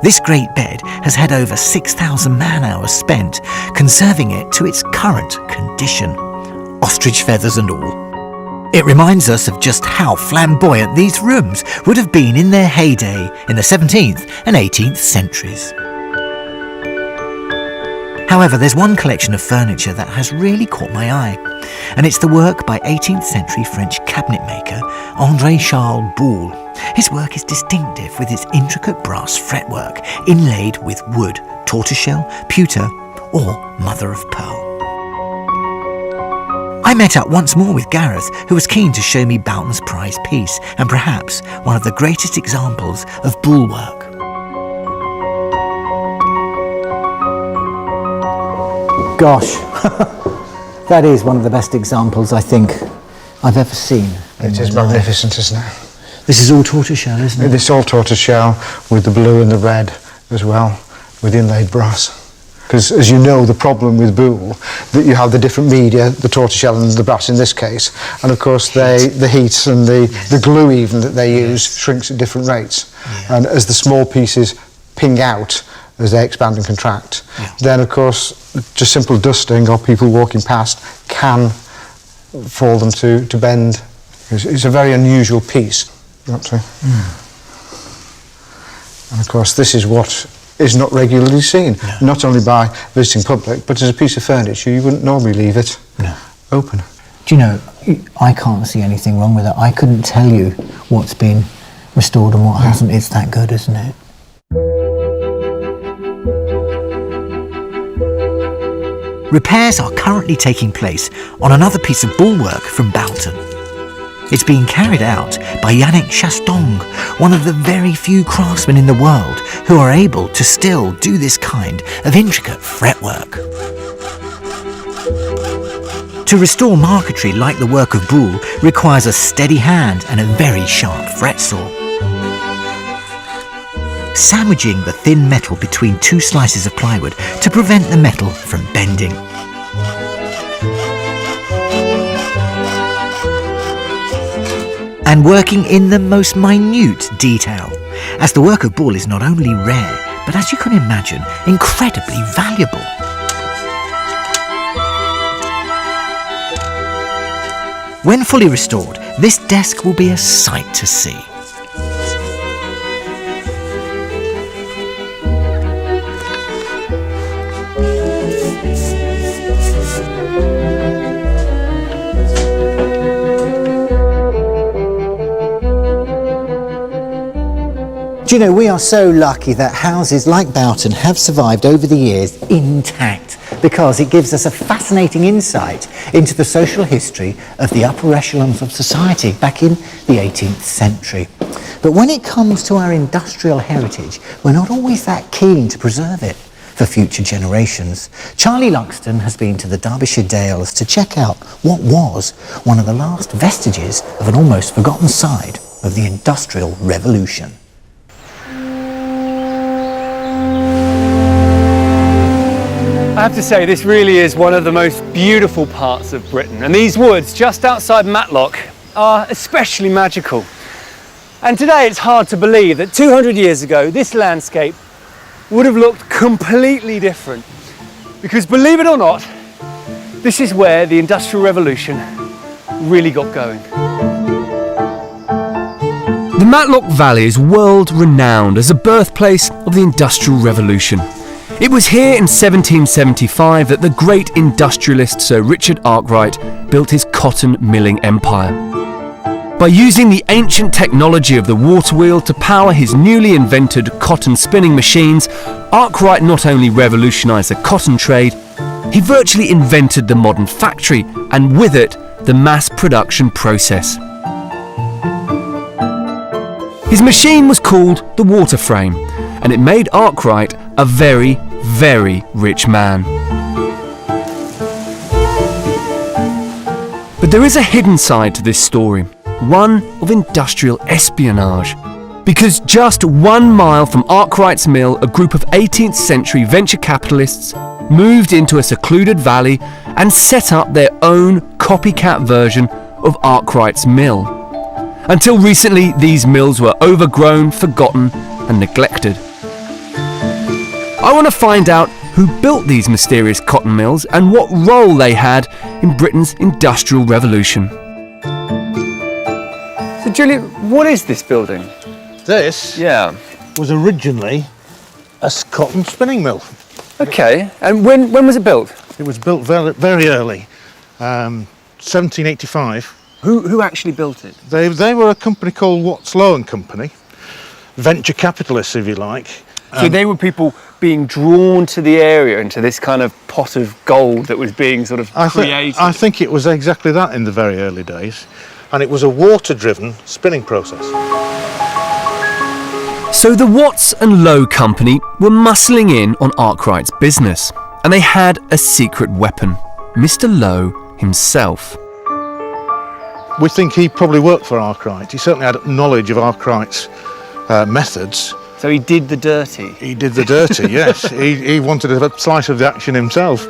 This great bed has had over 6,000 man-hours spent conserving it to its current condition, ostrich feathers and all. It reminds us of just how flamboyant these rooms would have been in their heyday in the 17th and 18th centuries. However, there's one collection of furniture that has really caught my eye, and it's the work by 18th century French cabinet maker André-Charles Boulle. His work is distinctive with its intricate brass fretwork inlaid with wood, tortoiseshell, pewter or mother of pearl. I met up once more with Gareth, who was keen to show me Boughton's prize piece and perhaps one of the greatest examples of Boulle work. Gosh, that is one of the best examples I think I've ever seen. It is magnificent, isn't it? This is all tortoiseshell, isn't it? This is all tortoiseshell with the blue and the red as well, with inlaid brass. Because, as you know, the problem with Boulle, that you have the different media, the tortoiseshell and the brass in this case, and of course the heat and the glue even that they use shrinks at different rates. Yeah. And as the small pieces ping out, as they expand and contract, then of course just simple dusting or people walking past can fall them to bend. It's a very unusual piece. And of course this is what is not regularly seen, not only by visiting public, but as a piece of furniture you wouldn't normally leave it open. Do you know, I can't see anything wrong with it. I couldn't tell you what's been restored and what hasn't. It's that good, isn't it? Repairs are currently taking place on another piece of Boulle work from Boughton. It's being carried out by Yannick Chastong, one of the very few craftsmen in the world who are able to still do this kind of intricate fretwork. To restore marquetry like the work of Boulle requires a steady hand and a very sharp fret saw. Sandwiching the thin metal between two slices of plywood to prevent the metal from bending. And working in the most minute detail, as the work of Boulle is not only rare, but as you can imagine, incredibly valuable. When fully restored, this desk will be a sight to see. Do you know, we are so lucky that houses like Boughton have survived over the years intact, because it gives us a fascinating insight into the social history of the upper echelons of society back in the 18th century. But when it comes to our industrial heritage, we're not always that keen to preserve it for future generations. Charlie Luxton has been to the Derbyshire Dales to check out what was one of the last vestiges of an almost forgotten side of the Industrial Revolution. I have to say, this really is one of the most beautiful parts of Britain, and these woods just outside Matlock are especially magical. And today it's hard to believe that 200 years ago this landscape would have looked completely different. Because believe it or not, this is where the Industrial Revolution really got going. The Matlock Valley is world renowned as a birthplace of the Industrial Revolution. It was here in 1775 that the great industrialist Sir Richard Arkwright built his cotton milling empire. By using the ancient technology of the water wheel to power his newly invented cotton spinning machines, Arkwright not only revolutionised the cotton trade, he virtually invented the modern factory and with it the mass production process. His machine was called the water frame, and it made Arkwright a very, very rich man. But there is a hidden side to this story, one of industrial espionage. Because just 1 mile from Arkwright's mill, a group of 18th century venture capitalists moved into a secluded valley and set up their own copycat version of Arkwright's mill. Until recently, these mills were overgrown, forgotten and neglected. I want to find out who built these mysterious cotton mills and what role they had in Britain's Industrial Revolution. So Julian, what is this building? This was originally a cotton spinning mill. Okay, and when was it built? It was built very, very early, 1785. Who actually built it? They were a company called Watts Low and Company, venture capitalists, if you like. So they were people being drawn to the area, into this kind of pot of gold that was being sort of created. I think it was exactly that in the very early days, and it was a water-driven spinning process. So the Watts and Low Company were muscling in on Arkwright's business, and they had a secret weapon, Mr. Low himself. We think he probably worked for Arkwright. He certainly had knowledge of Arkwright's methods. So he did the dirty? He did the dirty, yes. He wanted a slice of the action himself.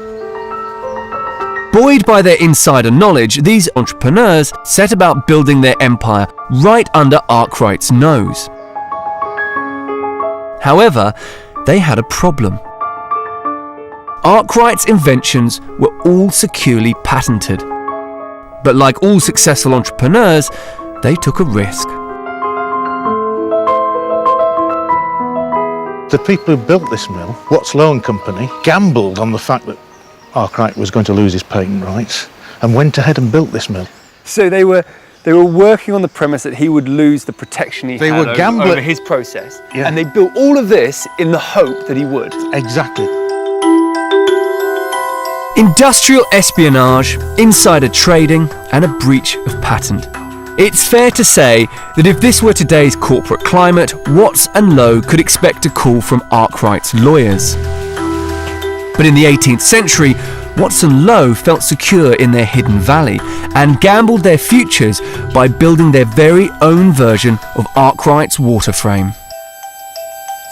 Buoyed by their insider knowledge, these entrepreneurs set about building their empire right under Arkwright's nose. However, they had a problem. Arkwright's inventions were all securely patented. But like all successful entrepreneurs, they took a risk. The people who built this mill, Watts Low and Company, gambled on the fact that Arkwright was going to lose his patent rights and went ahead and built this mill. So they were working on the premise that he would lose the protection he had over his process. Yeah. And they built all of this in the hope that he would. Exactly. Industrial espionage, insider trading, and a breach of patent. It's fair to say that if this were today's corporate climate, Watts and Low could expect a call from Arkwright's lawyers. But in the 18th century, Watts and Low felt secure in their hidden valley and gambled their futures by building their very own version of Arkwright's water frame.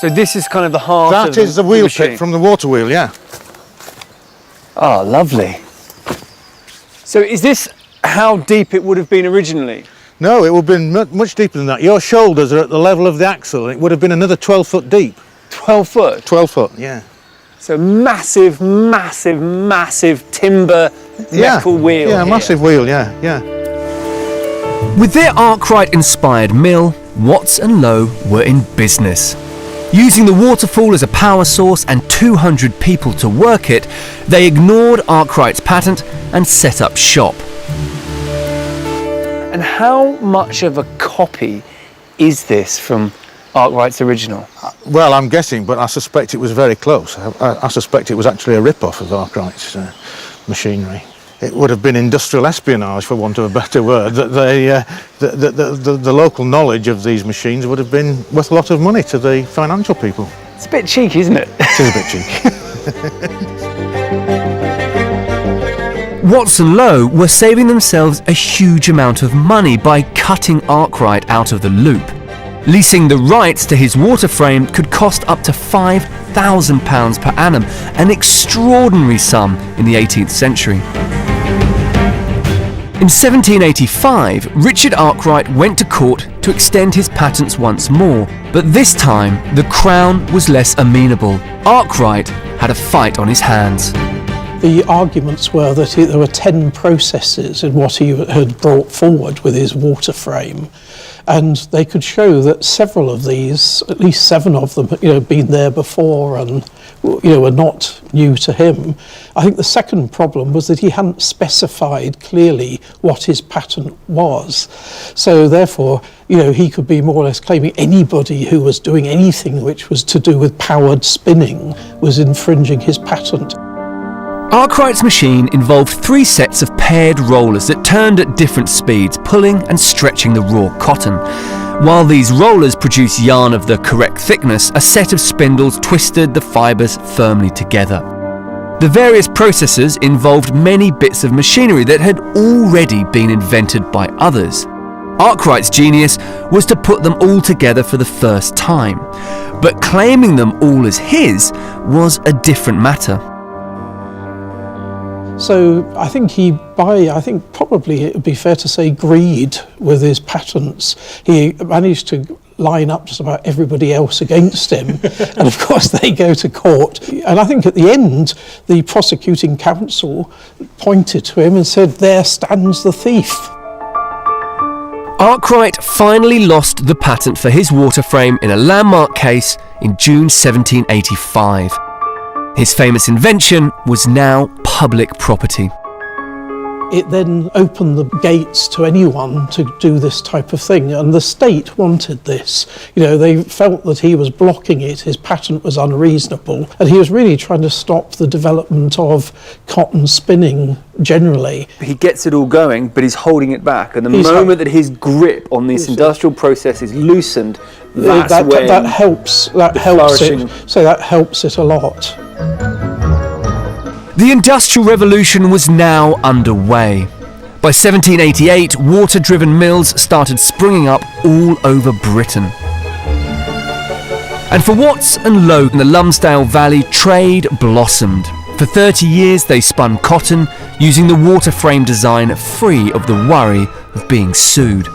So this is kind of the heart of That is the wheel machine. pit from the water wheel, yeah. Oh, lovely. So is this how deep it would have been originally? No, it would have been much deeper than that. Your shoulders are at the level of the axle, and it would have been another 12 foot deep. 12 foot? 12 foot, yeah. So massive, massive, massive timber metal wheel. Yeah, here. massive wheel, yeah. With their Arkwright-inspired mill, Watts and Low were in business. Using the waterfall as a power source and 200 people to work it, they ignored Arkwright's patent and set up shop. And how much of a copy is this from Arkwright's original? Well, I'm guessing, but I suspect it was very close. I suspect it was actually a rip-off of Arkwright's machinery. It would have been industrial espionage, for want of a better word, that the local knowledge of these machines would have been worth a lot of money to the financial people. It's a bit cheeky, isn't it? It is a bit cheeky. Watts and Low were saving themselves a huge amount of money by cutting Arkwright out of the loop. Leasing the rights to his water frame could cost up to £5,000 per annum, an extraordinary sum in the 18th century. In 1785, Richard Arkwright went to court to extend his patents once more, but this time the Crown was less amenable. Arkwright had a fight on his hands. The arguments were that there were 10 processes in what he had brought forward with his water frame, and they could show that several of these, at least 7 of them, had been there before and were not new to him. I think the second problem was that he hadn't specified clearly what his patent was. So therefore, he could be more or less claiming anybody who was doing anything which was to do with powered spinning was infringing his patent. Arkwright's machine involved 3 sets of paired rollers that turned at different speeds, pulling and stretching the raw cotton. While these rollers produced yarn of the correct thickness, a set of spindles twisted the fibres firmly together. The various processes involved many bits of machinery that had already been invented by others. Arkwright's genius was to put them all together for the first time, but claiming them all as his was a different matter. So I think probably it would be fair to say greed with his patents. He managed to line up just about everybody else against him. And of course they go to court. And I think at the end, the prosecuting counsel pointed to him and said, "There stands the thief." Arkwright finally lost the patent for his water frame in a landmark case in June 1785. His famous invention was now public property. It then opened the gates to anyone to do this type of thing, and the state wanted this. They felt that he was blocking it, his patent was unreasonable, and he was really trying to stop the development of cotton spinning generally. He gets it all going, but he's holding it back, and the moment that his grip on this industrial process is loosened, that helps it. So that helps it a lot. The Industrial Revolution was now underway. By 1788, water-driven mills started springing up all over Britain. And for Watts and Lowe in the Lumsdale Valley, trade blossomed. For 30 years they spun cotton using the water frame design, free of the worry of being sued.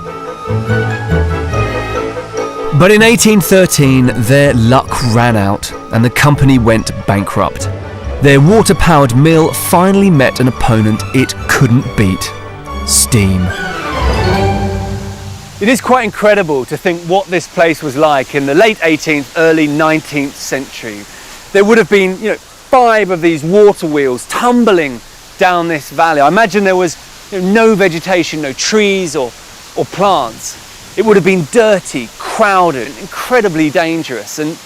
But in 1813 their luck ran out and the company went bankrupt. Their water-powered mill finally met an opponent it couldn't beat: steam. It is quite incredible to think what this place was like in the late 18th, early 19th century. There would have been 5 of these water wheels tumbling down this valley. I imagine there was no vegetation, no trees or plants. It would have been dirty, crowded, incredibly dangerous. And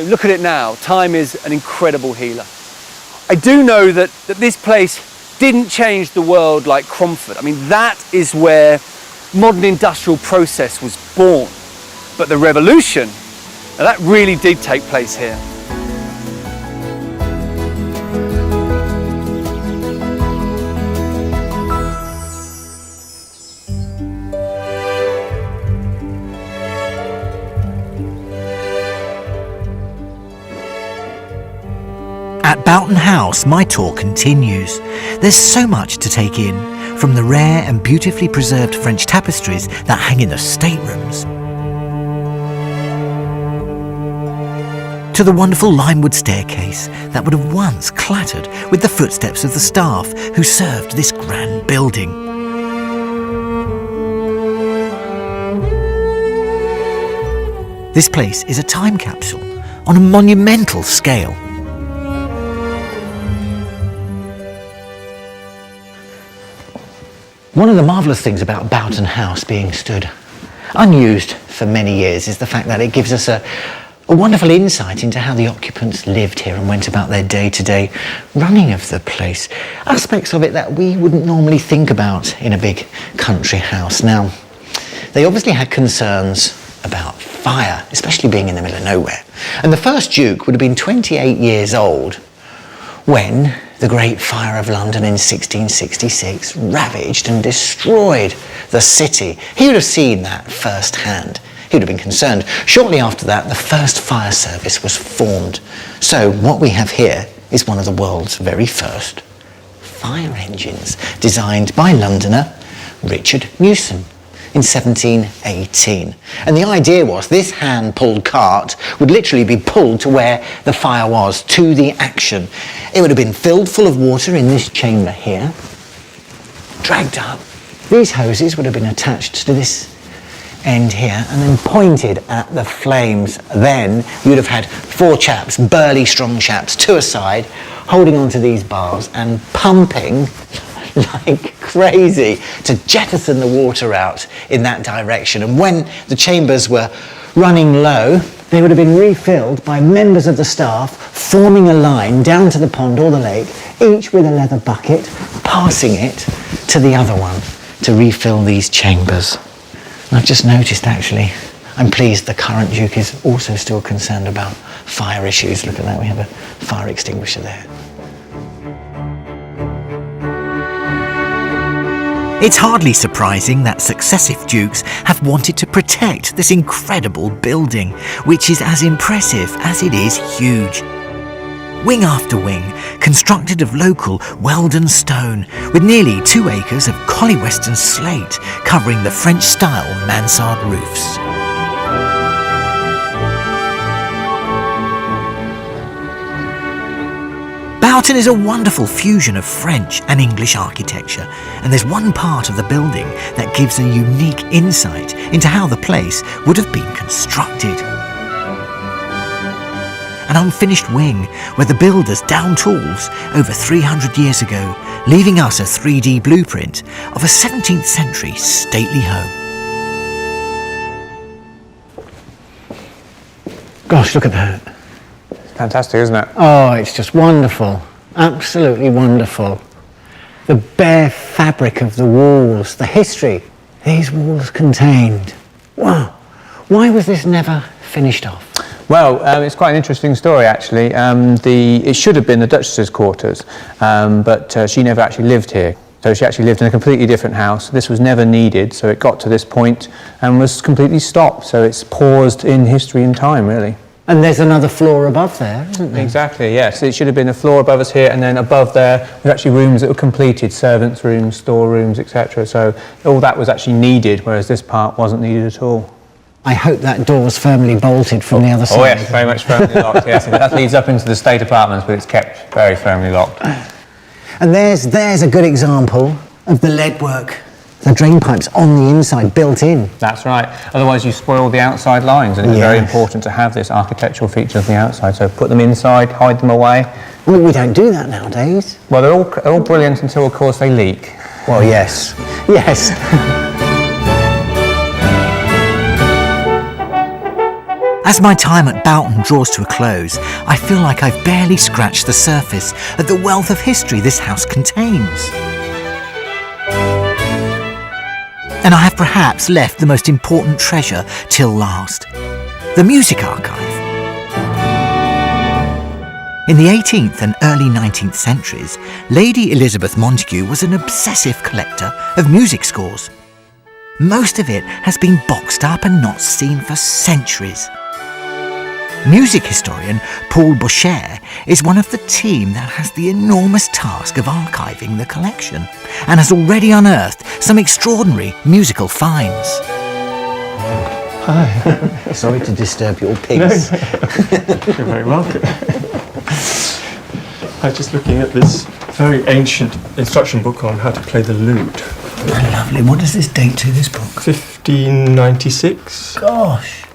look at it now. Time is an incredible healer. I do know that this place didn't change the world like Cromford. I mean, that is where modern industrial process was born. But the revolution, that really did take place here. At Boughton House, my tour continues. There's so much to take in, from the rare and beautifully preserved French tapestries that hang in the staterooms, to the wonderful limewood staircase that would have once clattered with the footsteps of the staff who served this grand building. This place is a time capsule on a monumental scale. One of the marvellous things about Boughton House being stood unused for many years is the fact that it gives us a wonderful insight into how the occupants lived here and went about their day-to-day running of the place. Aspects of it that we wouldn't normally think about in a big country house. Now, they obviously had concerns about fire, especially being in the middle of nowhere. And the first Duke would have been 28 years old when the Great Fire of London in 1666 ravaged and destroyed the city. He would have seen that firsthand. He would have been concerned. Shortly after that, the first fire service was formed. So what we have here is one of the world's very first fire engines, designed by Londoner Richard Newson in 1718. And the idea was this hand-pulled cart would literally be pulled to where the fire was, to the action. It would have been filled full of water in this chamber here, dragged up. These hoses would have been attached to this end here and then pointed at the flames. Then you'd have had 4 chaps, burly, strong chaps, to a side, holding onto these bars and pumping like crazy to jettison the water out in that direction. And when the chambers were running low, they would have been refilled by members of the staff forming a line down to the pond or the lake, each with a leather bucket, passing it to the other one to refill these chambers. And I've just noticed, actually, I'm pleased the current Duke is also still concerned about fire issues. Look at that, we have a fire extinguisher there. It's hardly surprising that successive dukes have wanted to protect this incredible building, which is as impressive as it is huge. Wing after wing, constructed of local Weldon stone, with nearly 2 acres of Collie Western slate covering the French-style mansard roofs. Boughton is a wonderful fusion of French and English architecture, and there's one part of the building that gives a unique insight into how the place would have been constructed. An unfinished wing where the builders downed tools over 300 years ago, leaving us a 3D blueprint of a 17th century stately home. Gosh, look at that. Fantastic, isn't it? Oh, it's just wonderful. Absolutely wonderful. The bare fabric of the walls, the history these walls contained. Wow. Why was this never finished off? Well, it's quite an interesting story, actually. It should have been the Duchess's quarters, but she never actually lived here. So she actually lived in a completely different house. This was never needed, so it got to this point and was completely stopped. So it's paused in history and time, really. And there's another floor above there, isn't there? Exactly, yes. It should have been a floor above us here, and then above there were actually rooms that were completed, servants' rooms, storerooms, etc. So all that was actually needed, whereas this part wasn't needed at all. I hope that door was firmly bolted from the other side. Oh yes, very much firmly locked, yes. That leads up into the state apartments, but it's kept very firmly locked. And there's a good example of the leadwork, the drain pipes on the inside, built in. That's right. Otherwise you spoil the outside lines, and it's very important to have this architectural feature of the outside. So put them inside, hide them away. Well, we don't do that nowadays. Well, they're all brilliant until, of course, they leak. Well, yes. Yes. As my time at Boughton draws to a close, I feel like I've barely scratched the surface of the wealth of history this house contains. And I have perhaps left the most important treasure till last, the music archive. In the 18th and early 19th centuries, Lady Elizabeth Montagu was an obsessive collector of music scores. Most of it has been boxed up and not seen for centuries. Music historian Paul Boucher is one of the team that has the enormous task of archiving the collection and has already unearthed some extraordinary musical finds. Hi. Sorry to disturb your pigs. No. You're very welcome. I'm just looking at this very ancient instruction book on how to play the lute. Oh, lovely. What does this date to, this book? 1596. Gosh.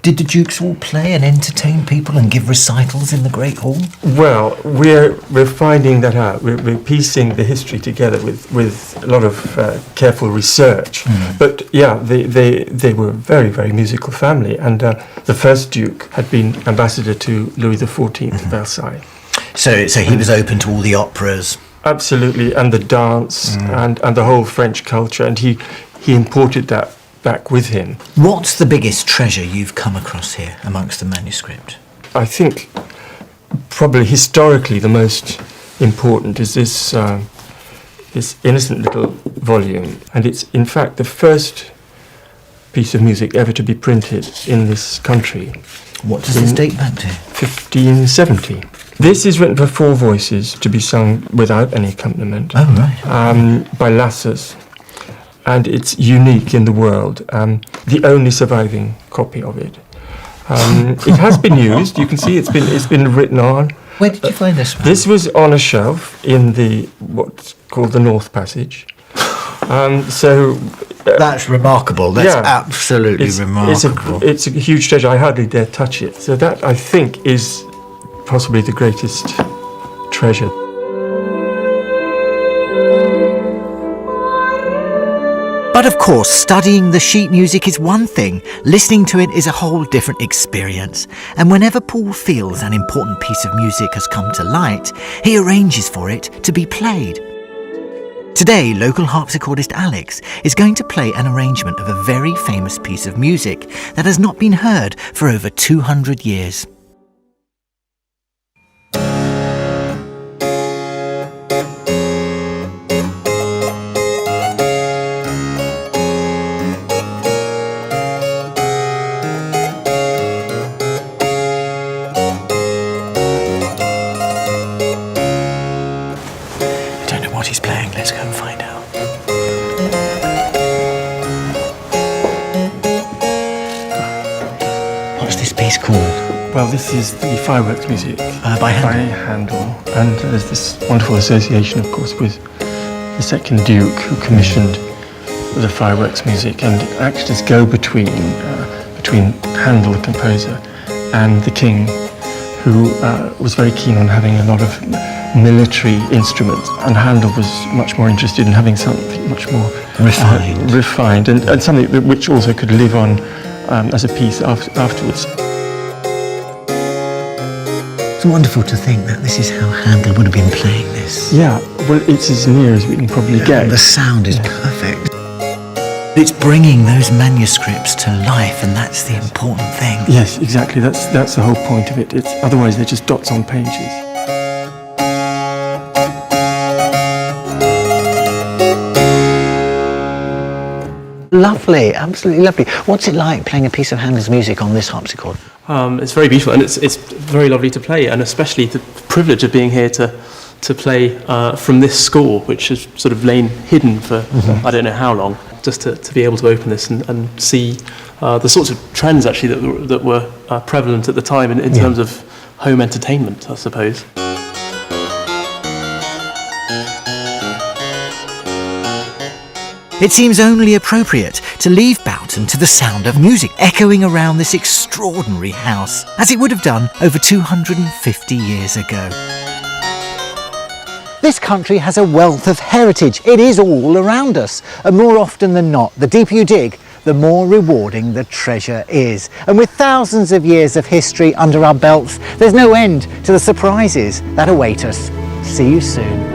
Did the dukes all play and entertain people and give recitals in the Great Hall? Well, we're finding that out. We're piecing the history together with a lot of careful research. But yeah, they were a very, very musical family, and the first duke had been ambassador to Louis XIV at Versailles. So he was open to all the operas. Absolutely, and the dance and the whole French culture, and he imported that back with him. What's the biggest treasure you've come across here amongst the manuscript? I think probably historically the most important is this innocent little volume, and it's in fact the first piece of music ever to be printed in this country. What does this date back to? 1570. This is written for 4 voices to be sung without any accompaniment. Oh, right. By Lassus. and it's unique in the world. The only surviving copy of it. It has been used. You can see it's been written on. Where did you find this one? This was on a shelf in the what's called the North Passage. That's remarkable. That's absolutely remarkable. It's a huge treasure. I hardly dare touch it. So that, I think, is possibly the greatest treasure. But of course, studying the sheet music is one thing, listening to it is a whole different experience. And whenever Paul feels an important piece of music has come to light, he arranges for it to be played. Today, local harpsichordist Alex is going to play an arrangement of a very famous piece of music that has not been heard for over 200 years. Well, this is the fireworks music by Handel. And there's this wonderful association, of course, with the second Duke, who commissioned the fireworks music and acted as go-between between Handel, the composer, and the king, who was very keen on having a lot of military instruments, and Handel was much more interested in having something much more refined and something which also could live on as a piece afterwards. It's wonderful to think that this is how Handel would have been playing this. Yeah, well, it's as near as we can probably get. The sound is perfect. It's bringing those manuscripts to life, and that's the important thing. Yes, exactly. That's the whole point of it. Otherwise, they're just dots on pages. Lovely, absolutely lovely. What's it like playing a piece of Handel's music on this harpsichord? It's very beautiful, and it's very lovely to play, and especially the privilege of being here to play from this score, which has sort of lain hidden for I don't know how long. Just to be able to open this and see the sorts of trends actually that were prevalent at the time in terms of home entertainment, I suppose. It seems only appropriate to leave Boughton to the sound of music echoing around this extraordinary house, as it would have done over 250 years ago. This country has a wealth of heritage. It is all around us. And more often than not, the deeper you dig, the more rewarding the treasure is. And with thousands of years of history under our belts, there's no end to the surprises that await us. See you soon.